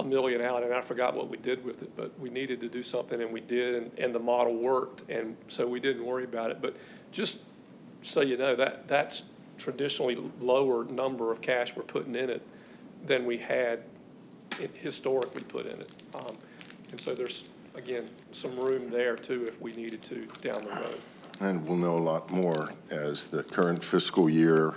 $1 million out, and I forgot what we did with it, but we needed to do something, and we did, and the model worked, and so we didn't worry about it. But just so you know, that's traditionally lower number of cash we're putting in it than we had historically put in it. And so there's, again, some room there too if we needed to down the road. And we'll know a lot more as the current fiscal year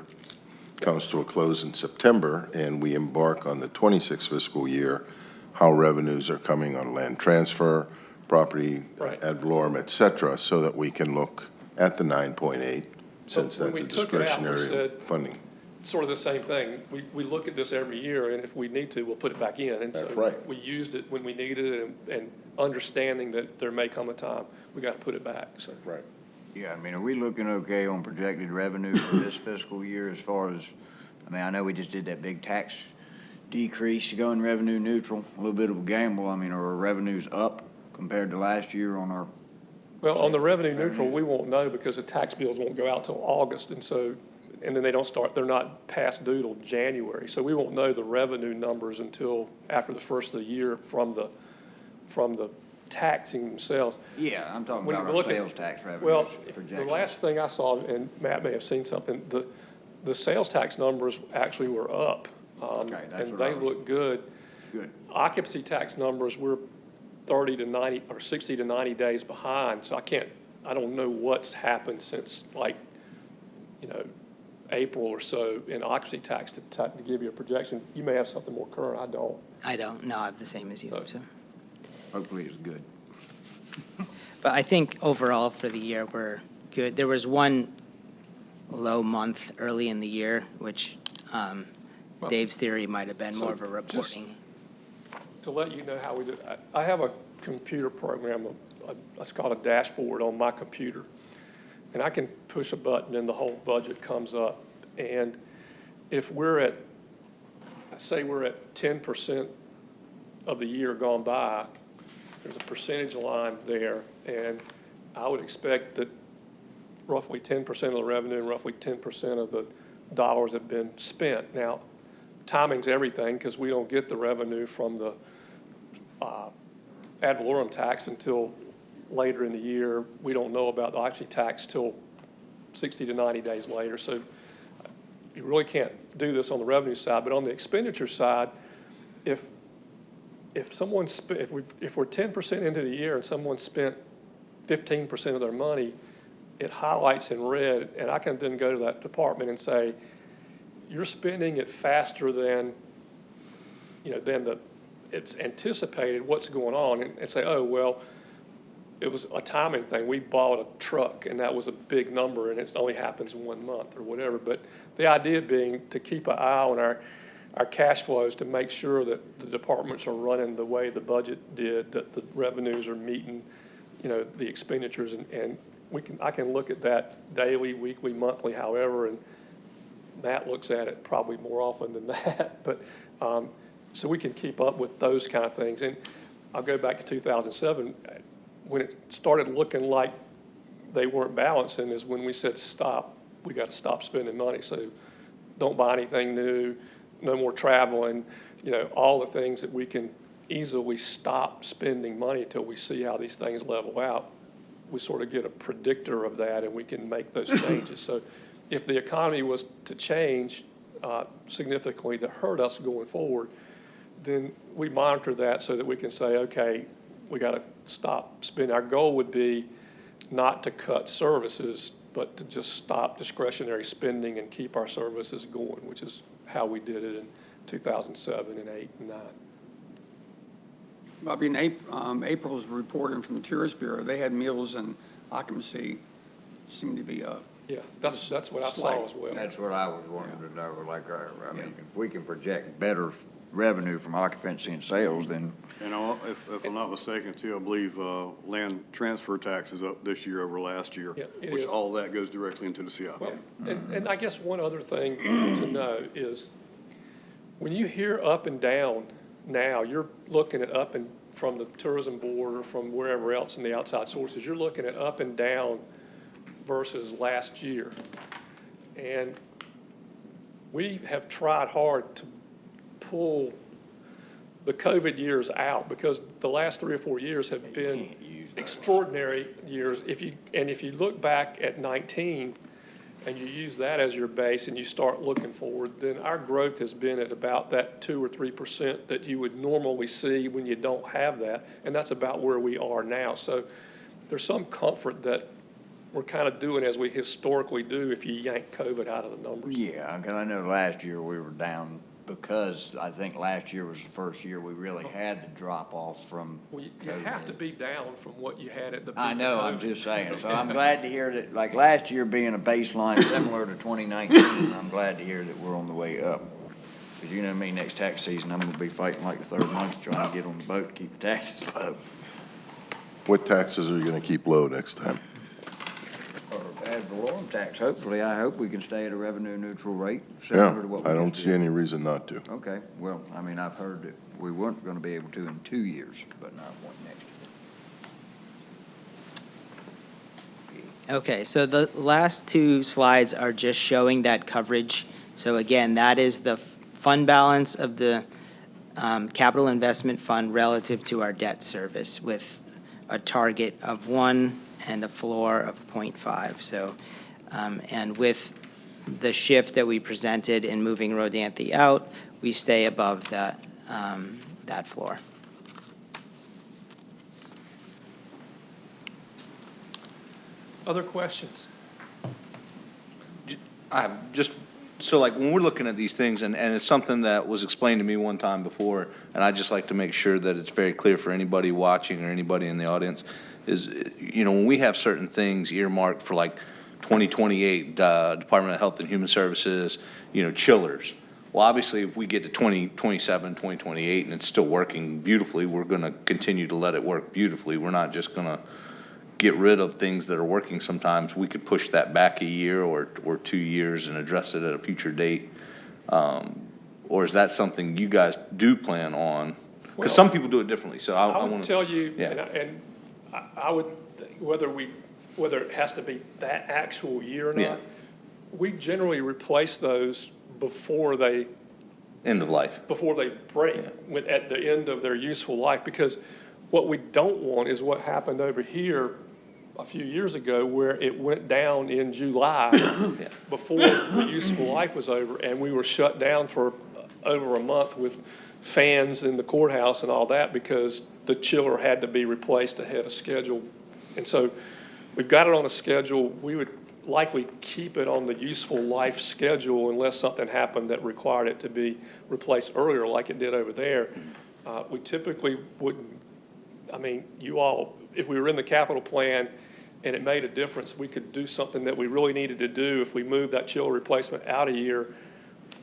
comes to a close in September and we embark on the 26th fiscal year, how revenues are coming on land transfer, property, ad valorem, et cetera, so that we can look at the 9.8, since that's a discretionary funding. Sort of the same thing. We look at this every year, and if we need to, we'll put it back in. And That's so right. we used it when we needed it, and understanding that there may come a time we got to put it back. So right. Yeah, I mean, are we looking okay on projected revenue for this fiscal year as far as, I mean, I know we just did that big tax decrease to go in revenue neutral, a little bit of a gamble. I mean, are our revenues up compared to last year on our? well, on the revenue neutral, we won't know because the tax bills won't go out till August, and so, and then they don't start, they're not past due till January. So we won't know the revenue numbers until after the first of the year from the taxing themselves. Yeah, I'm talking When about you our look at- sales tax revenues. Well, the projections. last thing I saw, and Matt may have seen something, the sales tax numbers actually were up. Okay, that's and what I they was- look good. Good. Occupancy tax numbers, we're 30 to 90 or 60 to 90 days behind. So I don't know what's happened since April or so in occupancy tax to give you a projection. You may have something more current. I don't. I don't know. I have the same as you. So. Hopefully it's good. But I think overall for the year, we're good. There was one low month early in the year, which Dave's theory might have been So more of a reporting. To let you know how we do it, I have a computer program, it's called a dashboard on my computer. And I can push a button and the whole budget comes up. And if we're at, say we're at 10% of the year gone by, there's a percentage line there. And I would expect that roughly 10% of the revenue and roughly 10% of the dollars have been spent. Now, timing's everything because we don't get the revenue from the ad valorem tax until later in the year. We don't know about the occupancy tax till 60 to 90 days later. So you really can't do this on the revenue side, but on the expenditure side, if someone if we're 10% into the year and someone spent 15% of their money, it highlights in red, and I can then go to that department and say, you're spending it faster than, it's anticipated what's going on, and say, oh, well, it was a timing thing. We bought a truck, and that was a big number, and it only happens 1 month or whatever. But the idea being to keep an eye on our cash flows to make sure that the departments are running the way the budget did, that the revenues are meeting, the expenditures, and I can look at that daily, weekly, monthly, however, and Matt looks at it probably more often than that. But so we can keep up with those kind of things. And I'll go back to 2007. When it started looking like they weren't balancing is when we said, stop, we got to stop spending money. So don't buy anything new, no more traveling, all the things that we can easily stop spending money until we see how these things level out. We sort of get a predictor of that, and we can make those changes. So if the economy was to change significantly to hurt us going forward, then we monitor that so that we can say, okay, we got to stop spending. Our goal would be not to cut services, but to just stop discretionary spending and keep our services going, which is how we did it in 2007 and 8 and 9. Bobby, in April's reporting from the Tourist Bureau, they had meals and occupancy seemed to be up. Yeah, that's what I saw as well. That's what I was wanting to know, I mean, if we can project better revenue from occupancy and sales, then. And if I'm not mistaken too, I believe land transfer tax is up this year over last year, which all that goes directly into the CIP. Well, and I guess one other thing to know is when you hear up and down now, you're looking at up and from the tourism board or from wherever else in the outside sources, you're looking at up and down versus last year. And we have tried hard to pull the COVID years out because the last 3 or 4 years have been extraordinary years. If you look back at 19 and you use that as your base and you start looking forward, then our growth has been at about that 2 or 3% that you would normally see when you don't have that, and that's about where we are now. So there's some comfort that we're kind of doing as we historically do if you yank COVID out of the numbers. Yeah, because I know last year we were down because I think last year was the first year we really had the drop off from Well, you have to be down from what you had at the peak. I know, I'm just saying. So I'm glad to hear that, like last year being a baseline similar to 2019, I'm glad to hear that we're on the way up. Because you know me, next tax season, I'm going to be fighting like the third monkey trying to get on the boat to keep the taxes low. What taxes are you going to keep low next time? Or ad valorem tax, hopefully. I hope we can stay at a revenue neutral rate, Yeah, similar to what we I don't just see did. any reason not to. Okay, well, I mean, I've heard that we weren't going to be able to in 2 years, but not one next year. Okay, so the last two slides are just showing that coverage. So again, that is the fund balance of the capital investment fund relative to our debt service with a target of 1 and a floor of 0.5. So, and with the shift that we presented in moving Rodanthe out, we stay above that, that floor. Other questions? So like when we're looking at these things, and it's something that was explained to me one time before, and I just like to make sure that it's very clear for anybody watching or anybody in the audience, is, when we have certain things earmarked for like 2028, Department of Health and Human Services, chillers. Well, obviously, if we get to 2027, 2028, and it's still working beautifully, we're going to continue to let it work beautifully. We're not just going to get rid of things that are working sometimes. We could push that back a year or 2 years and address it at a future date. Or is that something you guys do plan on? Because some people do it differently, so I would want to tell you, yeah. and I would think whether it has to be that actual year or not, Yeah. we generally replace those before they End of life. Before they break, at the end of their useful life, because what we don't want is what happened over here a few years ago where it went down in July before the useful life was over, and we were shut down for over a month with fans in the courthouse and all that because the chiller had to be replaced ahead of schedule. And so we've got it on a schedule. We would likely keep it on the useful life schedule unless something happened that required it to be replaced earlier like it did over there. We typically wouldn't, I mean, you all, if we were in the capital plan and it made a difference, we could do something that we really needed to do. If we moved that chiller replacement out a year,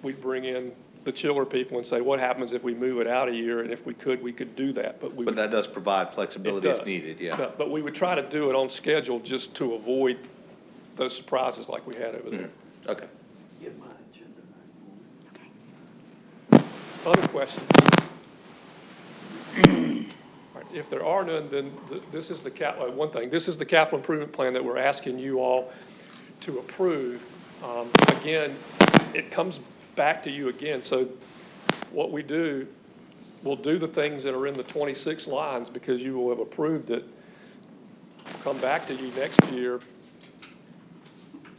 we'd bring in the chiller people and say, what happens if we move it out a year? And if we could do that. But that does provide flexibility if needed, yeah. But we would try to do it on schedule just to avoid those surprises like we had over there. Okay. Other questions? All right, if there are none, then this is the one thing. This is the capital improvement plan that we're asking you all to approve. Again, it comes back to you again. So what we do, we'll do the things that are in the 26 lines because you will have approved it. Come back to you next year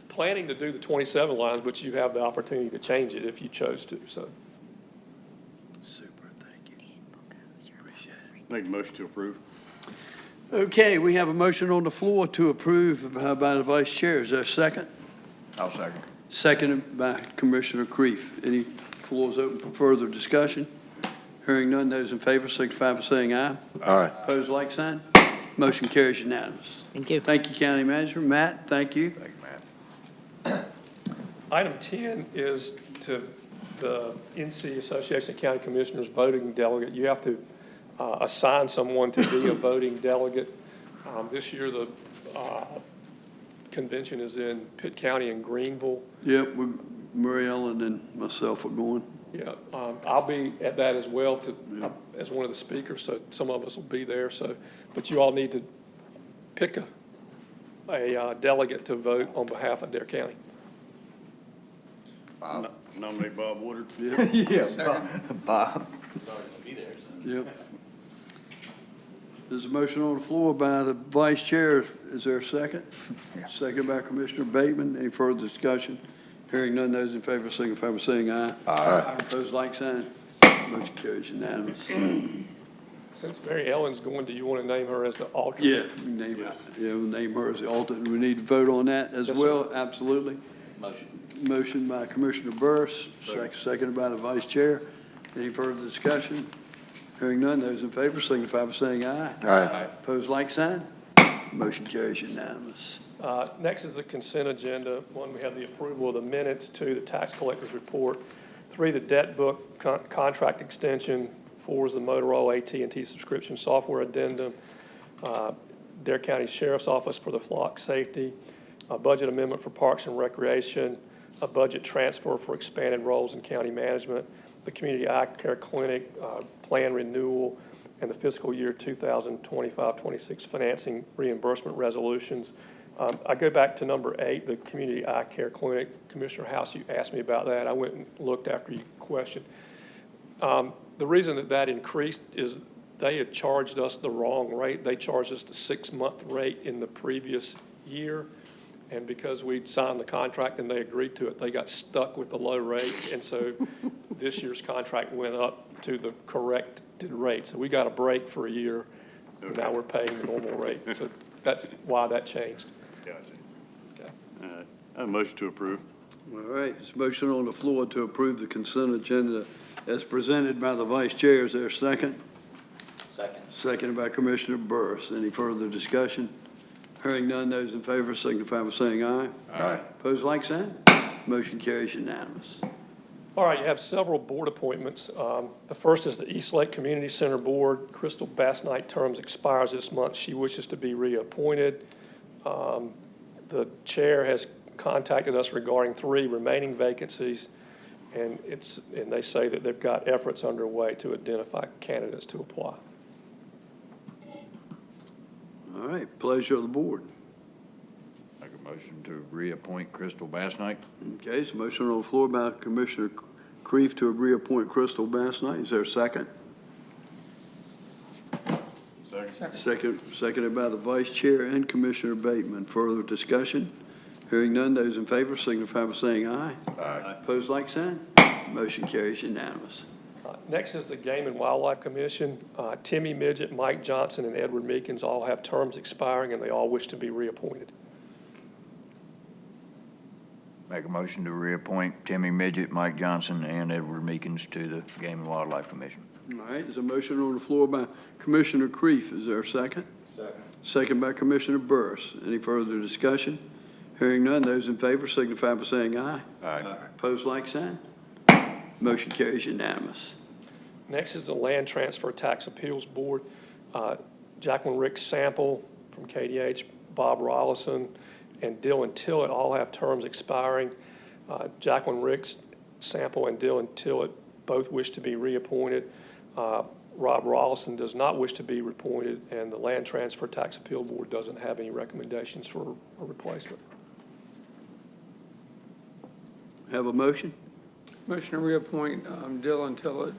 planning to do the 27 lines, but you have the opportunity to change it if you chose to. So. Super, thank you. Appreciate it. Make a motion to approve. Okay, we have a motion on the floor to approve by the vice chair. Is there a second? I'll second. Seconded by Commissioner Creef. Any floors open for further discussion? Hearing none, those in favor signify by saying aye. Aye. Opposed, like sign. Motion carries unanimous. Thank you. Thank you, County Manager. Matt, thank you. Thank you, Matt. Item 10 is to the NC Association of County Commissioners voting delegate. You have to assign someone to be a voting delegate. This year, the convention is in Pitt County in Greenville. Yep, Mary Ellen and myself are going. Yeah, I'll be at that as well as one of the speakers, so some of us will be there. So, but you all need to pick a delegate to vote on behalf of Dare County. Nominate Bob Woodard. Yeah, Bob. Yep. There's a motion on the floor by the vice chair. Is there a second? Second by Commissioner Bateman. Any further discussion? Hearing none, those in favor signify by saying aye. Aye. Opposed, like sign. Motion carries unanimous. Since Mary Ellen's going, do you want to name her as the alternate? Yeah, name it. Yeah, we'll name her as the alternate. We need to vote on that as well. Absolutely. Motion by Commissioner Burris, seconded by the vice chair. Any further discussion? Hearing none, those in favor signify by saying aye. Aye. Opposed, like sign. Motion carries unanimous. Next is the consent agenda. One, we have the approval of the minutes. Two, the tax collector's report. Three, the debt book contract extension. Four is the Motorola AT&T subscription software addendum. Dare County Sheriff's Office for the flock safety. A budget amendment for Parks and Recreation. A budget transfer for expanded roles in county management. The Community Eye Care Clinic plan renewal, and the fiscal year 2025-26 financing reimbursement resolutions. I go back to number 8, the Community Eye Care Clinic. Commissioner House, you asked me about that. I went and looked after you questioned. The reason that increased is they had charged us the wrong rate. They charged us the 6-month rate in the previous year. And because we'd signed the contract and they agreed to it, they got stuck with the low rate. And so this year's contract went up to the corrected rate. So we got a break for a year. Okay. Now we're paying the normal rate. So that's why that changed. Gotcha. Okay. All right. I have a motion to approve. All right, there's a motion on the floor to approve the consent agenda as presented by the vice chair. Is there a second? Second. Seconded by Commissioner Burris. Any further discussion? Hearing none, those in favor signify by saying aye. Aye. Opposed, like sign. Motion carries unanimous. All right, you have several board appointments. The first is the East Lake Community Center Board. Crystal Bass Knight terms expires this month. She wishes to be reappointed. The chair has contacted us regarding 3 remaining vacancies, and they say that they've got efforts underway to identify candidates to apply. All right, pleasure of the board. Make a motion to reappoint Crystal Bass Knight. Okay, so motion on the floor by Commissioner Creef to reappoint Crystal Bass Knight. Is there a second? Second. Seconded by the Vice Chair and Commissioner Bateman. Further discussion? Hearing none, those in favor signify by saying aye. Aye. Opposed, like sign. Motion carries unanimous. Next is the Game and Wildlife Commission. Timmy Midget, Mike Johnson, and Edward Meekins all have terms expiring, and they all wish to be reappointed. Make a motion to reappoint Timmy Midget, Mike Johnson, and Edward Meekins to the Game and Wildlife Commission. All right, there's a motion on the floor by Commissioner Kreef. Is there a second? Second. Second by Commissioner Burris. Any further discussion? Hearing none, those in favor signify by saying aye. Aye. Opposed, like sign. Motion carries unanimous. Next is the Land Transfer Tax Appeals Board. Jacqueline Rick Sample from KDH, Bob Rollison, and Dylan Tillett all have terms expiring. Jacqueline Rick Sample and Dylan Tillett both wish to be reappointed. Rob Rollison does not wish to be reappointed, and the Land Transfer Tax Appeal Board doesn't have any recommendations for a replacement. Have a motion? Motion to reappoint Dylan Tillett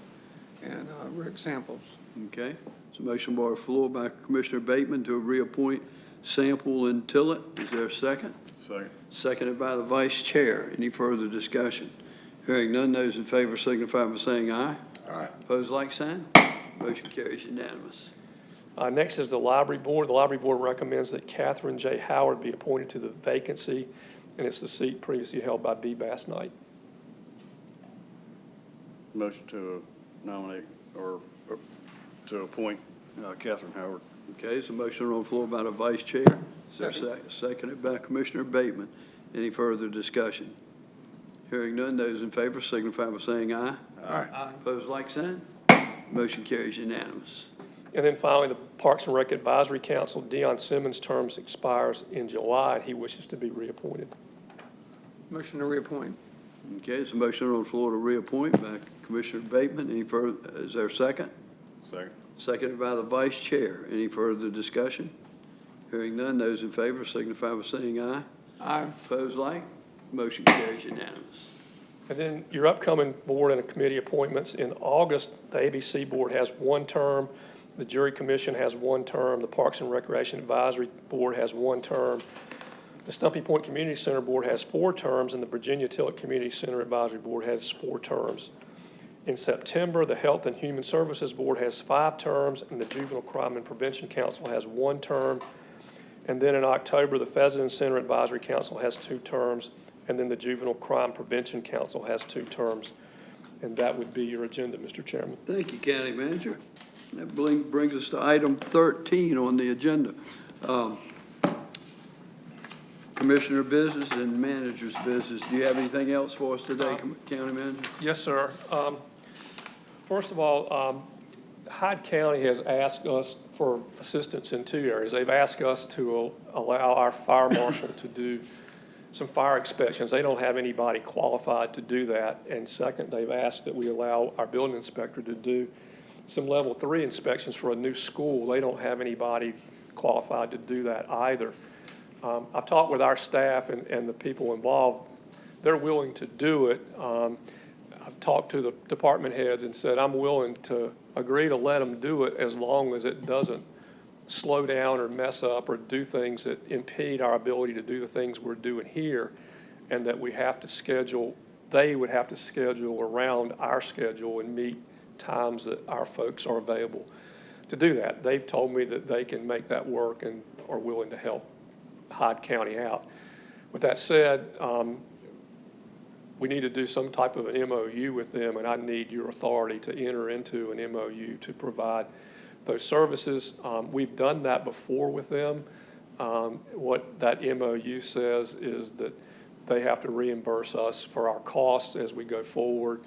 and Rick Samples. Okay. It's a motion by the floor by Commissioner Bateman to reappoint Sample and Tillett. Is there a second? Second. Seconded by the Vice Chair. Any further discussion? Hearing none, those in favor signify by saying aye. Aye. Opposed, like sign. Motion carries unanimous. Next is the Library Board. The Library Board recommends that Catherine J. Howard be appointed to the vacancy, and it's the seat previously held by B. Bass Knight. Motion to nominate or to appoint Catherine Howard. Okay, it's a motion on the floor by the Vice Chair. Seconded by Commissioner Bateman. Any further discussion? Hearing none, those in favor signify by saying aye. Aye. Opposed, like sign. Motion carries unanimous. And then finally, the Parks and Rec Advisory Council, Deion Simmons' terms expires in July, and he wishes to be reappointed. Motion to reappoint. Okay, it's a motion on the floor to reappoint by Commissioner Bateman. Any further, is there a second? Second. Seconded by the Vice Chair. Any further discussion? Hearing none, those in favor signify by saying aye. Aye. Opposed, like. Motion carries unanimous. And then your upcoming board and committee appointments. In August, the ABC Board has one term, the Jury Commission has one term, the Parks and Recreation Advisory Board has one term, the Stumpy Point Community Center Board has 4 terms, and the Virginia Tillett Community Center Advisory Board has 4 terms. In September, the Health and Human Services Board has 5 terms, and the Juvenile Crime and Prevention Council has 1 term. And then in October, the Pheasant Center Advisory Council has 2 terms, and then the Juvenile Crime Prevention Council has 2 terms. And that would be your agenda, Mr. Chairman. Thank you, County Manager. That brings us to item 13 on the agenda. Commissioner business and manager's business. Do you have anything else for us today, County Manager? Yes, sir. First of all, Hyde County has asked us for assistance in 2 areas. They've asked us to allow our fire marshal to do some fire inspections. They don't have anybody qualified to do that. And second, they've asked that we allow our building inspector to do some level 3 inspections for a new school. They don't have anybody qualified to do that either. I've talked with our staff and the people involved. They're willing to do it. I've talked to the department heads and said, I'm willing to agree to let them do it as long as it doesn't slow down or mess up or do things that impede our ability to do the things we're doing here, and that we have to schedule, they would have to schedule around our schedule and meet times that our folks are available to do that. They've told me that they can make that work and are willing to help Hyde County out. With that said, we need to do some type of an MOU with them, and I need your authority to enter into an MOU to provide those services. We've done that before with them. What that MOU says is that they have to reimburse us for our costs as we go forward.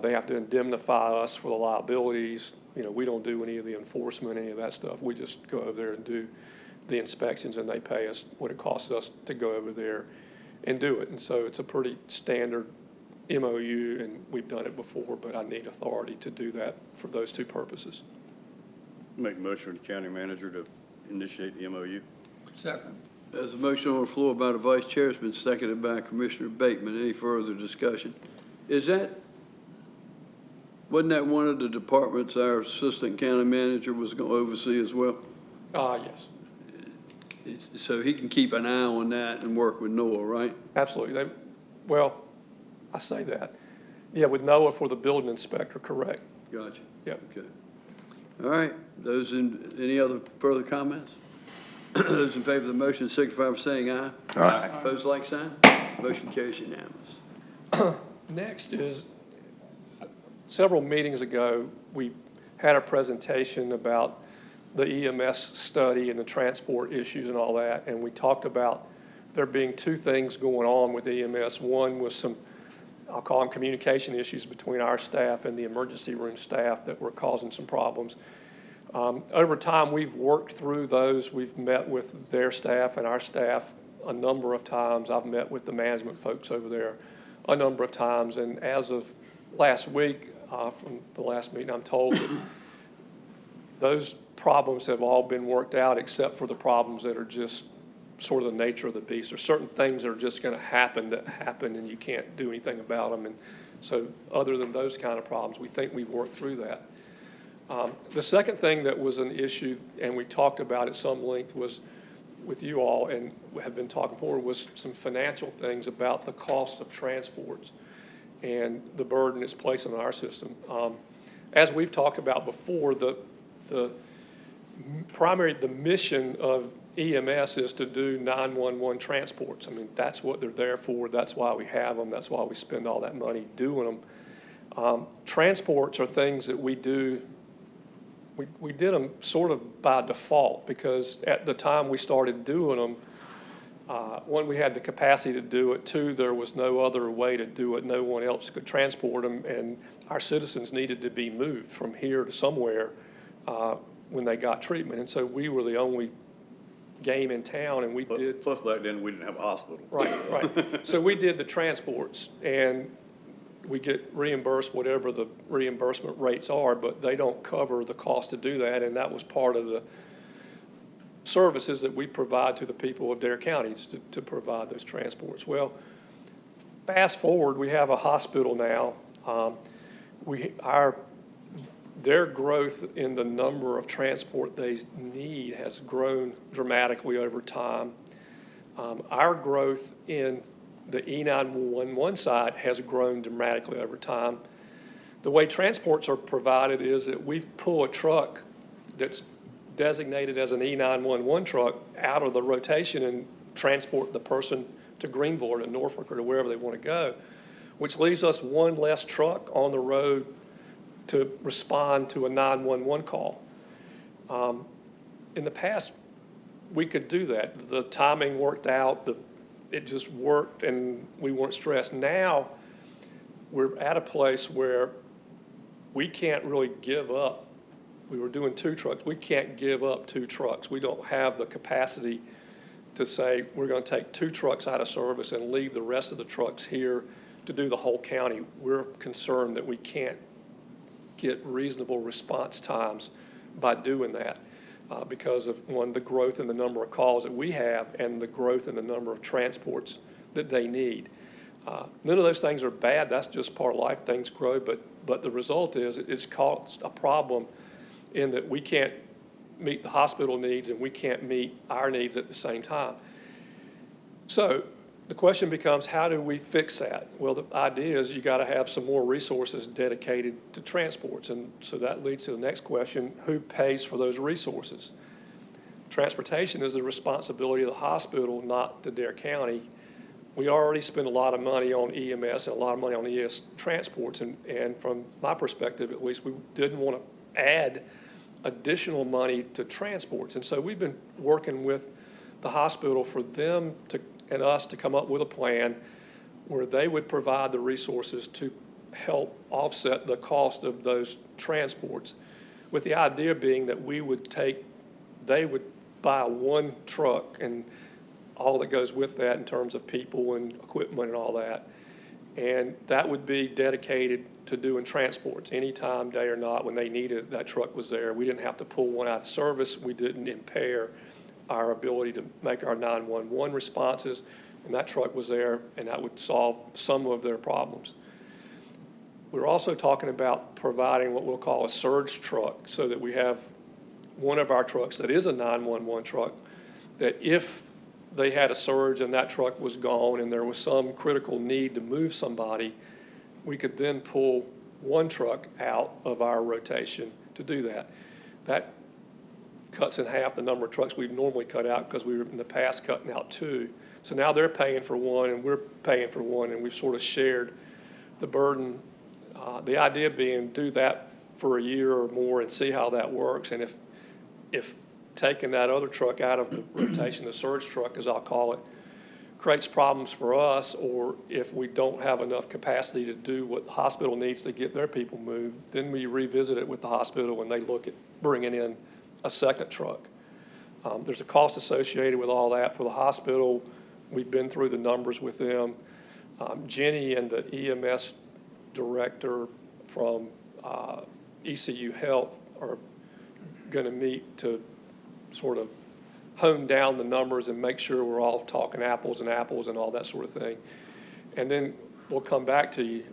They have to indemnify us for the liabilities. You know, we don't do any of the enforcement, any of that stuff. We just go over there and do the inspections, and they pay us what it costs us to go over there and do it. And so it's a pretty standard MOU, and we've done it before, but I need authority to do that for those 2 purposes. Make a motion for the county manager to initiate the MOU. Second. There's a motion on the floor by the Vice Chair. It's been seconded by Commissioner Bateman. Any further discussion? Is that Wasn't that one of the departments our assistant county manager was going to oversee as well? Yes, So he can keep an eye on that and work with Noah, right? absolutely. Well, I say that. Yeah, with Noah for the building inspector, correct. Gotcha. Yep. Okay. All right. Any other further comments? Those in favor of the motion signify by saying aye. Aye. Opposed, like sign. Motion carries unanimous. Next is, several meetings ago, we had a presentation about the EMS study and the transport issues and all that, and we talked about there being two things going on with EMS. One was some, I'll call them communication issues between our staff and the emergency room staff that were causing some problems. Over time, we've worked through those. We've met with their staff and our staff a number of times. I've met with the management folks over there a number of times, and as of last week, from the last meeting, I'm told that those problems have all been worked out except for the problems that are just sort of the nature of the beast. There's certain things that are just going to happen and you can't do anything about them. And so other than those kind of problems, we think we've worked through that. The second thing that was an issue, and we talked about at some length, was with you all and have been talking forward, was some financial things about the cost of transports and the burden it's placed on our system. As we've talked about before, the mission of EMS is to do 911 transports. I mean, that's what they're there for. That's why we have them. That's why we spend all that money doing them. Transports are things that we do. We did them sort of by default because at the time we started doing them, one, we had the capacity to do it. Two, there was no other way to do it. No one else could transport them, and our citizens needed to be moved from here to somewhere when they got treatment. And so we were the only game in town, and we did. Plus, back then, we didn't have a hospital. Right. So we did the transports, and we get reimbursed whatever the reimbursement rates are, but they don't cover the cost to do that, and that was part of the services that we provide to the people of Dare County to provide those transports. Well, fast forward, we have a hospital now. Their growth in the number of transport they need has grown dramatically over time. Our growth in the E911 side has grown dramatically over time. The way transports are provided is that we pull a truck that's designated as an E911 truck out of the rotation and transport the person to Greenville or to Norfolk or to wherever they want to go, which leaves us one less truck on the road to respond to a 911 call. In the past, we could do that. The timing worked out, it just worked, and we weren't stressed. Now, we're at a place where we can't really give up. We were doing 2 trucks. We can't give up 2 trucks. We don't have the capacity to say we're going to take 2 trucks out of service and leave the rest of the trucks here to do the whole county. We're concerned that we can't get reasonable response times by doing that because of, one, the growth in the number of calls that we have and the growth in the number of transports that they need. None of those things are bad. That's just part of life. Things grow, but the result is it's caused a problem in that we can't meet the hospital needs and we can't meet our needs at the same time. So the question becomes, how do we fix that? Well, the idea is you got to have some more resources dedicated to transports. And so that leads to the next question, who pays for those resources? Transportation is the responsibility of the hospital, not to Dare County. We already spend a lot of money on EMS and a lot of money on ES transports. And from my perspective, at least, we didn't want to add additional money to transports. And so we've been working with the hospital for them and us to come up with a plan where they would provide the resources to help offset the cost of those transports, with the idea being that they would buy 1 truck and all that goes with that in terms of people and equipment and all that. And that would be dedicated to doing transports anytime, day or not. When they needed it, that truck was there. We didn't have to pull one out of service. We didn't impair our ability to make our 911 responses, and that truck was there, and that would solve some of their problems. We're also talking about providing what we'll call a surge truck, so that we have one of our trucks that is a 911 truck, that if they had a surge and that truck was gone and there was some critical need to move somebody, we could then pull one truck out of our rotation to do that. That cuts in half the number of trucks we'd normally cut out, because we were in the past cutting out 2. So now they're paying for one and we're paying for one, and we've sort of shared the burden. The idea being, do that for a year or more and see how that works. And if taking that other truck out of the rotation, the surge truck, as I'll call it, creates problems for us, or if we don't have enough capacity to do what the hospital needs to get their people moved, then we revisit it with the hospital when they look at bringing in a second truck. There's a cost associated with all that for the hospital. We've been through the numbers with them. Jenny and the EMS director from ECU Health are going to meet to sort of hone down the numbers and make sure we're all talking apples and apples and all that sort of thing. And then we'll come back to you.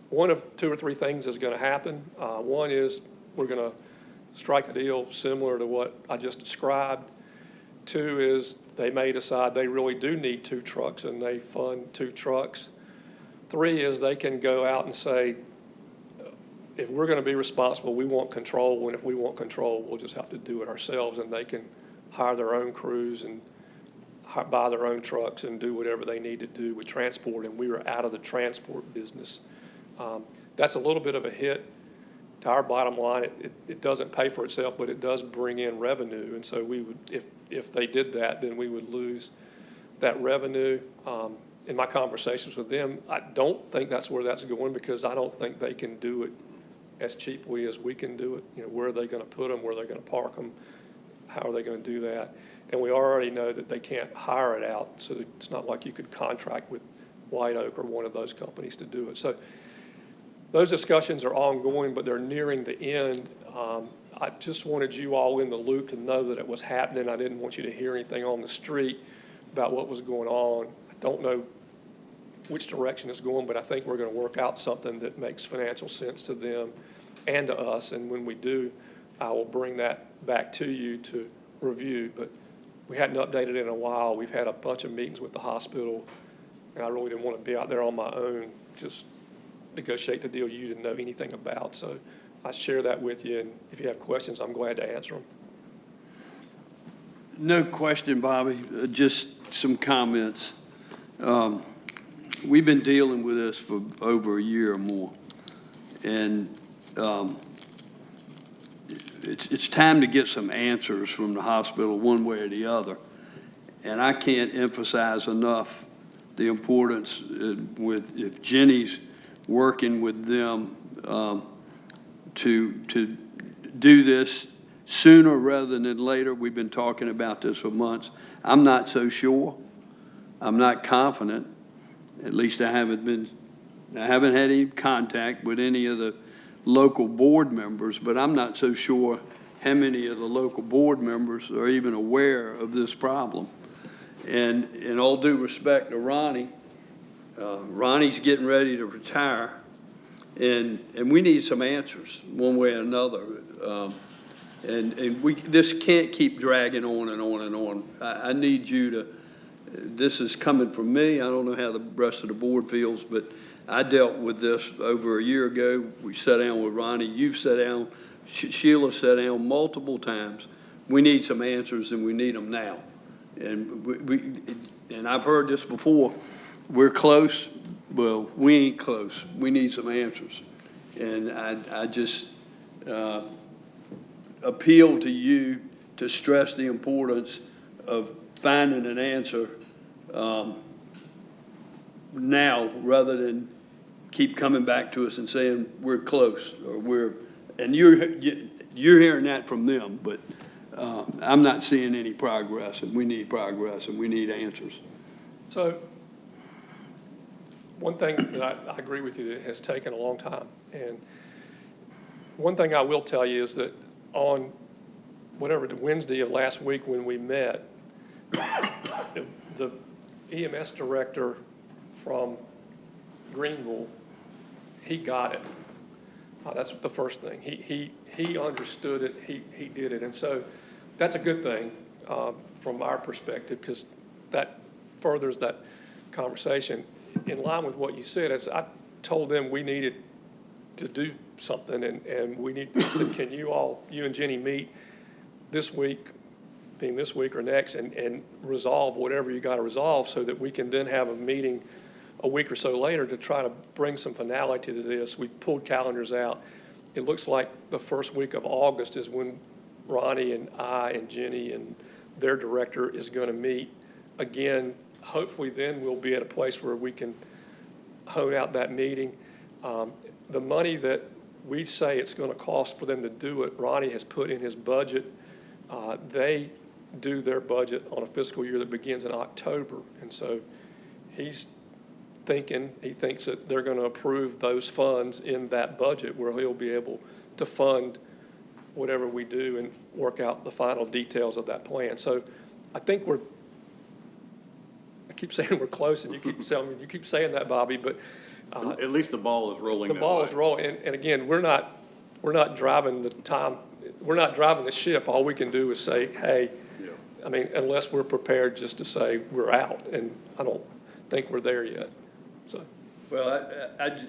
One of 2 or 3 things is going to happen. One is we're going to strike a deal similar to what I just described. 2 is they may decide they really do need 2 trucks and they fund 2 trucks. 3 is they can go out and say, if we're going to be responsible, we want control, and if we want control, we'll just have to do it ourselves, and they can hire their own crews and buy their own trucks and do whatever they need to do with transport, and we were out of the transport business. That's a little bit of a hit to our bottom line. It doesn't pay for itself, but it does bring in revenue, and so we would, if they did that, then we would lose that revenue. In my conversations with them, I don't think that's where that's going, because I don't think they can do it as cheaply as we can do it. You know, where are they going to put them? Where are they going to park them? How are they going to do that? And we already know that they can't hire it out, so it's not like you could contract with White Oak or one of those companies to do it. So those discussions are ongoing, but they're nearing the end. I just wanted you all in the loop to know that it was happening. I didn't want you to hear anything on the street about what was going on. I don't know which direction it's going, but I think we're going to work out something that makes financial sense to them and to us. And when we do, I will bring that back to you to review. But we hadn't updated in a while. We've had a bunch of meetings with the hospital, and I really didn't want to be out there on my own, just negotiate the deal you didn't know anything about. So I share that with you, and if you have questions, I'm glad to answer them. No question, Bobby, just some comments. We've been dealing with this for over a year or more, and it's time to get some answers from the hospital one way or the other. And I can't emphasize enough the importance if Jenny's working with them to do this sooner rather than later. We've been talking about this for months. I'm not so sure. I'm not confident. At least I haven't had any contact with any of the local board members, but I'm not so sure how many of the local board members are even aware of this problem. And in all due respect to Ronnie, Ronnie's getting ready to retire, and we need some answers one way or another. And this can't keep dragging on and on and on. I need you to. This is coming from me. I don't know how the rest of the board feels, but I dealt with this over a year ago. We sat down with Ronnie. You've sat down. Sheila sat down multiple times. We need some answers, and we need them now. And and I've heard this before. We're close. Well, we ain't close. We need some answers. And I just appeal to you to stress the importance of finding an answer now, rather than keep coming back to us and saying we're close or and you're hearing that from them, but I'm not seeing any progress, and we need progress and we need answers. So one thing that I agree with you, that it has taken a long time, and one thing I will tell you is that on the Wednesday of last week when we met, the EMS director from Greenville, he got it. That's the first thing. He understood it, he did it. And so that's a good thing from our perspective, because that furthers that conversation. In line with what you said, as I told them we needed to do something, and we need, I said, can you and Jenny meet this week, being this week or next, and resolve whatever you got to resolve, so that we can then have a meeting a week or so later to try to bring some finality to this. We pulled calendars out. It looks like the first week of August is when Ronnie and I and Jenny and their director is going to meet again. Hopefully then we'll be at a place where we can hone out that meeting. The money that we say it's going to cost for them to do it, Ronnie has put in his budget. They do their budget on a fiscal year that begins in October. And so he thinks that they're going to approve those funds in that budget, where he'll be able to fund whatever we do and work out the final details of that plan. So I think I keep saying we're close, and you keep saying that, Bobby, but at least the ball is rolling. The ball is rolling, and again, we're not driving the time. We're not driving the ship. All we can do is say, hey, I mean, unless we're prepared just to say we're out, and I don't think we're there yet. So, well, I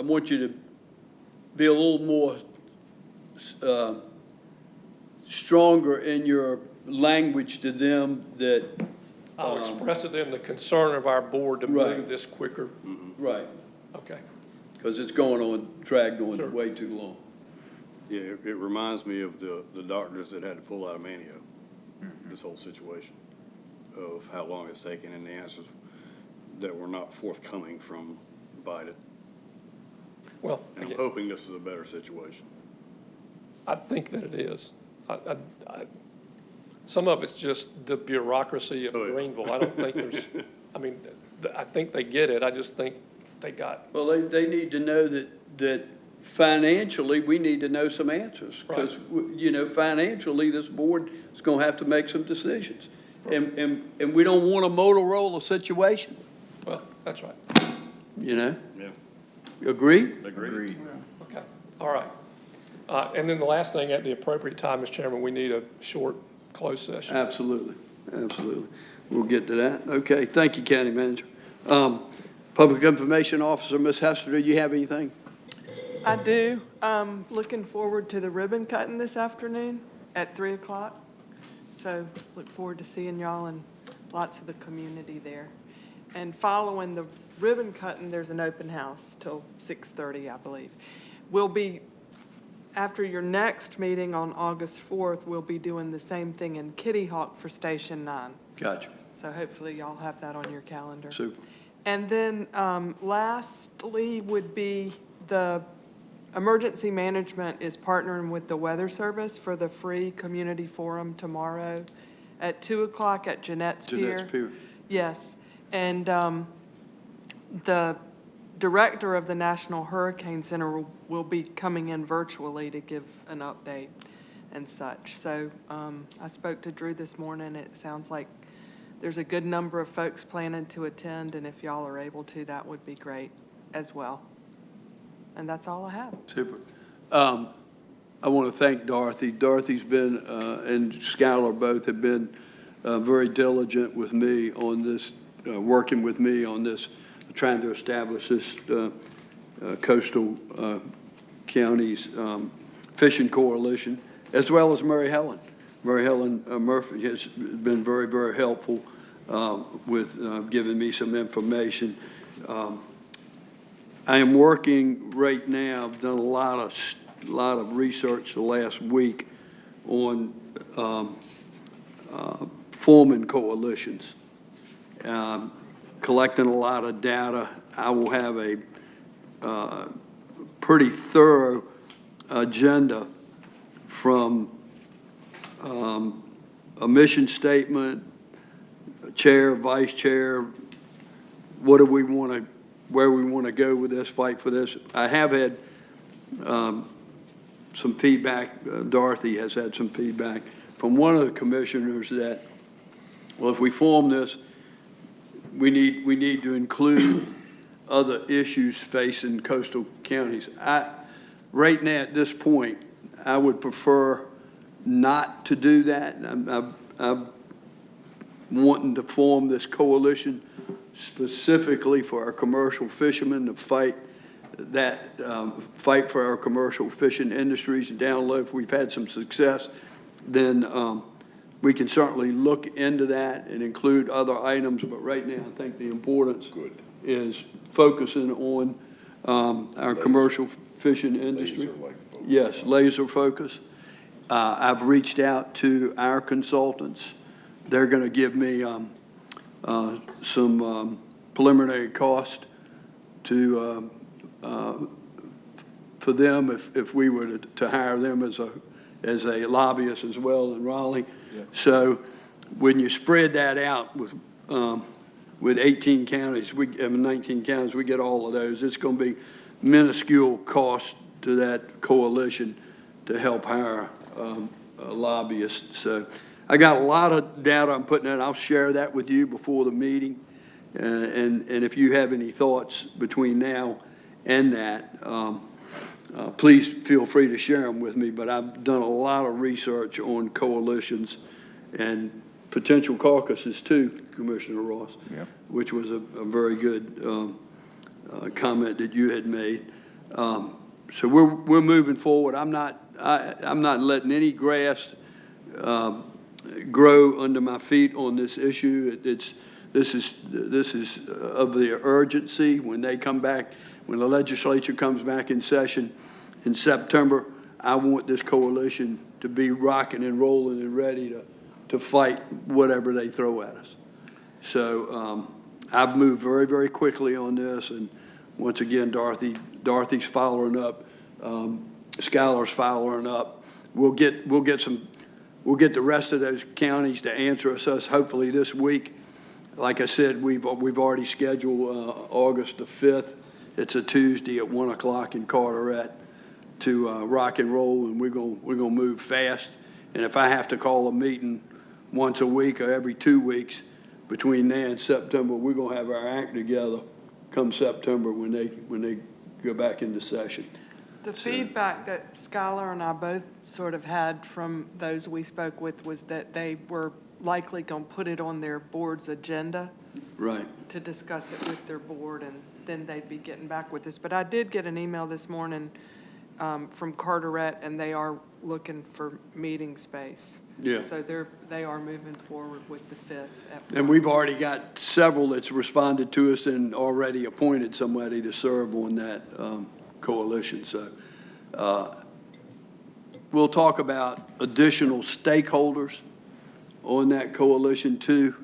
want you to be a little more stronger in your language to them that. I'll express to them the concern of our board to move this quicker. Right. Okay. Because it's dragged on way too long. Yeah, it reminds me of the doctors that had to pull out of Manio, this whole situation of how long it's taken and the answers that were not forthcoming from Biden. Well, and I'm hoping this is a better situation. I think that it is. Some of it's just the bureaucracy of Greenville. I don't think there's, I mean, I think they get it. I just think they got. Well, they need to know that financially, we need to know some answers. Because, financially, this board is going to have to make some decisions. And we don't want a Motorola situation. Well, that's right. Yeah. Agreed? Okay. All right. And then the last thing, at the appropriate time, Mr. Chairman, we need a short closed session. Absolutely. We'll get to that. Okay. Thank you, County Manager. Public Information Officer, Ms. Hester, do you have anything? I do. Looking forward to the ribbon cutting this afternoon at 3 o'clock. So look forward to seeing y'all and lots of the community there. And following the ribbon cutting, there's an open house till 6:30, I believe. We'll be, after your next meeting on August 4th, we'll be doing the same thing in Kitty Hawk for Station 9. Gotcha. So hopefully y'all have that on your calendar. Super. And then lastly would be the emergency management is partnering with the Weather Service for the free community forum tomorrow at 2 o'clock at Jeanette's Pier. Yes. And the director of the National Hurricane Center will be coming in virtually to give an update and such. So I spoke to Drew this morning. It sounds like there's a good number of folks planning to attend, and if y'all are able to, that would be great as well. And that's all I have. Super. I want to thank Dorothy. Dorothy's been, and Skylar both have been very diligent with me on this, working with me on this, trying to establish this coastal counties fishing coalition, as well as Mary Helen. Mary Helen Murphy has been very, very helpful with giving me some information. I am working right now. I've done a lot of research the last week on forming coalitions, collecting a lot of data. I will have a pretty thorough agenda from a mission statement, chair, vice chair, what do we want to, where we want to go with this, fight for this. I have had some feedback, Dorothy has had some feedback from one of the commissioners that, well, if we form this, we need to include other issues facing coastal counties. Right now, at this point, I would prefer not to do that. I'm wanting to form this coalition specifically for our commercial fishermen to fight for our commercial fishing industries down low. If we've had some success, then we can certainly look into that and include other items. But right now, I think the importance is focusing on our commercial fishing industry. Yes, laser focus. I've reached out to our consultants. They're going to give me some preliminary cost to for them if we were to hire them as a lobbyist as well in Raleigh. Yeah. So when you spread that out with 18 counties, 19 counties, we get all of those. It's going to be minuscule cost to that coalition to help hire lobbyists. So I got a lot of data I'm putting in. I'll share that with you before the meeting. And if you have any thoughts between now and that, please feel free to share them with me. But I've done a lot of research on coalitions and potential caucuses too, Commissioner Ross, yep. Which was a very good comment that you had made. So we're moving forward. I'm not letting any grass grow under my feet on this issue. This is of the urgency. When they come back, when the legislature comes back in session in September, I want this coalition to be rocking and rolling and ready to fight whatever they throw at us. So I've moved very, very quickly on this, and once again, Dorothy's following up, Schuyler's following up. We'll get the rest of those counties to answer us hopefully this week. Like I said, we've already scheduled August the 5th. It's a Tuesday at 1 o'clock in Carteret to rock and roll, and we're gonna move fast. And if I have to call a meeting once a week or every 2 weeks between now and September, we're gonna have our act together come September when they go back into session. The feedback that Schuyler and I both sort of had from those we spoke with was that they were likely going to put it on their board's agenda. Right. To discuss it with their board, and then they'd be getting back with us. But I did get an email this morning from Carteret, and they are looking for meeting space. Yeah. So they are moving forward with the 5th. And we've already got several that's responded to us and already appointed somebody to serve on that coalition. So we'll talk about additional stakeholders on that coalition too.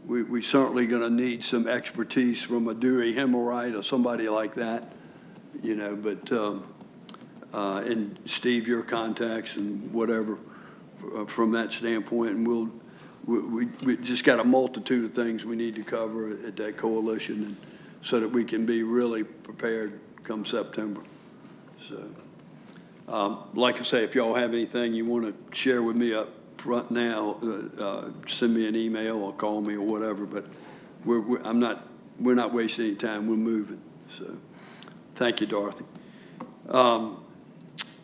We certainly going to need some expertise from a Dewey Hemorrhoid or somebody like that, you know, but and Steve, your contacts and whatever from that standpoint, and we just got a multitude of things we need to cover at that coalition, and so that we can be really prepared come September. So like I say, if y'all have anything you want to share with me up front now, send me an email or call me or whatever, but we're not wasting any time. We're moving. So thank you, Dorothy.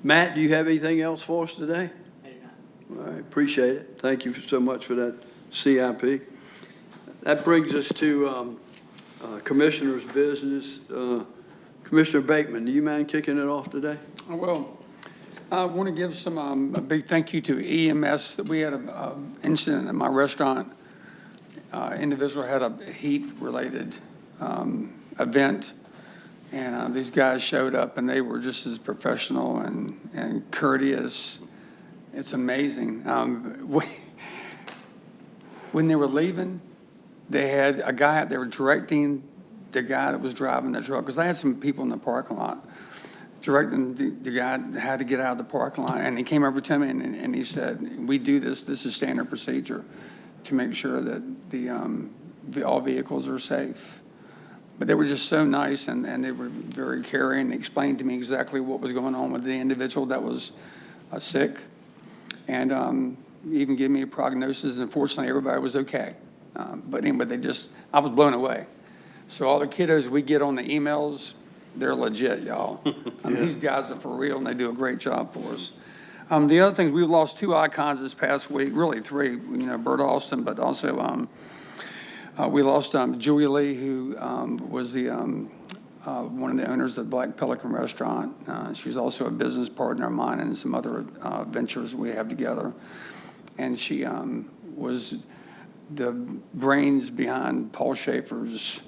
Matt, do you have anything else for us today? I do not. All right, appreciate it. Thank you so much for that CIP. That brings us to Commissioner's business. Commissioner Bateman, do you mind kicking it off today? I will. I want to give a big thank you to EMS. We had an incident at my restaurant. Individual had a heat-related event, and these guys showed up, and they were just as professional and courteous. It's amazing. When they were leaving, they had a guy out there directing the guy that was driving the truck, because I had some people in the parking lot, directing the guy how to get out of the parking lot. And he came over to me and he said, we do this is standard procedure to make sure that all vehicles are safe. But they were just so nice, and they were very caring, and explained to me exactly what was going on with the individual that was sick, and even gave me a prognosis. And unfortunately, everybody was okay. But anyway, I was blown away So all the kiddos we get on the emails, they're legit, y'all. I mean, these guys are for real, and they do a great job for us. The other thing, we've lost 2 icons this past week, really 3, you know, Bert Austin, but also we lost Julie Lee, who was the one of the owners of Black Pelican Restaurant. She's also a business partner of mine and some other ventures we have together. And she was the brains behind Paul Schaefer's,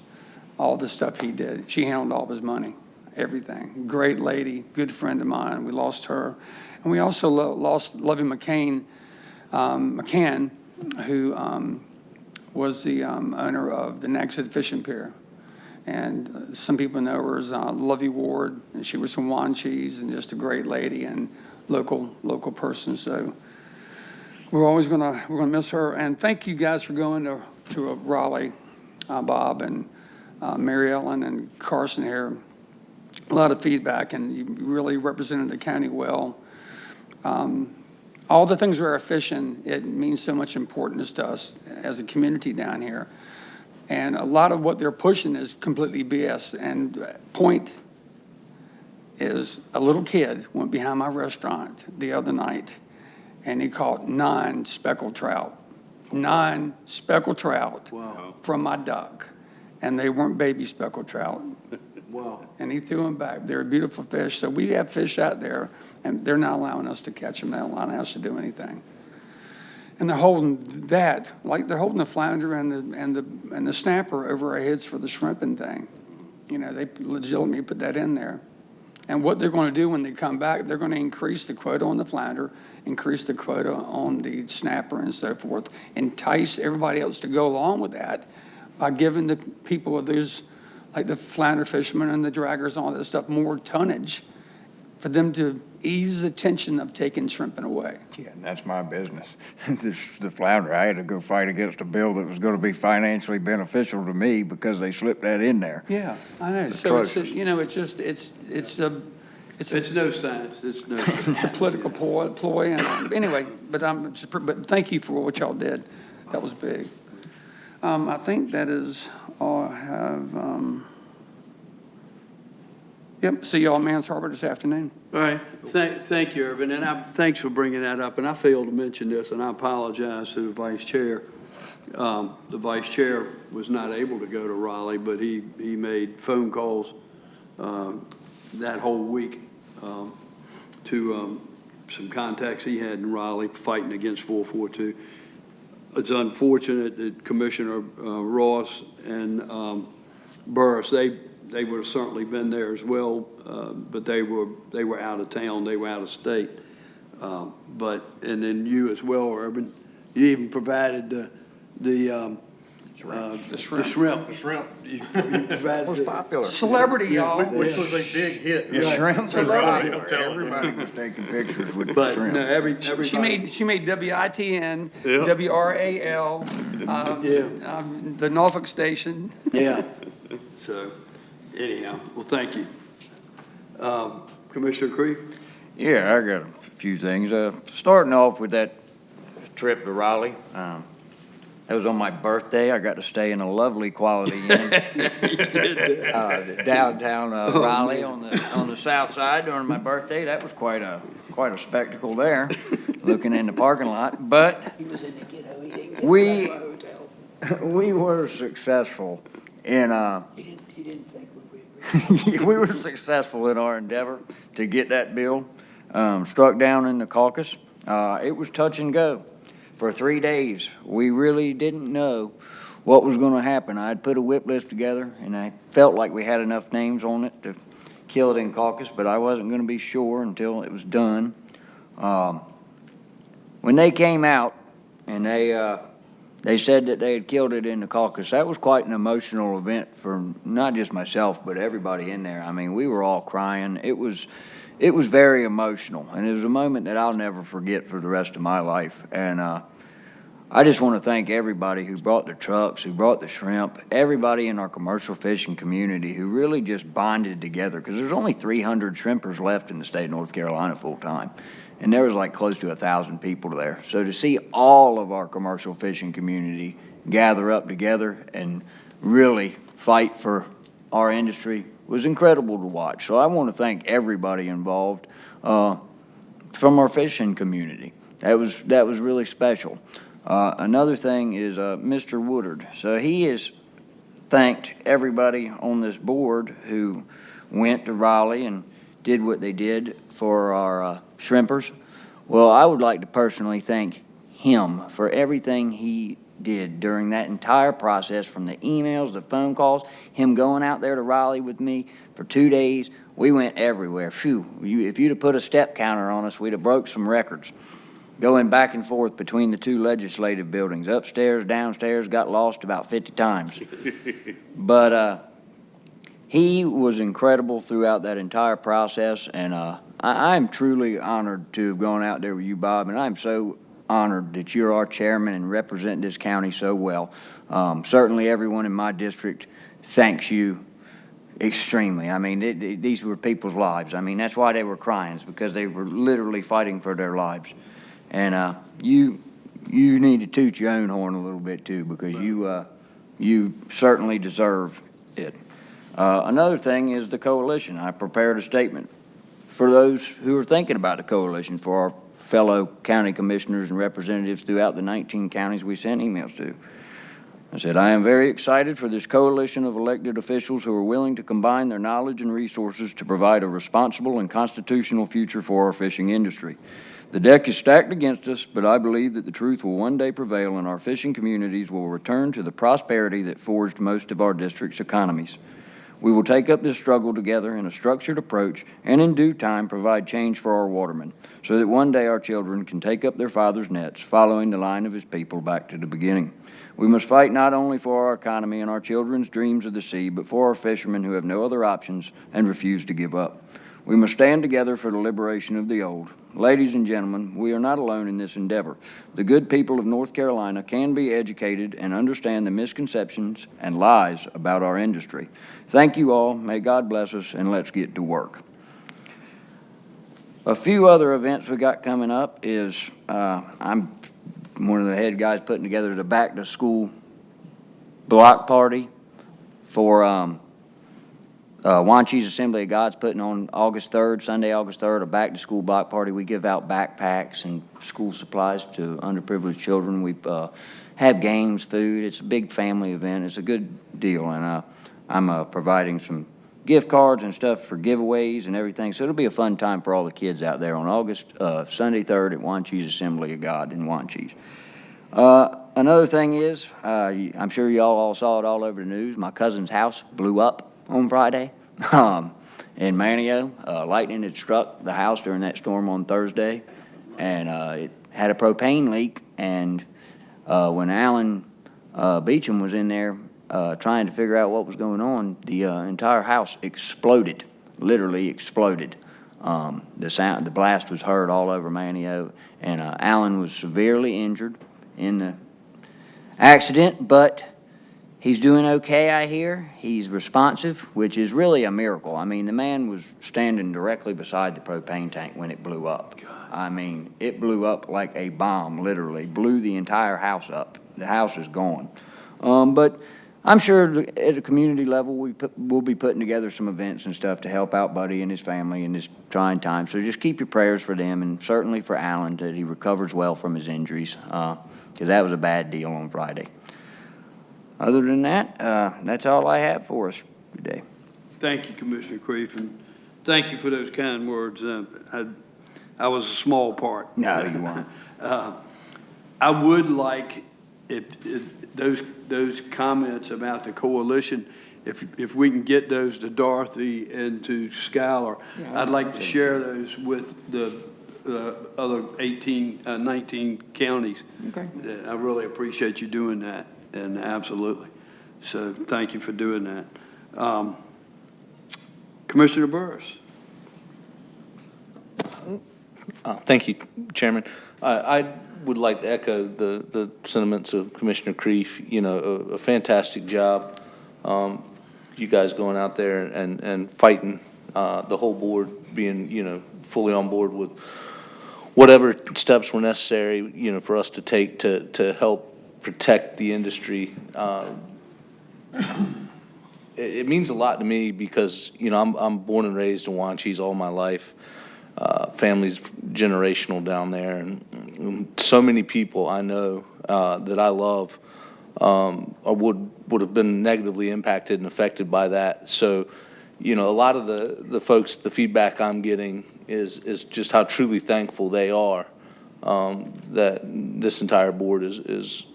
all the stuff he did. She handled all of his money, everything. Great lady, good friend of mine. We lost her. And we also lost Lovey McCann, who was the owner of the Nagshead Fishing Pier. And some people know her as Lovey Ward, and she was from Wanchese and just a great lady and local person. So we're always gonna miss her. And thank you guys for going to Raleigh, Bob and Mary Ellen and Carson here. A lot of feedback, and you really represented the county well. All the things we're fishing, it means so much importance to us as a community down here. And a lot of what they're pushing is completely BS. And point is, a little kid went behind my restaurant the other night, and he caught 9 speckled trout. 9 speckled trout from my dock. And they weren't baby speckled trout. Wow. And he threw them back. They're beautiful fish. So we have fish out there, and they're not allowing us to catch them. They're not allowing us to do anything. And they're holding that, like they're holding the flounder and the snapper over our heads for the shrimping thing. You know, they legitimately put that in there. And what they're going to do when they come back, they're going to increase the quota on the flounder, increase the quota on the snapper and so forth, entice everybody else to go along with that by giving the people of those, like the flounder fishermen and the draggers and all that stuff, more tonnage for them to ease the tension of taking shrimping away. Yeah, and that's my business. The flounder, I had to go fight against a bill that was going to be financially beneficial to me because they slipped that in there. Yeah, I know. So it's, you know, it's just, it's no science. It's no science. It's a political ploy. And anyway, but thank you for what y'all did. That was big. I think that is all I have. Yep, see y'all at Mans Harbor this afternoon. All right, thank you, Irvin, and thanks for bringing that up. And I failed to mention this, and I apologize to the vice chair. The vice chair was not able to go to Raleigh, but he made phone calls that whole week to some contacts he had in Raleigh fighting against 442. It's unfortunate that Commissioner Ross and Burris, they would have certainly been there as well, but they were out of town, they were out of state. And then you as well, Urban, you even provided the shrimp. The shrimp. You provided was popular. Celebrity, y'all. Which was a big hit. The shrimp was Right. popular. Everybody was taking pictures with the shrimp. No, everybody. She made WITN, WRAL, the Norfolk station. Yeah. So, anyhow, well, thank you. Commissioner Creek? Yeah, I got a few things. Starting off with that trip to Raleigh. That was on my birthday. I got to stay in a lovely Quality Inn downtown Raleigh on the south side during my birthday. That was quite a spectacle there, looking in the parking lot. But we were successful in we were successful in our endeavor to get that bill struck down in the caucus. It was touch and go. For 3 days, we really didn't know what was going to happen. I'd put a whip list together, and I felt like we had enough names on it to kill it in caucus, but I wasn't going to be sure until it was done. When they came out and they said that they had killed it in the caucus, that was quite an emotional event for not just myself, but everybody in there. I mean, we were all crying. It was very emotional, and it was a moment that I'll never forget for the rest of my life. And I just want to thank everybody who brought the trucks, who brought the shrimp, everybody in our commercial fishing community who really just bonded together, because there's only 300 shrimpers left in the state of North Carolina full time, and there was like close to 1,000 people there. So to see all of our commercial fishing community gather up together and really fight for our industry was incredible to watch. So I want to thank everybody involved from our fishing community. That was really special. Another thing is Mr. Woodard. So he has thanked everybody on this board who went to Raleigh and did what they did for our shrimpers. Well, I would like to personally thank him for everything he did during that entire process, from the emails, the phone calls, him going out there to Raleigh with me for 2 days. We went everywhere. Phew, if you'd have put a step counter on us, we'd have broke some records. Going back and forth between the two legislative buildings, upstairs, downstairs, got lost about 50 times. But he was incredible throughout that entire process, and I'm truly honored to have gone out there with you, Bob, and I'm so honored that you're our chairman and represent this county so well. Certainly everyone in my district thanks you extremely. I mean, these were people's lives. I mean, that's why they were crying, is because they were literally fighting for their lives. And you need to toot your own horn a little bit too, because you certainly deserve it. Another thing is the coalition. I prepared a statement for those who are thinking about the coalition, for our fellow county commissioners and representatives throughout the 19 counties we sent emails to. I said, I am very excited for this coalition of elected officials who are willing to combine their knowledge and resources to provide a responsible and constitutional future for our fishing industry. The deck is stacked against us, but I believe that the truth will one day prevail and our fishing communities will return to the prosperity that forged most of our district's economies. We will take up this struggle together in a structured approach and in due time provide change for our watermen, so that one day our children can take up their father's nets, following the line of his people back to the beginning. We must fight not only for our economy and our children's dreams of the sea, but for our fishermen who have no other options and refuse to give up. We must stand together for the liberation of the old. Ladies and gentlemen, we are not alone in this endeavor. The good people of North Carolina can be educated and understand the misconceptions and lies about our industry. Thank you all. May God bless us, and let's get to work. A few other events we got coming up is I'm one of the head guys putting together the back to school block party for Wanchese Assembly of God's putting on August 3rd, Sunday, August 3rd, a back-to-school block party. We give out backpacks and school supplies to underprivileged children. We have games, food. It's a big family event. It's a good deal, and I'm providing some gift cards and stuff for giveaways and everything. So it'll be a fun time for all the kids out there on Sunday 3rd at Wanchese Assembly of God in Wanchese. Another thing is, I'm sure y'all all saw it all over the news. My cousin's house blew up on Friday in Manio. Lightning had struck the house during that storm on Thursday, and it had a propane leak. And when Alan Beecham was in there trying to figure out what was going on, the entire house exploded, literally exploded. The blast was heard all over Manio, and Alan was severely injured in the accident, but he's doing okay, I hear. He's responsive, which is really a miracle. I mean, the man was standing directly beside the propane tank when it blew up. I mean, it blew up like a bomb, literally. Blew the entire house up. The house is gone. But I'm sure at a community level, we'll be putting together some events and stuff to help out Buddy and his family in this trying time. So just keep your prayers for them, and certainly for Alan, that he recovers well from his injuries, because that was a bad deal on Friday. Other than that, that's all I have for us today. Thank you, Commissioner Creef, and thank you for those kind words. I was a small part. No, you weren't. I would like if those comments about the coalition, if we can get those to Dorothy and to Schuyler, yeah, I'd like to share those with the other 19 counties. Okay. I really appreciate you doing that, and absolutely. So thank you for doing that. Commissioner Burris. Thank you, Chairman. I would like to echo the sentiments of Commissioner Creef. You know, a fantastic job. You guys going out there and fighting, the whole board being, you know, fully on board with whatever steps were necessary, you know, for us to take to help protect the industry. it means a lot to me because, you know, I'm born and raised in Wanchese all my life. Family's generational down there, and so many people I know that I love would have been negatively impacted and affected by that. So, you know, a lot of the folks, the feedback I'm getting is just how truly thankful they are that this entire board is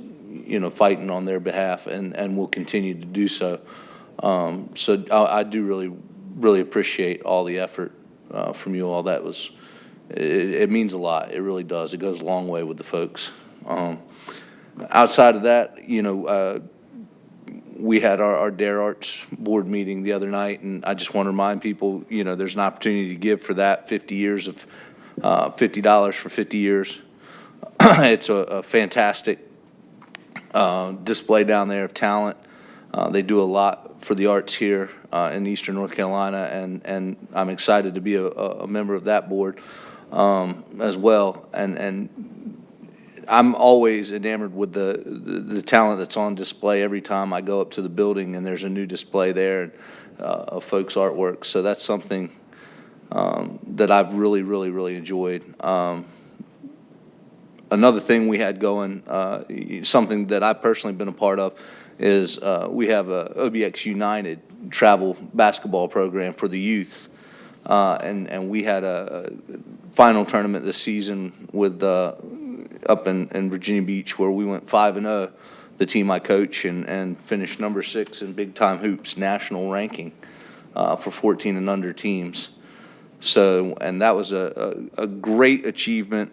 you know, fighting on their behalf and will continue to do so. So I do really appreciate all the effort from you all. That was, it means a lot. It really does. It goes a long way with the folks. Outside of that, you know, we had our Dare Arts board meeting the other night, and I just want to remind people, you know, there's an opportunity to give for that, 50 years of $50 for 50 years. It's a fantastic display down there of talent. They do a lot for the arts here in Eastern North Carolina, and I'm excited to be a member of that board as well. And I'm always enamored with the talent that's on display every time I go up to the building and there's a new display there of folks' artwork. So that's something that I've really enjoyed. Another thing we had going, something that I've personally been a part of, is we have a OBX United travel basketball program for the youth. And we had a final tournament this season with up in Virginia Beach, where we went 5-0, the team I coach, and finished number 6 in Big Time Hoops national ranking for 14 and under teams. So, and that was a great achievement.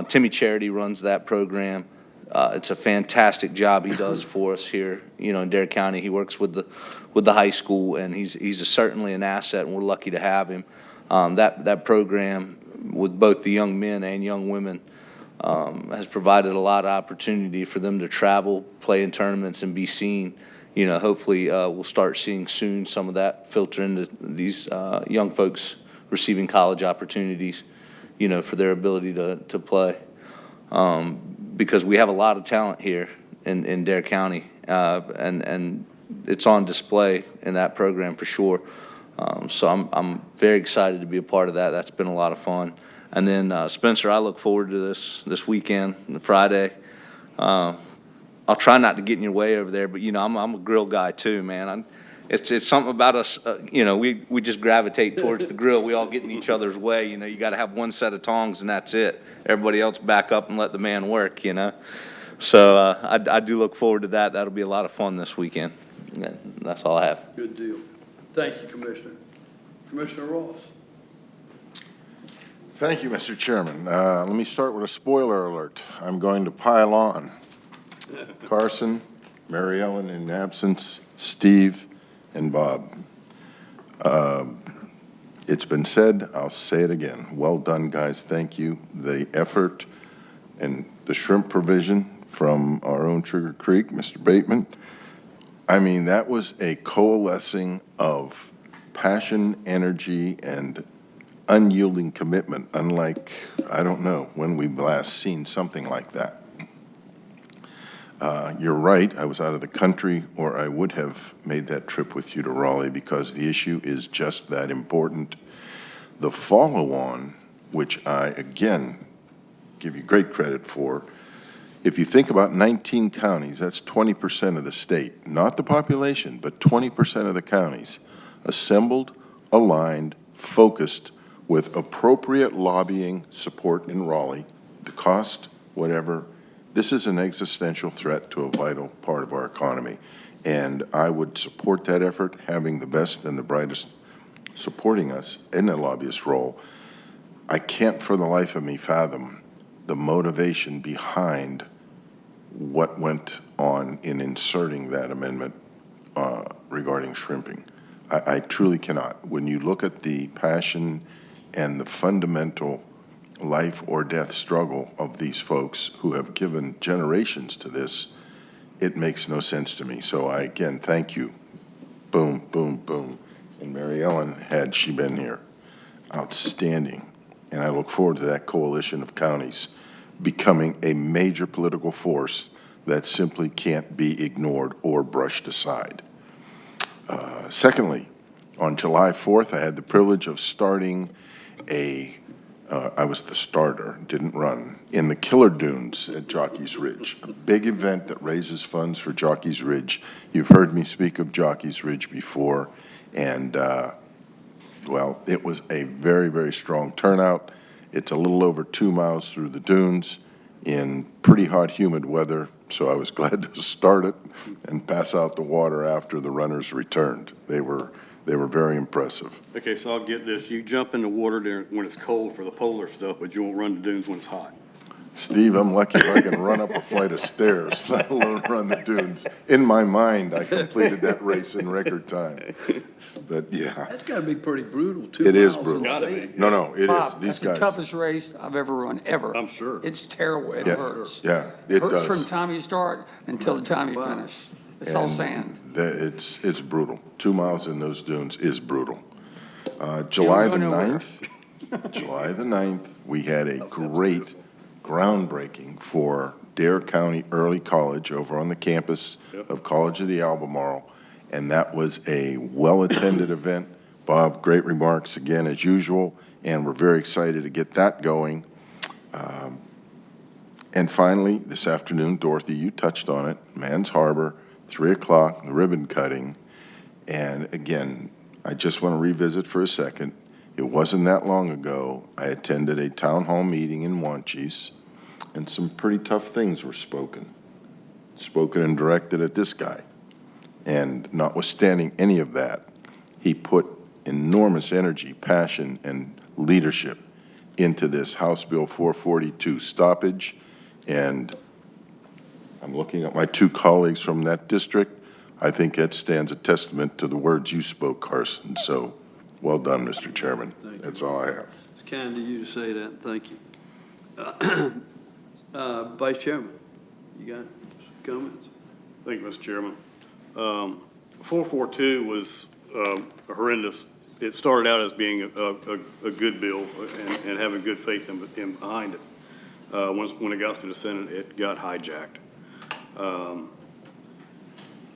Timmy Charity runs that program. It's a fantastic job he does for us here, you know, in Dare County. He works with the high school, and he's certainly an asset, and we're lucky to have him. That program with both the young men and young women has provided a lot of opportunity for them to travel, play in tournaments, and be seen. You know, hopefully we'll start seeing soon some of that filter into these young folks receiving college opportunities, you know, for their ability to play. Because we have a lot of talent here in Dare County, and it's on display in that program for sure. So I'm very excited to be a part of that. That's been a lot of fun. And then Spencer, I look forward to this weekend, the Friday. I'll try not to get in your way over there, but you know I'm a grill guy too, man. It's something about us, you know. We just gravitate towards the grill. We all get in each other's way, you know. You got to have one set of tongs and that's it. Everybody else back up and let the man work, you know. So I do look forward to that. That'll be a lot of fun this weekend. Yeah, that's all I have. Good deal. Thank you, Commissioner. Commissioner Ross. Thank you, Mr. Chairman. Let me start with a spoiler alert. I'm going to pile on. Carson, Mary Ellen in absence, Steve, and Bob. It's been said, I'll say it again. Well done, guys. Thank you. The effort and the shrimp provision from our own Sugar Creek, Mr. Bateman. I mean, that was a coalescing of passion, energy, and unyielding commitment, unlike, I don't know, when we've last seen something like that. You're right, I was out of the country, or I would have made that trip with you to Raleigh, because the issue is just that important. The follow-on, which I, again, give you great credit for, if you think about 19 counties, that's 20% of the state, not the population, but 20% of the counties, assembled, aligned, focused, with appropriate lobbying support in Raleigh, the cost, whatever. This is an existential threat to a vital part of our economy, and I would support that effort, having the best and the brightest supporting us in a lobbyist role. I can't for the life of me fathom the motivation behind what went on in inserting that amendment regarding shrimping. I truly cannot. When you look at the passion and the fundamental life or death struggle of these folks who have given generations to this, it makes no sense to me. So I, again, thank you. Boom, boom, boom. And Mary Ellen, had she been here, outstanding. And I look forward to that coalition of counties becoming a major political force that simply can't be ignored or brushed aside. Secondly, on July 4th, I had the privilege of starting I was the starter, didn't run, in the Killer Dunes at Jockey's Ridge, a big event that raises funds for Jockey's Ridge. You've heard me speak of Jockey's Ridge before, and, well, it was a very, very strong turnout. It's a little over 2 miles through the dunes in pretty hot, humid weather, so I was glad to start it and pass out the water after the runners returned. They were very impressive. Okay, so I'll get this. You jump in the water when it's cold for the polar stuff, but you won't run the dunes when it's hot. Steve, I'm lucky if I can run up a flight of stairs, let alone run the dunes. In my mind, I completed that race in record time. But, yeah. That's got to be pretty brutal, too. It is brutal. No, it is. Bob, These that's the guys. toughest race I've ever run, ever. I'm sure. It's terrible. It Yeah, hurts. yeah, it Hurts does. from the time you start until the time you finish. It's all And sand. It's brutal. 2 miles in those dunes is brutal. July the 9th, we had a great groundbreaking for Dare County Early College over on the campus of College of the Albemarle, and that was a well-attended event. Bob, great remarks again as usual, and we're very excited to get that going. And finally, this afternoon, Dorothy, you touched on it, Mans Harbor, 3 o'clock, the ribbon cutting. And again, I just want to revisit for a second. It wasn't that long ago, I attended a town hall meeting in Wanchese, and some pretty tough things were spoken and directed at this guy. And notwithstanding any of that, he put enormous energy, passion, and leadership into this House Bill 442 stoppage. And I'm looking at my 2 colleagues from that district. I think that stands a testament to the words you spoke, Carson. So, well done, Mr. Chairman. That's all I have. It's kind of you to say that. Thank you. Vice Chairman, you got comments? Thank you, Mr. Chairman. 442 was horrendous. It started out as being a good bill and having good faith in behind it. When it got to the Senate, it got hijacked.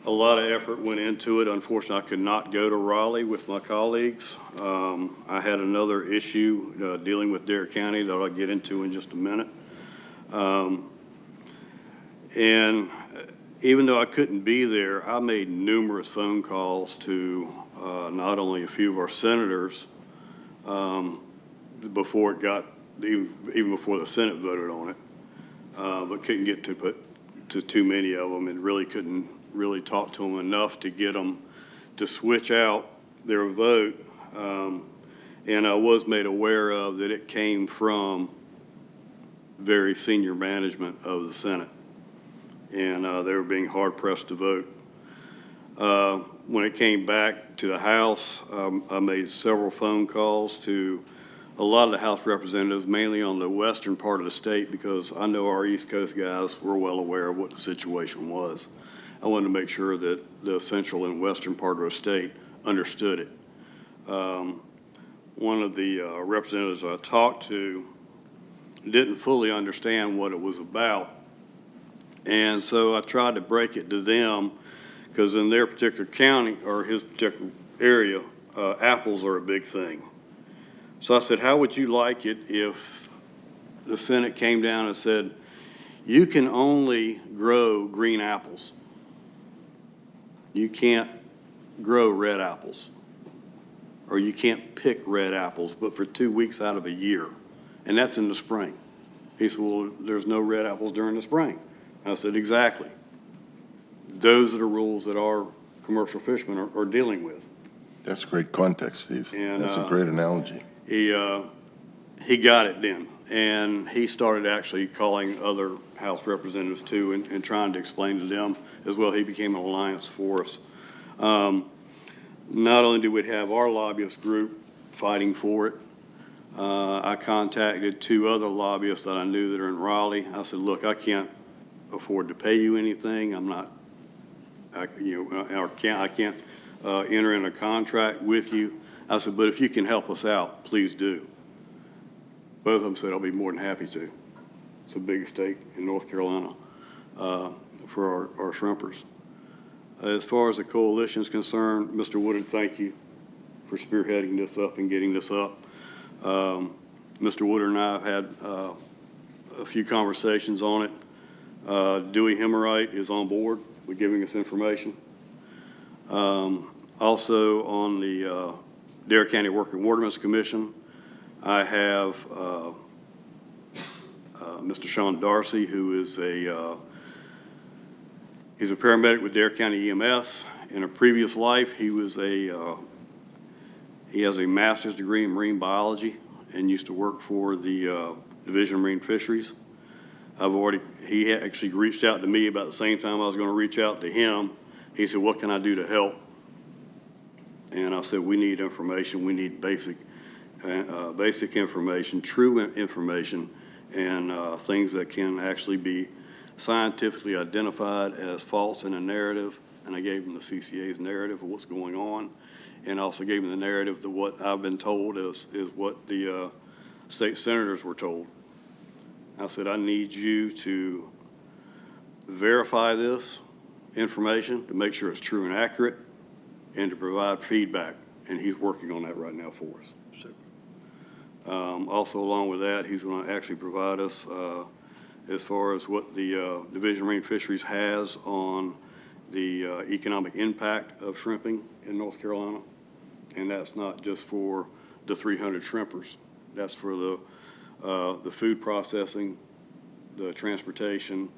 A lot of effort went into it. Unfortunately, I could not go to Raleigh with my colleagues. I had another issue dealing with Dare County that I'll get into in just a minute. And even though I couldn't be there, I made numerous phone calls to not only a few of our senators before it got, even before the Senate voted on it, but couldn't get to too many of them, and really couldn't really talk to them enough to get them to switch out their vote. And I was made aware of that it came from very senior management of the Senate, and they were being hard pressed to vote. When it came back to the House, I made several phone calls to a lot of the House representatives, mainly on the western part of the state, because I know our East Coast guys were well aware of what the situation was. I wanted to make sure that the central and western part of the state understood it. One of the representatives I talked to didn't fully understand what it was about. And so I tried to break it to them, because in their particular county, or his particular area, apples are a big thing. So I said, how would you like it if the Senate came down and said, you can only grow green apples. You can't grow red apples, or you can't pick red apples, but for 2 weeks out of a year, and that's in the spring. He said, well, there's no red apples during the spring. I said, exactly. Those are the rules that our commercial fishermen are dealing with. That's great context, Steve. And, that's a great analogy. He got it then, and he started actually calling other House representatives too, and trying to explain to them as well. He became an alliance for us. Not only did we have our lobbyist group fighting for it, I contacted 2 other lobbyists that I knew that are in Raleigh. I said, look, I can't afford to pay you anything. I can't enter in a contract with you. I said, but if you can help us out, please do. Both of them said, I'll be more than happy to. It's the biggest state in North Carolina for our shrimpers. As far as the coalition is concerned, Mr. Woodard, thank you for spearheading this up and getting this up. Mr. Woodard and I have had a few conversations on it. Dewey Hemmerite is on board with giving us information. Also on the Dare County Working Watermen's Commission, I have Mr. Sean Darcy, who is he's a paramedic with Dare County EMS. In a previous life, he was he has a master's degree in marine biology and used to work for the Division of Marine Fisheries. He actually reached out to me about the same time I was going to reach out to him. He said, what can I do to help? And I said, we need information. We need basic information, true information, and things that can actually be scientifically identified as false in a narrative. And I gave him the CCA's narrative of what's going on, and also gave him the narrative that what I've been told is what the state senators were told. I said, I need you to verify this information to make sure it's true and accurate, and to provide feedback, and he's working on that right now for us. Also, along with that, he's going to actually provide us as far as what the Division of Marine Fisheries has on the economic impact of shrimping in North Carolina, and that's not just for the 300 shrimpers. That's for the food processing, the transportation,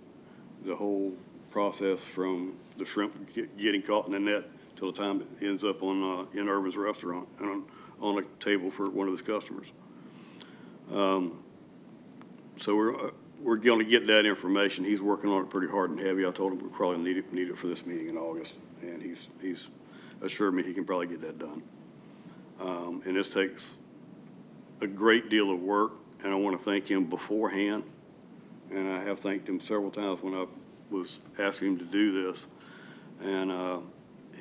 the whole process from the shrimp getting caught in the net till the time it ends up on in Irvin's restaurant and on a table for one of his customers. So we're going to get that information. He's working on it pretty hard and heavy. I told him we probably need it for this meeting in August, and he's assured me he can probably get that done. And this takes a great deal of work, and I want to thank him beforehand. And I have thanked him several times when I was asking him to do this. And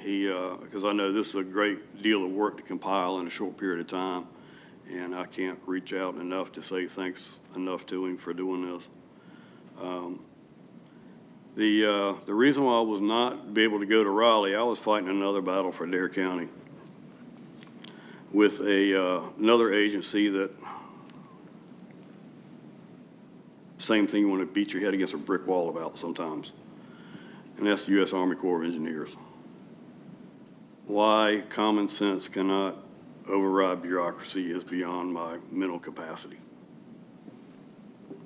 because I know this is a great deal of work to compile in a short period of time, and I can't reach out enough to say thanks enough to him for doing this. The reason why I was not be able to go to Raleigh, I was fighting another battle for Dare County with another agency that, same thing, you want to beat your head against a brick wall about sometimes, and that's the U.S. Army Corps of Engineers. Why common sense cannot override bureaucracy is beyond my mental capacity.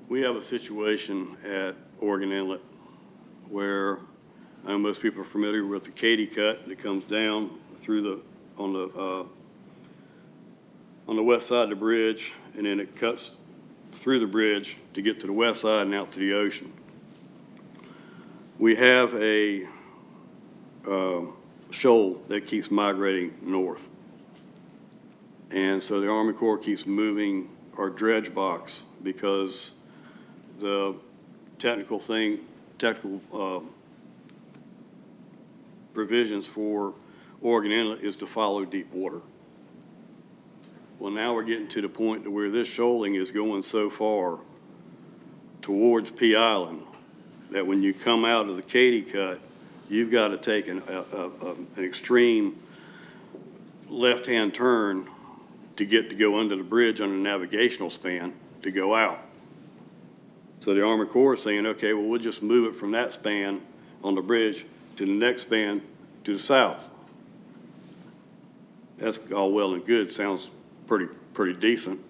We have a situation at Oregon Inlet where I know most people are familiar with the Katy Cut that comes down through on the west side of the bridge, and then it cuts through the bridge to get to the west side and out to the ocean. We have a shoal that keeps migrating north. And so the Army Corps keeps moving our dredge box because the technical provisions for Oregon Inlet is to follow deep water. Well, now we're getting to the point to where this shoaling is going so far towards Pea Island that when you come out of the Katy Cut, you've got to take an extreme left-hand turn to go under the bridge on a navigational span to go out. So the Army Corps is saying, okay, well, we'll just move it from that span on the bridge to the next span to the south. That's all well and good, sounds pretty decent.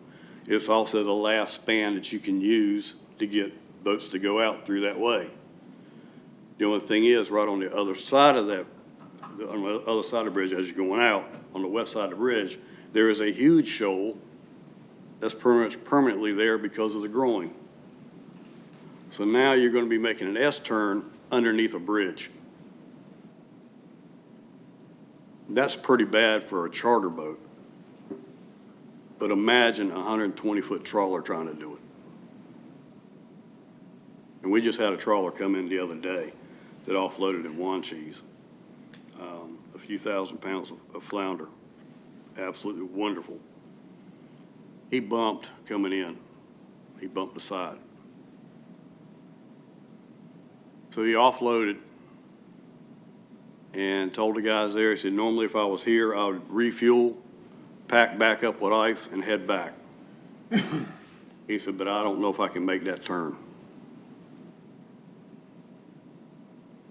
It's also the last span that you can use to get boats to go out through that way. The only thing is, right on the other side of that, on the other side of the bridge as you're going out, on the west side of the bridge, there is a huge shoal that's permanently there because of the growing. So now you're going to be making an S-turn underneath a bridge. That's pretty bad for a charter boat. But imagine a 120-foot trawler trying to do it. And we just had a trawler come in the other day that offloaded in Wanchese, a few thousand pounds of flounder. Absolutely wonderful. He bumped coming in. He bumped the side. So he offloaded and told the guys there, he said, normally if I was here, I would refuel, pack back up with ice, and head back. He said, but I don't know if I can make that turn.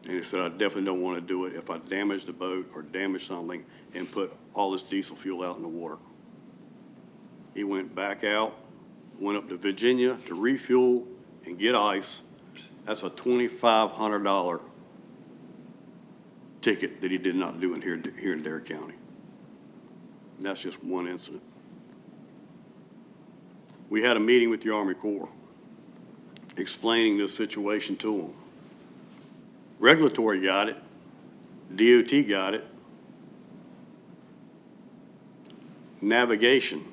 And he said, I definitely don't want to do it if I damage the boat or damage something and put all this diesel fuel out in the water. He went back out, went up to Virginia to refuel and get ice. That's a $2,500 ticket that he did not do here in Dare County. And that's just one incident. We had a meeting with the Army Corps explaining this situation to them. Regulatory got it, DOT got it, navigation.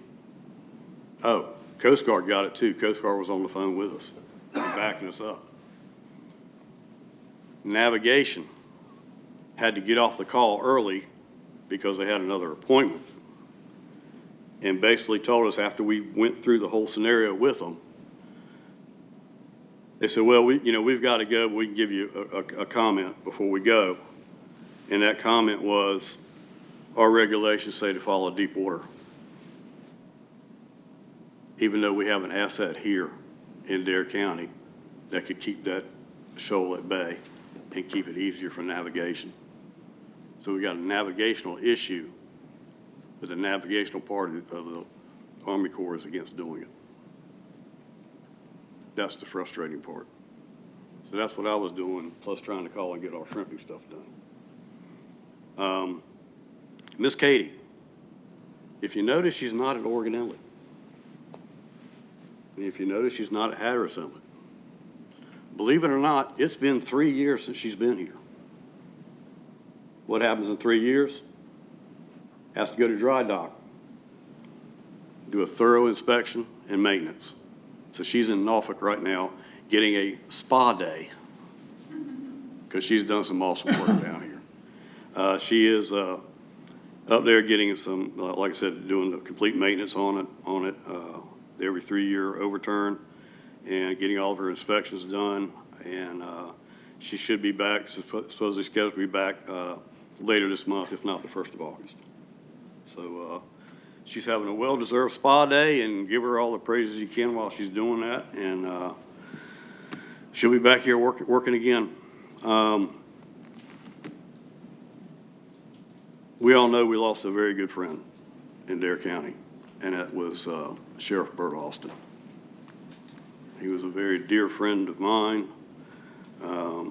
Oh, Coast Guard got it too. Coast Guard was on the phone with us, backing us up. Navigation had to get off the call early because they had another appointment, and basically told us after we went through the whole scenario with them, they said, well, we've got to go, but we can give you a comment before we go. And that comment was, our regulations say to follow deep water. Even though we have an asset here in Dare County that could keep that shoal at bay and keep it easier for navigation. So we got a navigational issue, but the navigational part of the Army Corps is against doing it. That's the frustrating part. So that's what I was doing, plus trying to call and get our shrimping stuff done. Miss Katie, if you notice, she's not at Oregon Inlet. And if you notice, she's not at Hatteras Inlet. Believe it or not, it's been 3 years since she's been here. What happens in 3 years? Has to go to dry dock, do a thorough inspection and maintenance. So she's in Norfolk right now getting a spa day because she's done some awesome work down here. She is up there getting some, like I said, doing the complete maintenance on it, every 3-year overturn, and getting all of her inspections done. And she should be back, supposedly scheduled to be back later this month, if not the 1st of August. So she's having a well-deserved spa day, and give her all the praises you can while she's doing that. And she'll be back here working again. We all know we lost a very good friend in Dare County, and that was Sheriff Bert Austin. He was a very dear friend of mine. I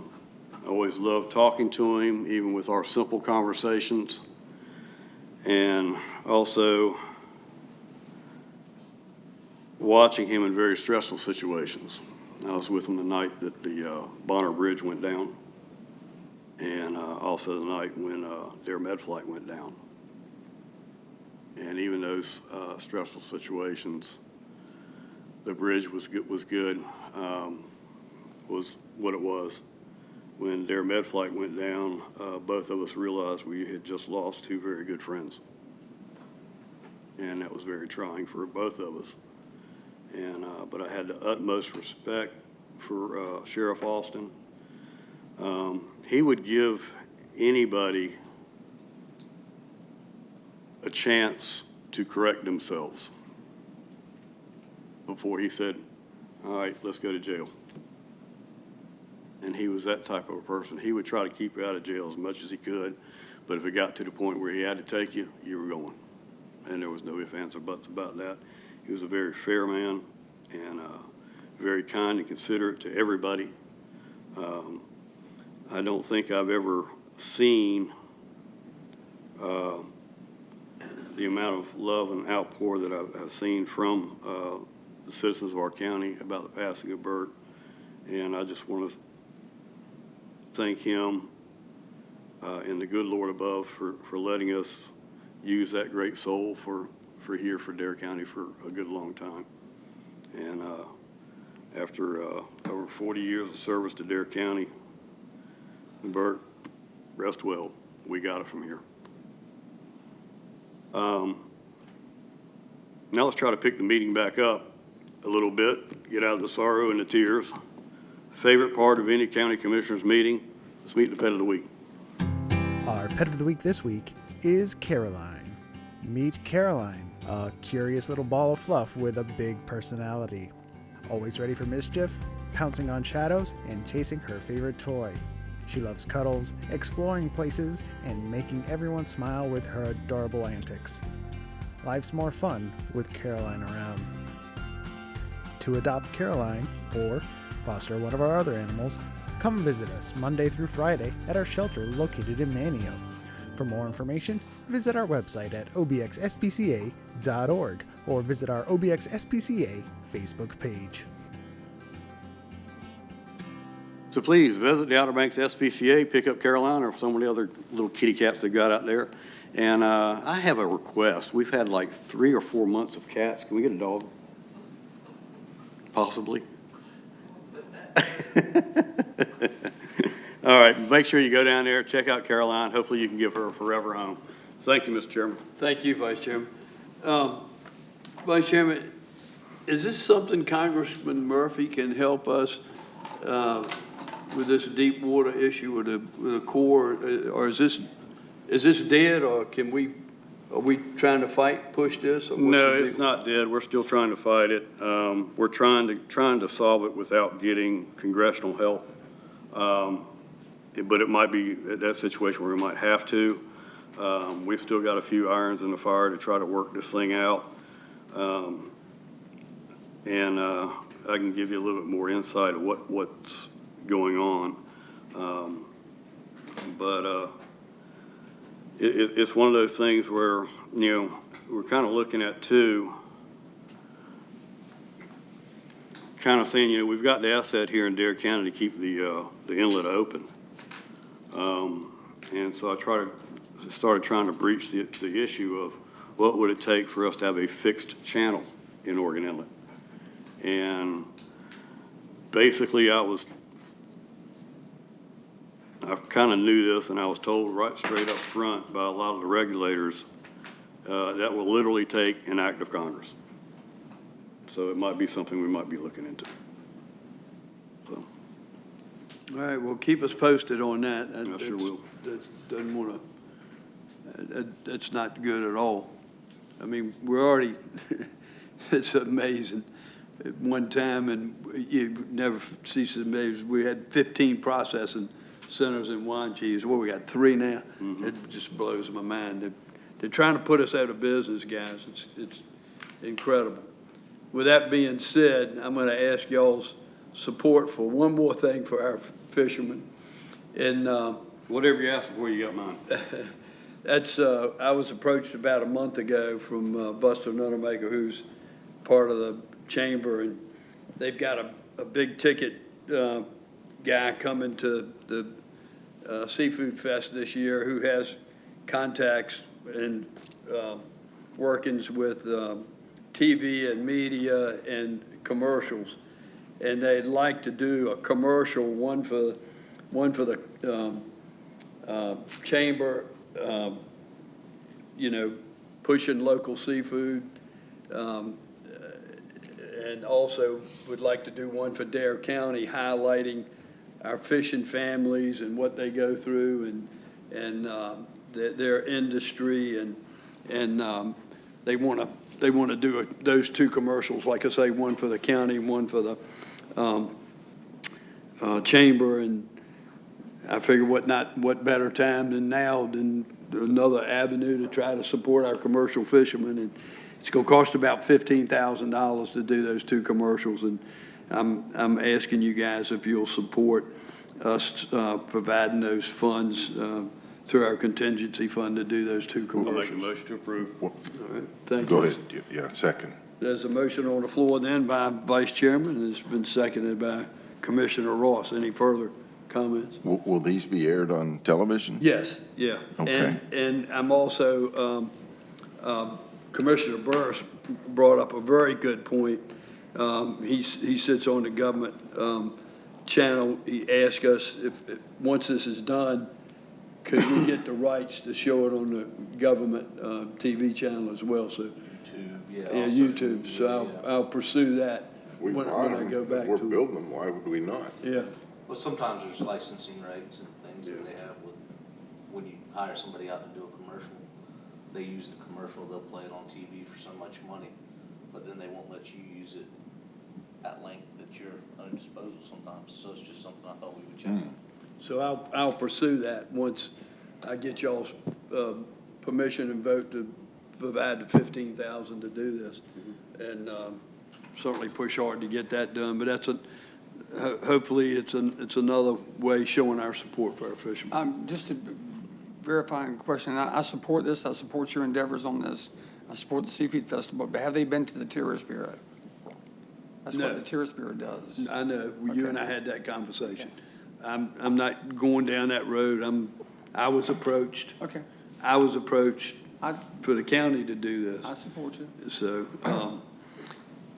always loved talking to him, even with our simple conversations. And also watching him in very stressful situations. I was with him the night that the Bonner Bridge went down, and also the night when their med flight went down. And even those stressful situations, the bridge was good, was what it was. When their med flight went down, both of us realized we had just lost 2 very good friends. And that was very trying for both of us. And, but I had the utmost respect for Sheriff Austin. He would give anybody a chance to correct themselves before he said, all right, let's go to jail. And he was that type of a person. He would try to keep you out of jail as much as he could, but if it got to the point where he had to take you, you were going. And there was no ifs, ands, or buts about that. He was a very fair man and very kind and considerate to everybody. I don't think I've ever seen the amount of love and outpour that I've seen from the citizens of our county about the passing of Bert. And I just want to thank him and the good Lord above for letting us use that great soul for here for Dare County for a good long time. And after over 40 years of service to Dare County, Bert, rest well. We got it from here. Now let's try to pick the meeting back up a little bit, get out of the sorrow and the tears. Favorite part of any county commissioners meeting? Let's meet the pet of the week. Our pet of the week this week is Caroline. Meet Caroline, a curious little ball of fluff with a big personality. Always ready for mischief, pouncing on shadows, and chasing her favorite toy. She loves cuddles, exploring places, and making everyone smile with her adorable antics. Life's more fun with Caroline around. To adopt Caroline, or foster one of our other animals, come visit us Monday through Friday at our shelter located in Manio. For more information, visit our website at obxspca.org or visit our OBXSPCA Facebook page. So please visit the Outer Banks SPCA, pick up Caroline or some of the other little kitty cats they got out there. And I have a request. We've had like 3 or 4 months of cats. Can we get a dog? Possibly. All right, make sure you go down there, check out Caroline. Hopefully you can give her a forever home. Thank you, Mr. Chairman. Thank you, Vice Chairman. Vice Chairman, is this something Congressman Murphy can help us with this deep water issue with the Corps, or is this dead, or are we trying to push this? Or No, it's not dead. We're still trying to fight it. We're trying to solve it without getting congressional help. But it might be that situation where we might have to. We've still got a few irons in the fire to try to work this thing out. And I can give you a little bit more insight of what's going on. But it's one of those things where, we're kind of looking at too, kind of saying, we've got the asset here in Dare County to keep the inlet open. And so I started trying to breach the issue of what would it take for us to have a fixed channel in Oregon Inlet. And basically I kind of knew this, and I was told right straight up front by a lot of the regulators that will literally take an act of Congress. So it might be something we might be looking into. So. All right, well, keep us posted on that. I sure will. Doesn't want to, that's not good at all. I mean, we're already, it's amazing. At one time, and you never cease to amaze, we had 15 processing centers in Wanchese. Well, we got 3 now. Mm-hmm. It just blows my mind. They're trying to put us out of business, guys. It's incredible. With that being said, I'm going to ask y'all's support for one more thing for our fishermen. And whatever you ask for, you got mine. That's I was approached about a month ago from Buster Nuttermaker, who's part of the chamber, and they've got a big ticket guy coming to the Seafood Fest this year who has contacts and workings with TV and media and commercials, and they'd like to do a commercial, one for the chamber, pushing local seafood, and also would like to do one for Dare County, highlighting our fishing families and what they go through and their industry, and they want to do those 2 commercials, like I say, one for the county, one for the chamber. And I figure what better time than now than another avenue to try to support our commercial fishermen. And it's going to cost about $15,000 to do those 2 commercials, and I'm asking you guys if you'll support us providing those funds through our contingency fund to do those 2 commercials. I'll make a motion to approve. All right, thank Go you. ahead. Yeah, second. There's a motion on the floor then by Vice Chairman, and it's been seconded by Commissioner Ross. Any further comments? Will these be aired on television? Yes, yeah. Okay. And I'm also, Commissioner Burris brought up a very good point. He sits on the government channel. He asked us if once this is done, could we get the rights to show it on the government TV channel as well? So YouTube. So I'll pursue that when I go back. We're building them. Why would we not? Yeah. Well, sometimes there's licensing rights and things that they have when you hire somebody out to do a commercial. They use the commercial, they'll play it on TV for so much money, but then they won't let you use it at length at your own disposal sometimes. So it's just something I thought we would check on. So I'll pursue that once I get y'all's permission and vote to provide the 15,000 to do this. And certainly push hard to get that done, but that's hopefully it's another way showing our support for our fishermen. Just a verifying question, I support this, I support your endeavors on this, I support the Seafood Festival, but have they been to the Tourist Bureau? That's No. what the Tourist Bureau does. I know, you and I had that conversation. I'm not going down that road, I was approached. Okay. I was approached for the county to do this. I support you. So,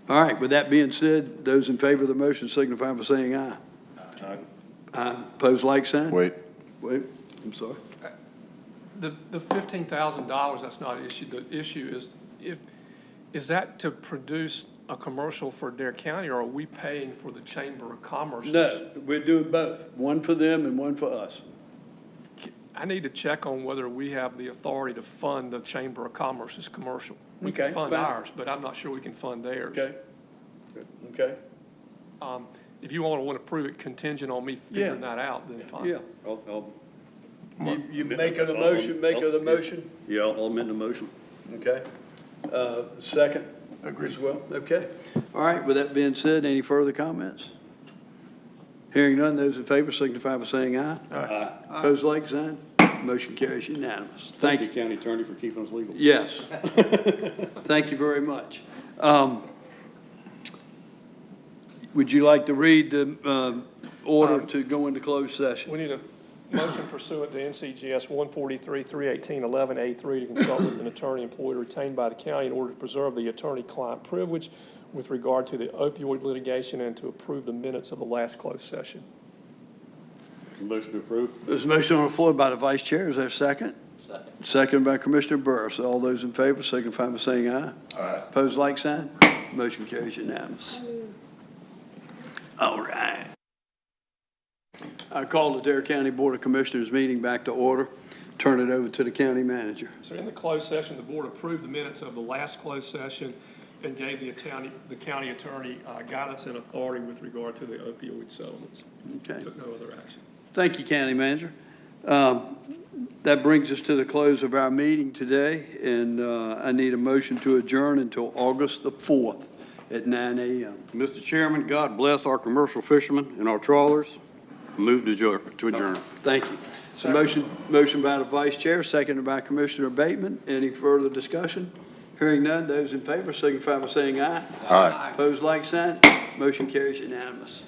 all right, with that being said, those in favor of the motion signify by saying aye. Aye. Pose like sign? Wait. I'm sorry. The $15,000, that's not an issue. The issue is that to produce a commercial for Dare County, or are we paying for the Chamber of Commerce? No, we're doing both, one for them and one for us. I need to check on whether we have the authority to fund the Chamber of Commerce's commercial. We Okay, can fund fine. ours, but I'm not sure we can fund theirs. Okay. Okay. If you want to prove it contingent on me figuring that out, then fine. Yeah. You making a I'll- motion, making the motion? Yeah, I'll amend the motion. Okay. Second? Agreed. As well? Okay. All right, with that being said, any further comments? Hearing none, those in favor signify by saying aye. Aye. Opposed, like sign. Motion carries unanimous. Thank you, County Attorney, for keeping us legal. Yes. Thank you very much. Would you like to read the order to go into closed session? We need a motion pursuant to NCGS 143-318-11A3 to consult with an attorney employed or retained by the county in order to preserve the attorney-client privilege with regard to the opioid litigation and to approve the minutes of the last closed session. Motion to approve. There's a motion on the floor by the vice chair. Is there a second? Second. Second by Commissioner Burris. All those in favor signify by saying aye. Aye. Opposed, like sign. Motion carries unanimous. All right. I call the Dare County Board of Commissioners meeting back to order. Turn it over to the county manager. So in the closed session, the board approved the minutes of the last closed session and gave the county attorney guidance and authority with regard to the opioid settlements. Okay. Took no other action. Thank you, County Manager. That brings us to the close of our meeting today, and I need a motion to adjourn until August the 4th at 9 a.m. Mr. Chairman, God bless our commercial fishermen and our trawlers. Move to adjourn. Thank you. So motion by the Vice Chair, seconded by Commissioner Bateman. Any further discussion? Hearing none, those in favor signify by saying aye. Aye. Opposed, like sign. Motion carries unanimous.